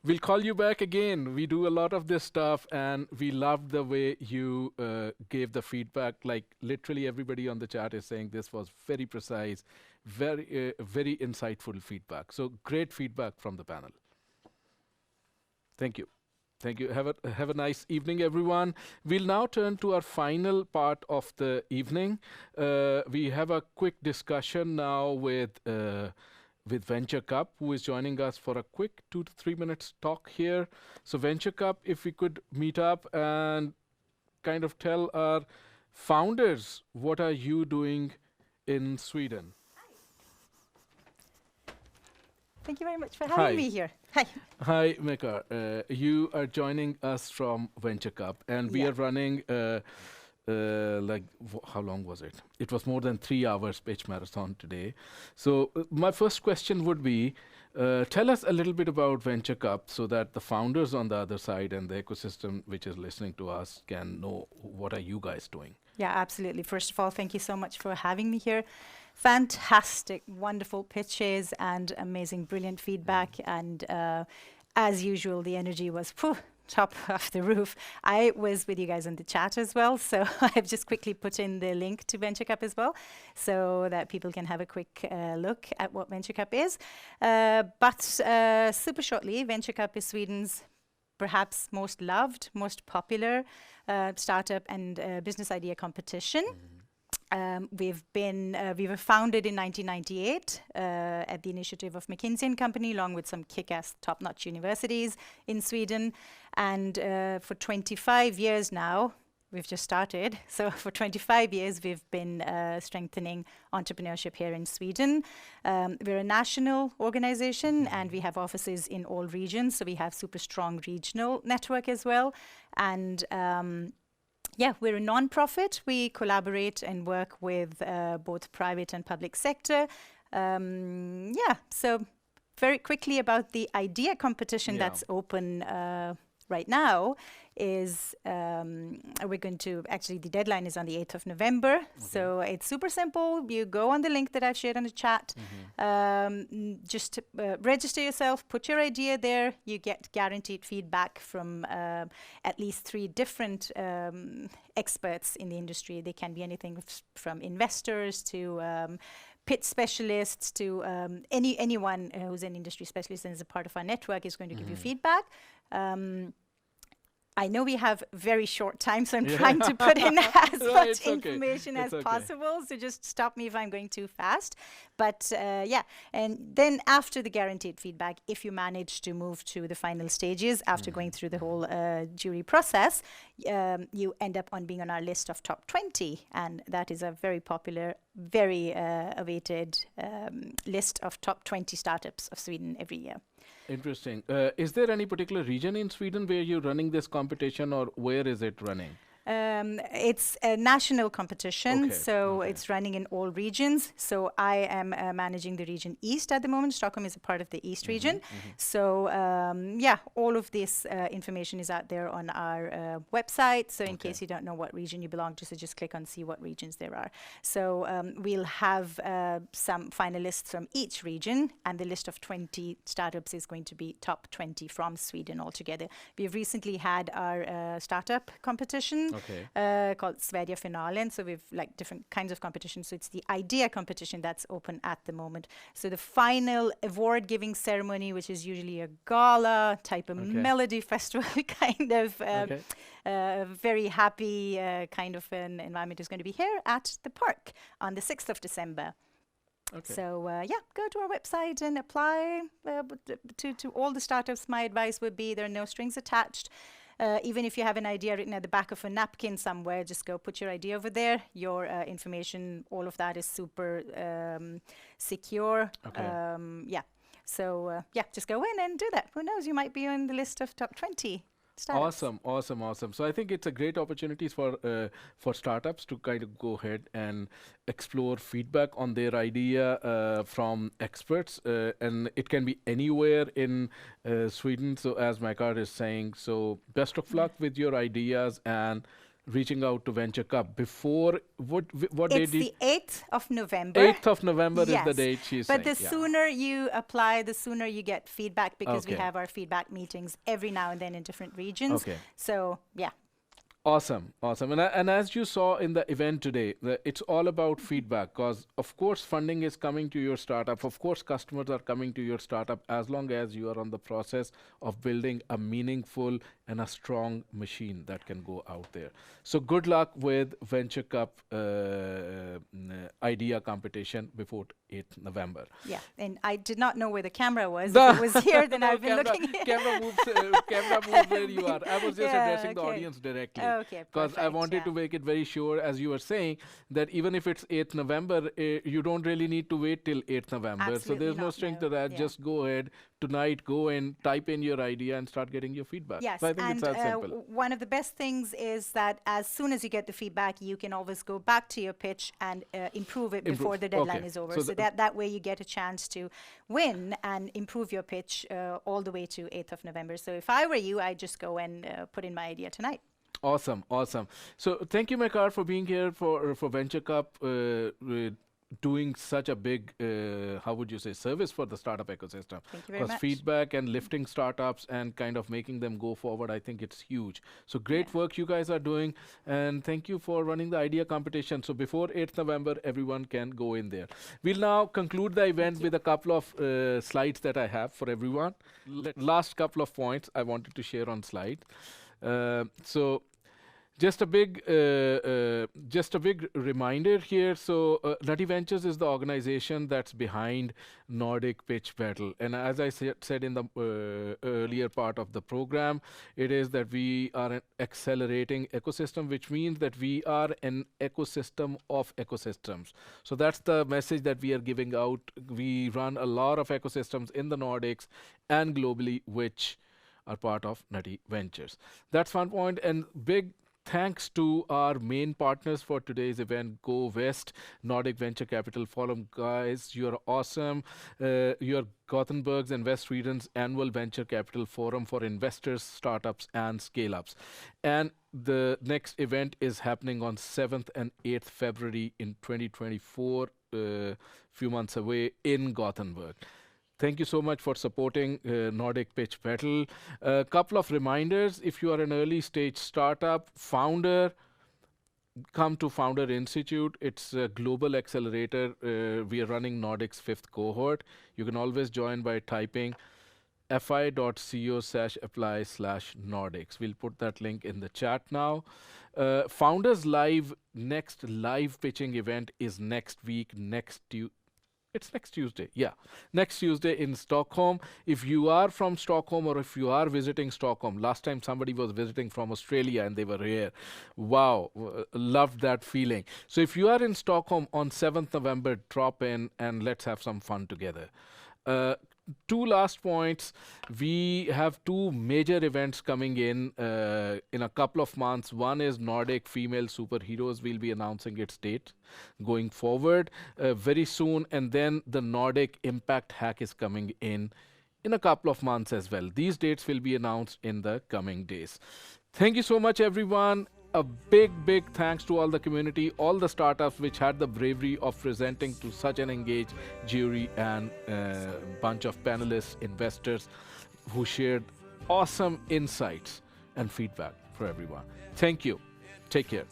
We'll call you back again. We do a lot of this stuff, and we loved the way you gave the feedback. Like literally everybody on the chat is saying this was very precise, very insightful feedback. So great feedback from the panel. Thank you. Thank you. Have a nice evening, everyone. We'll now turn to our final part of the evening. We have a quick discussion now with Venture Cup, who is joining us for a quick 2 to 3 minutes talk here. So Venture Cup, if we could meet up and kind of tell our founders, what are you doing in Sweden? Thank you very much for having me here. Hi. Hi, Meka. You are joining us from Venture Cup, and we are running how long was it? It was more than 3 hours pitch marathon today. So my first question would be, tell us a little bit about Venture Cup so that the founders on the other side and the ecosystem which is listening to us can know what are you guys doing. Yeah, absolutely. First of all, thank you so much for having me here. Fantastic, wonderful pitches and amazing, brilliant feedback. And as usual, the energy was top of the roof. I was with you guys in the chat as well, so I've just quickly put in the link to Venture Cup as well, so that people can have a quick look at what Venture Cup is. But super shortly, Venture Cup is Sweden's perhaps most loved, most popular startup and business idea competition. We were founded in 1998 at the initiative of McKinsey & Company, along with some kick-ass top-notch universities in Sweden. And for 25 years now, we've just started. So for 25 years, we've been strengthening entrepreneurship here in Sweden. We're a national organization, and we have offices in all regions. So we have super strong regional network as well. And yeah, we're a non-profit. We collaborate and work with both private and public sector. Yeah, so very quickly about the idea competition that's open right now is we're going to, actually the deadline is on the 8th of November. Okay. So it's super simple. You go on the link that I've shared on the chat, just register yourself, put your idea there. You get guaranteed feedback from at least 3 different experts in the industry. They can be anything from investors to pitch specialists to anyone who's an industry specialist and is a part of our network is going to give you feedback. I know we have very short time, so I'm trying to put in as much information as possible. So just stop me if I'm going too fast. But yeah, and then after the guaranteed feedback, if you manage to move to the final stages after going through the whole jury process, you end up on being on our list of top 20. And that is a very popular, very awaited list of top 20 startups of Sweden every year. Interesting. Is there any particular region in Sweden where you're running this competition, or where is it running? It's a national competition, so it's running in all regions. So I am managing the region East at the moment. Stockholm is a part of the East region. So yeah, all of this information is out there on our website. So in case you don't know what region you belong to, so just click on see what regions there are. So we'll have some finalists from each region, and the list of 20 startups is going to be top 20 from Sweden altogether. We've recently had our startup competition called Sverige Finalen. So we've like different kinds of competitions. So it's the idea competition that's open at the moment. So the final award giving ceremony, which is usually a gala type of melody festival kind of very happy kind of an environment, is going to be here at the park on the 6th of December. So yeah, go to our website and apply to all the startups. My advice would be there are no strings attached. Even if you have an idea written at the back of a napkin somewhere, just go put your idea over there. Your information, all of that is super secure. Yeah. So yeah, just go in and do that. Who knows? You might be on the list of top 20. Startups. Awesome. So I think it's a great opportunity for startups to kind of go ahead and explore feedback on their idea from experts, and it can be anywhere in Sweden. So as my card is saying, so best of luck with your ideas and reaching out to Venture Cup before what date? It's the 8th of November. 8th of November is the date she's saying. But the sooner you apply, the sooner you get feedback, because we have our feedback meetings every now and then in different regions. So yeah. Awesome. And as you saw in the event today, it's all about feedback, because of course funding is coming to your startup. Of course customers are coming to your startup as long as you are on the process of building a meaningful and a strong machine that can go out there. So good luck with Venture Cup idea competition before 8th November. Yeah, and I did not know where the camera was. If it was here, then I've been looking. Camera moves where you are. I was just addressing the audience directly. Because I wanted to make it very sure, as you were saying, that even if it's 8th November, you don't really need to wait till 8th November. Absolutely so there's no string to that. Just go ahead tonight, go and type in your idea and start getting your feedback. Yes, so I think and it's that simple. One of the best things is that as soon as you get the feedback, you can always go back to your pitch and improve it before the deadline is over. So that way you get a chance to win and improve your pitch all the way to 8th of November. So if I were you, I'd just go and put in my idea tonight. Awesome. So thank you, Makar, for being here for Venture Cup, doing such a big, how would you say, service for the startup ecosystem. Thank you very much. Feedback and lifting startups and kind of making them go forward, I think it's huge. So great work you guys are doing, and thank you for running the idea competition. So before 8th November, everyone can go in there. We'll now conclude the event with a couple of slides that I have for everyone. Last couple of points I wanted to share on slide. So just a big reminder here. So Nutty Ventures is the organization that's behind Nordic Pitch Battle. And as I said in the earlier part of the program, it is that we are an accelerating ecosystem, which means that we are an ecosystem of ecosystems. So that's the message that we are giving out. We run a lot of ecosystems in the Nordics and globally, which are part of Nutty Ventures. That's one point. And big thanks to our main partners for today's event, Go West, Nordic Venture Capital Forum. Guys, you're awesome. You're Gothenburg's and West Sweden's annual venture capital forum for investors, startups, and scale-ups. And the next event is happening on 7th and 8th February in 2024, few months away in Gothenburg. Thank you so much for supporting Nordic Pitch Battle. A couple of reminders: if you are an early stage startup, founder, come to Founder Institute. It's a global accelerator. We are running Nordic's 5th cohort. You can always join by typing fi.co/apply/Nordics. We'll put that link in the chat now. Founders Live, next live pitching event is next week, It's next Tuesday. Yeah, next Tuesday in Stockholm. If you are from Stockholm or if you are visiting Stockholm, last time somebody was visiting from Australia and they were here. Wow, loved that feeling. So if you are in Stockholm on 7th November, drop in and let's have some fun together. Two last points. We have two major events coming in a couple of months. One is Nordic Female Superheroes. We'll be announcing its date going forward very soon. And then the Nordic Impact Hack is coming in a couple of months as well. These dates will be announced in the coming days. Thank you so much, everyone. A big thanks to all the community, all the startups which had the bravery of presenting to such an engaged jury and bunch of panelists, investors who shared awesome insights and feedback for everyone. Thank you. Take care.